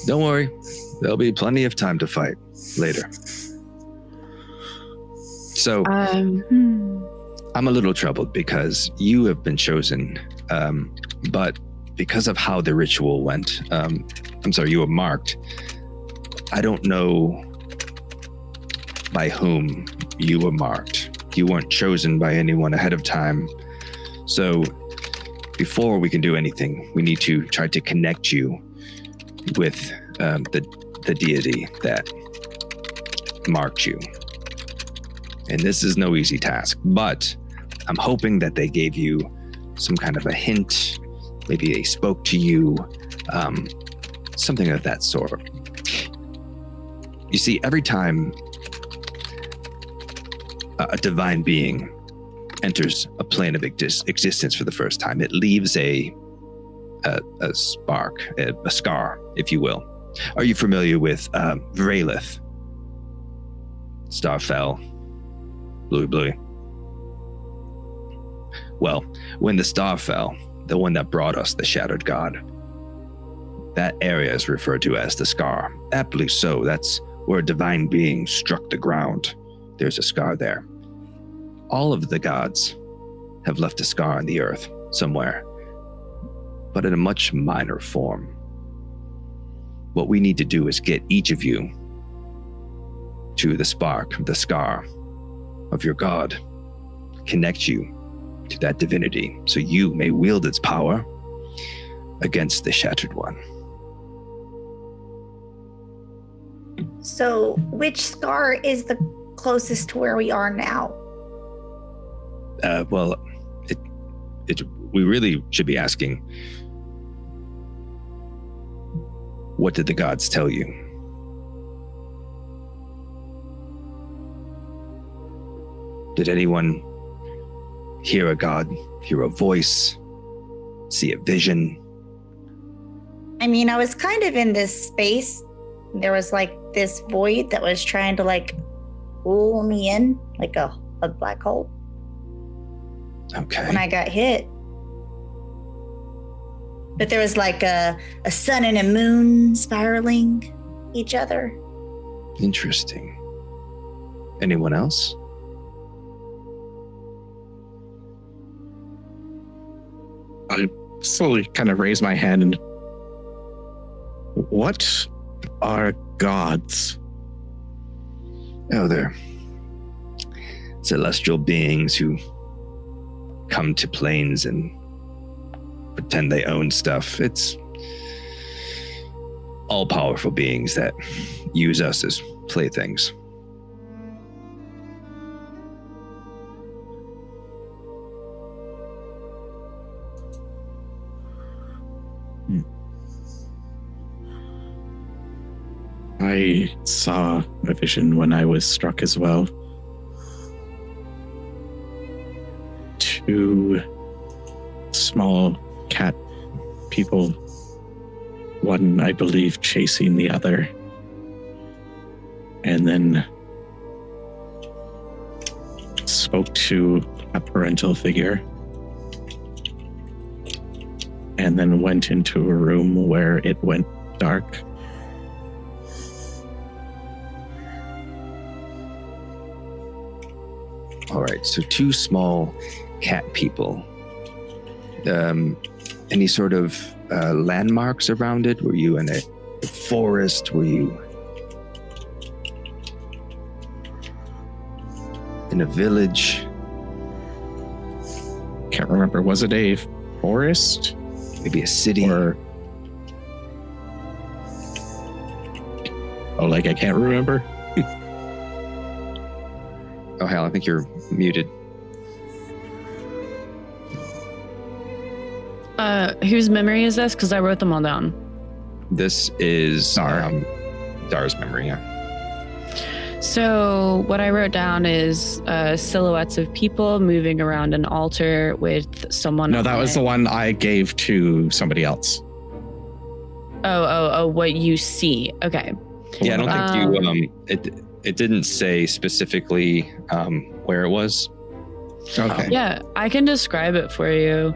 Don't worry, there'll be plenty of time to fight later. So I'm a little troubled because you have been chosen, but because of how the ritual went, you were marked. I don't know by whom you were marked. You weren't chosen by anyone ahead of time. So before we can do anything, we need to try to connect you with the deity that marked you. And this is no easy task, but I'm hoping that they gave you some kind of a hint. Maybe they spoke to you, something of that sort. You see, every time a divine being enters a plane of existence for the first time, it leaves a spark, a scar, if you will. Are you familiar with Vrelith? star fell. Bluey. Well, when the star fell, the one that brought us the Shattered God, that area is referred to as the scar. Aptly so. That's where a divine being struck the ground. There's a scar there. All of the gods have left a scar on the earth somewhere, but in a much minor form. What we need to do is get each of you to the spark, the scar of your god, connect you to that divinity so you may wield its power against the Shattered One. So, which scar is the closest to where we are now? Well, we really should be asking, what did the gods tell you? Did anyone hear a god, hear a voice, see a vision? I mean, I was kind of in this space. There was like this void that was trying to like pull me in, like a black hole. Okay. When I got hit. But there was like a sun and a moon spiraling each other. Interesting. Anyone else? I slowly kind of raise my hand and what are gods? Oh, they're celestial beings who come to planes and pretend they own stuff. It's all-powerful beings that use us as playthings. I saw a vision when I was struck as well. Two small cat people, one I believe chasing the other, and then spoke to a parental figure, and then went into a room where it went dark. All right, so two small cat people. Any sort of landmarks around it? Were you in a forest? Were you in a village? Can't remember. Was it a forest? Maybe a city? Or Oleg, I can't remember. Oh, hell, I think you're muted. Whose memory is this? Because I wrote them all down. This is Dar. Dar's memory, yeah. So what I wrote down is silhouettes of people moving around an altar with someone. No, that on was it. the one I gave to somebody else. Oh, what you see. Okay. Yeah, I don't think you, it didn't say specifically where it was. Okay. Yeah, I can describe it for you.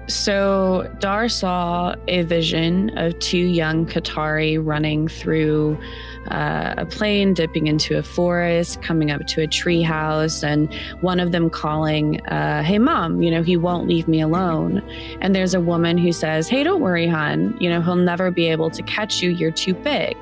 So Dar saw a vision of two young Qatari running through a plain, dipping into a forest, coming up to a tree house, and one of them calling, hey, Mom, he won't leave me alone. And there's a woman who says, hey, don't worry, hon. He'll never be able to catch you. You're too big.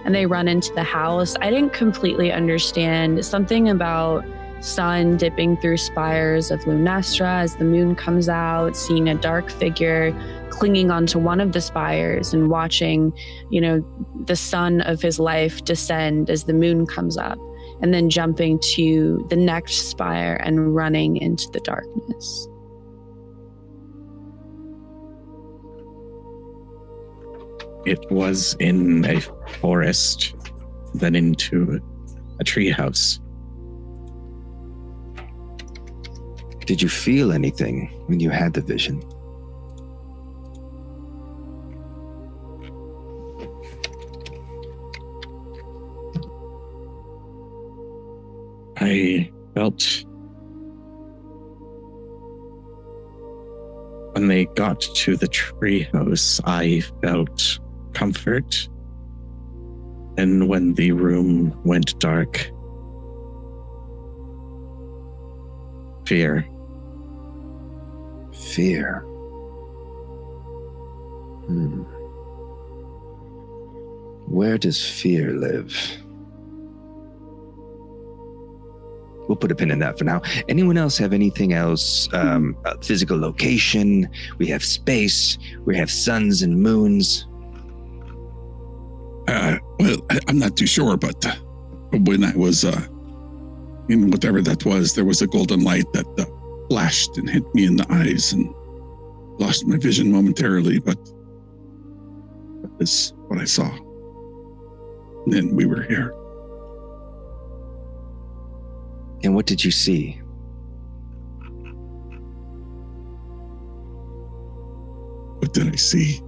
And they run into the house. I didn't completely understand something about sun dipping through spires of Lunessra as the moon comes out, seeing a dark figure clinging onto one of the spires and watching, the sun of his life descend as the moon comes up, and then jumping to the next spire and running into the darkness. It was in a forest, then into a tree house. Did you feel anything when you had the vision? I felt when they got to the treehouse, I felt comfort. And when the room went dark, fear. Fear. Where does fear live? We'll put a pin in that for now. Anyone else have anything else? Physical location. We have space. We have suns and moons. Well, I'm not too sure, but when I was in whatever that was, there was a golden light that flashed and hit me in the eyes and lost my vision momentarily, but that is what I saw. And then we were here. And what did you see? What did I see?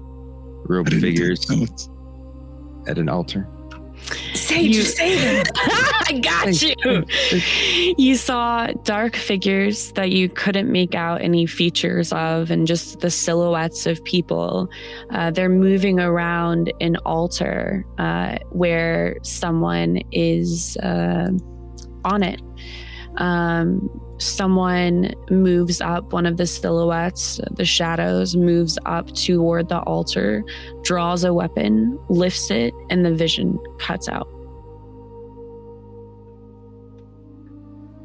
Robed figures at an altar. Sage, you saved him. I got you. You saw dark figures that you couldn't make out any features of, and just the silhouettes of people. They're moving around an altar where someone is on it. Someone moves up, one of the silhouettes, the shadows, moves up toward the altar, draws a weapon, lifts it, and the vision cuts out.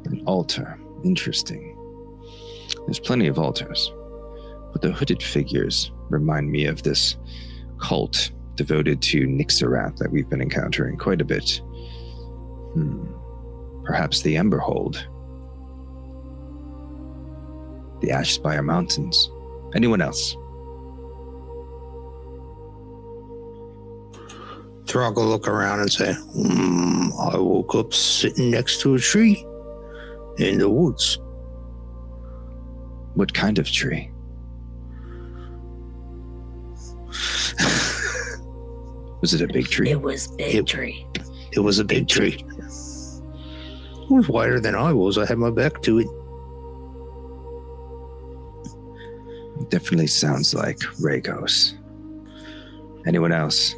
An altar. Interesting. There's plenty of altars, but the hooded figures remind me of this cult devoted to Nixarath that we've been encountering quite a bit. Perhaps the Emberhold. The Ashspire Mountains. Anyone else? Throg will look around and say, I woke up sitting next to a tree in the woods. What kind of tree? Was it a big tree? It was big tree. It was a big tree. It was wider than I was. I had my back to it. It definitely sounds like Ragos. Anyone else?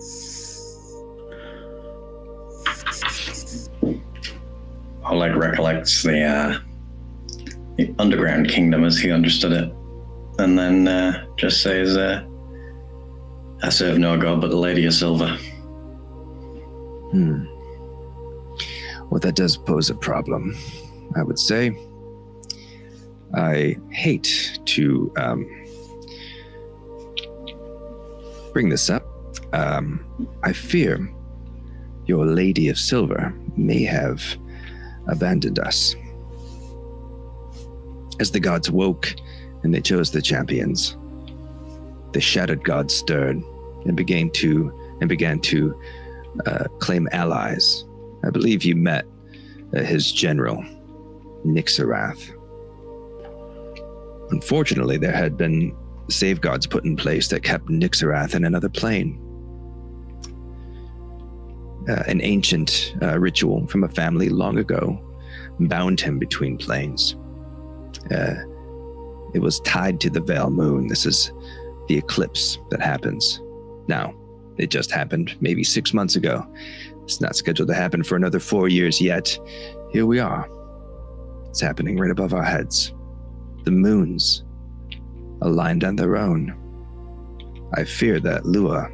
Oleg recollects the underground kingdom as he understood it, and then just says, I serve no god but the Lady of Silver. Well, that does pose a problem, I would say. I hate to bring this up. I fear your Lady of Silver may have abandoned us. As the gods woke and they chose the champions, the shattered gods stirred and began to claim allies. I believe you met his general, Nixarath. Unfortunately, there had been safeguards put in place that kept Nixarath in another plane. An ancient ritual from a family long ago bound him between planes. It was tied to the Vale Moon. This is the eclipse that happens now. It just happened maybe 6 months ago. It's not scheduled to happen for another 4 years yet. Here we are. It's happening right above our heads. The moons aligned on their own. I fear that Lua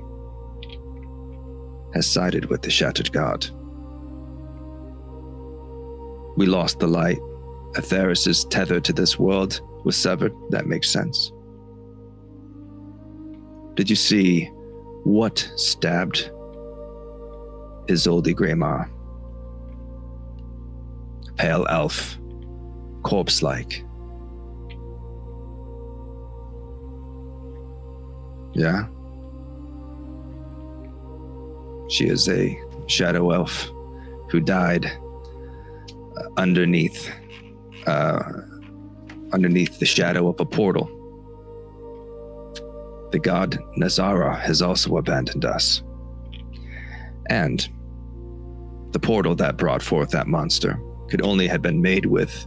has sided with the Shattered God. We lost the light. Atheris' tether to this world was severed. That makes sense. Did you see what stabbed Isolde Greymar? A pale elf, corpse-like. Yeah? She is a shadow elf who died underneath the shadow of a portal. The god Nazara has also abandoned us. And the portal that brought forth that monster could only have been made with,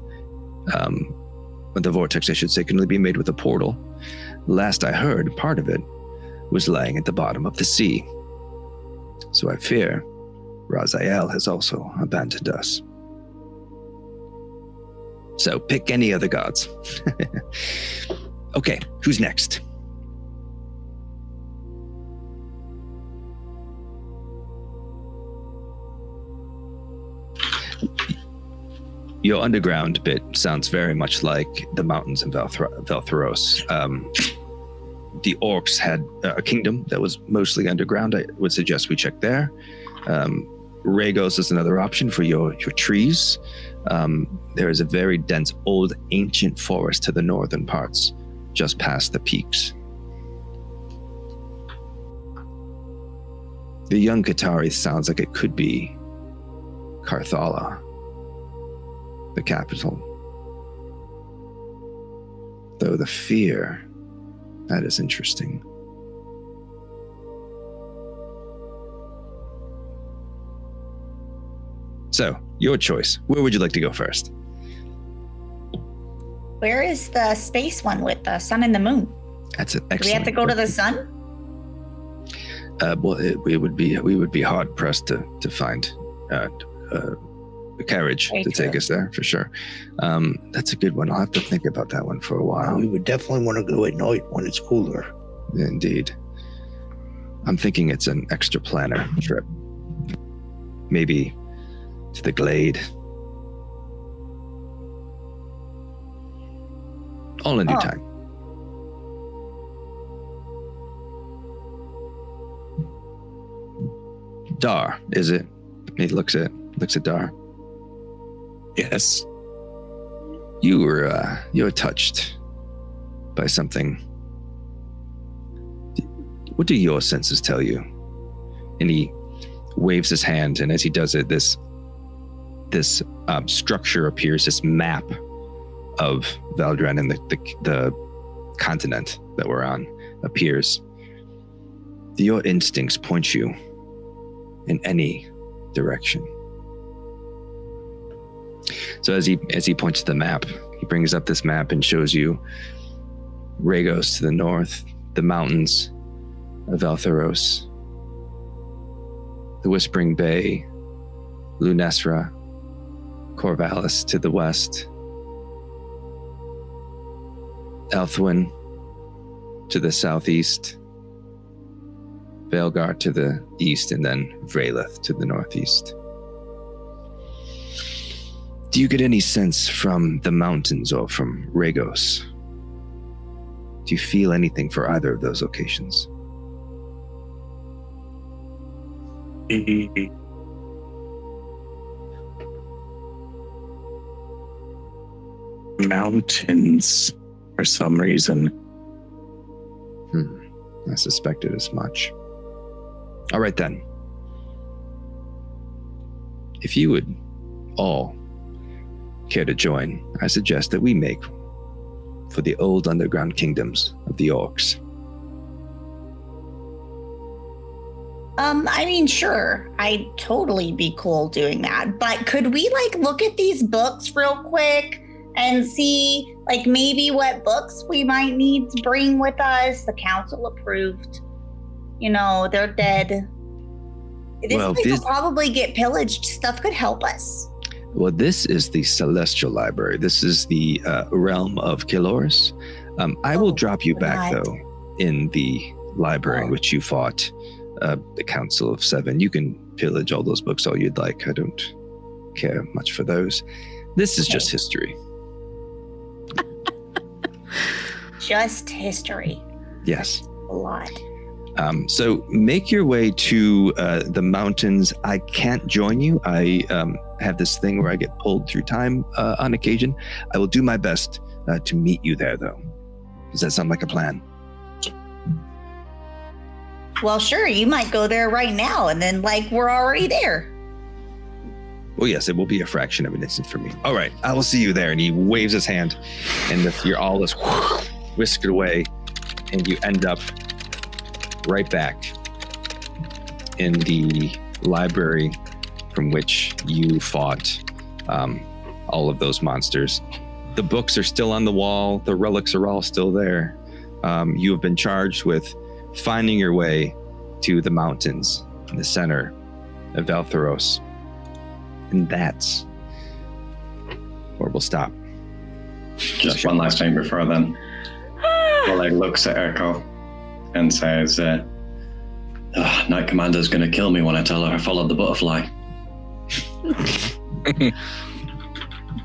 the vortex, I should say, can only be made with a portal. Last I heard, part of it was lying at the bottom of the sea. So I fear Raziel has also abandoned us. So pick any other gods. Okay, who's next? Your underground bit sounds very much like the mountains in Velthros. The orcs had a kingdom that was mostly underground. I would suggest we check there. Regos is another option for your trees. There is a very dense, old, ancient forest to the northern parts, just past the peaks. The young Qatari sounds like it could be Carthala, the capital. Though the fear, that is interesting. So, your choice. Where would you like to go first? Where is the space one with the sun and the moon? That's an excellent. Do we have to go to the sun? Well, we would be hard pressed to find a carriage to take us there for sure. That's a good one. I'll have to think about that one for a while. We would definitely want to go at night when it's cooler. Indeed. I'm thinking it's an extra planner trip. Maybe to the glade. All in due time. Dar, is it? He looks at Dar. Yes. You were touched by something. What do your senses tell you? And he waves his hand, and as he does it, this structure appears, this map of Vel Drannon, the continent that we're on, appears. Your instincts point you in any direction. So as he points to the map, he brings up this map and shows you Regos to the north, the mountains of Velthros, the Whispering Bay, Lunessra, Corvallis to the west, Elthwyn to the southeast, Veilgar to the east, and then Vrelith to the northeast. Do you get any sense from the mountains or from Regos? Do you feel anything for either of those locations? Mountains, for some reason. I suspected as much. All right then. If you would all care to join, I suggest that we make for the old underground kingdoms of the orcs. I mean, sure, I'd totally be cool doing that. But could we look at these books real quick and see maybe what books we might need to bring with us? The council approved. They're dead. This place will probably get pillaged. Stuff could help us. Well, this is the Celestial Library. This is the realm of Kiloris. I will drop you back, though, in the library in which you fought the Council of Seven. You can pillage all those books all you'd like. I don't care much for those. This is just history. Just history. Yes. A lot. So make your way to the mountains. I can't join you. I have this thing where I get pulled through time on occasion. I will do my best to meet you there, though. Does that sound like a plan? Well, sure. You might go there right now, and then we're already there. Well, yes, it will be a fraction of an instant for me. All right, I will see you there. And he waves his hand, and you're all this whisked away, and you end up right back in the library from which you fought all of those monsters. The books are still on the wall. The relics are all still there. You have been charged with finding your way to the mountains in the center of Valtheros. And that's where we'll stop. Just one last thing before then. Oleg looks at Ekko and says, Night Commander's going to kill me when I tell her I followed the butterfly.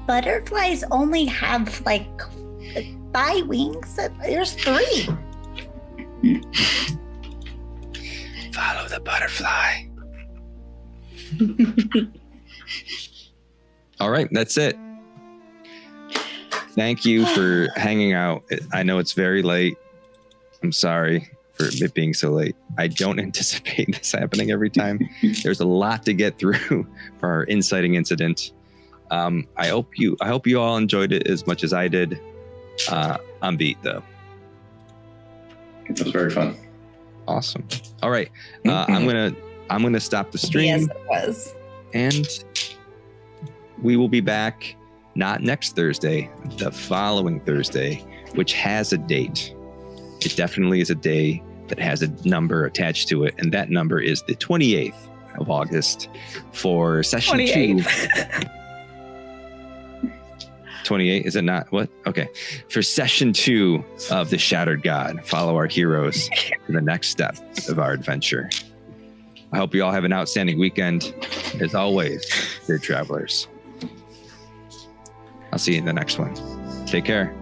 Butterflies only have like 5 wings. There's 3. Follow the butterfly. All right, that's it. Thank you for hanging out. I know it's very late. I'm sorry for it being so late. I don't anticipate this happening every time. There's a lot to get through for our inciting incident. I hope you all enjoyed it as much as I did. I'm beat though. It was very fun. Awesome. All right. I'm gonna stop the stream. Yes, it was. And we will be back not next Thursday, the following Thursday, which has a date. It definitely is a day that has a number attached to it, and that number is the 28th of August for session 2. 28, is it not? What? Okay. For session 2 of The Shattered God, follow our heroes to the next step of our adventure. I hope you all have an outstanding weekend. As always, dear travelers. I'll see you in the next one. Take care.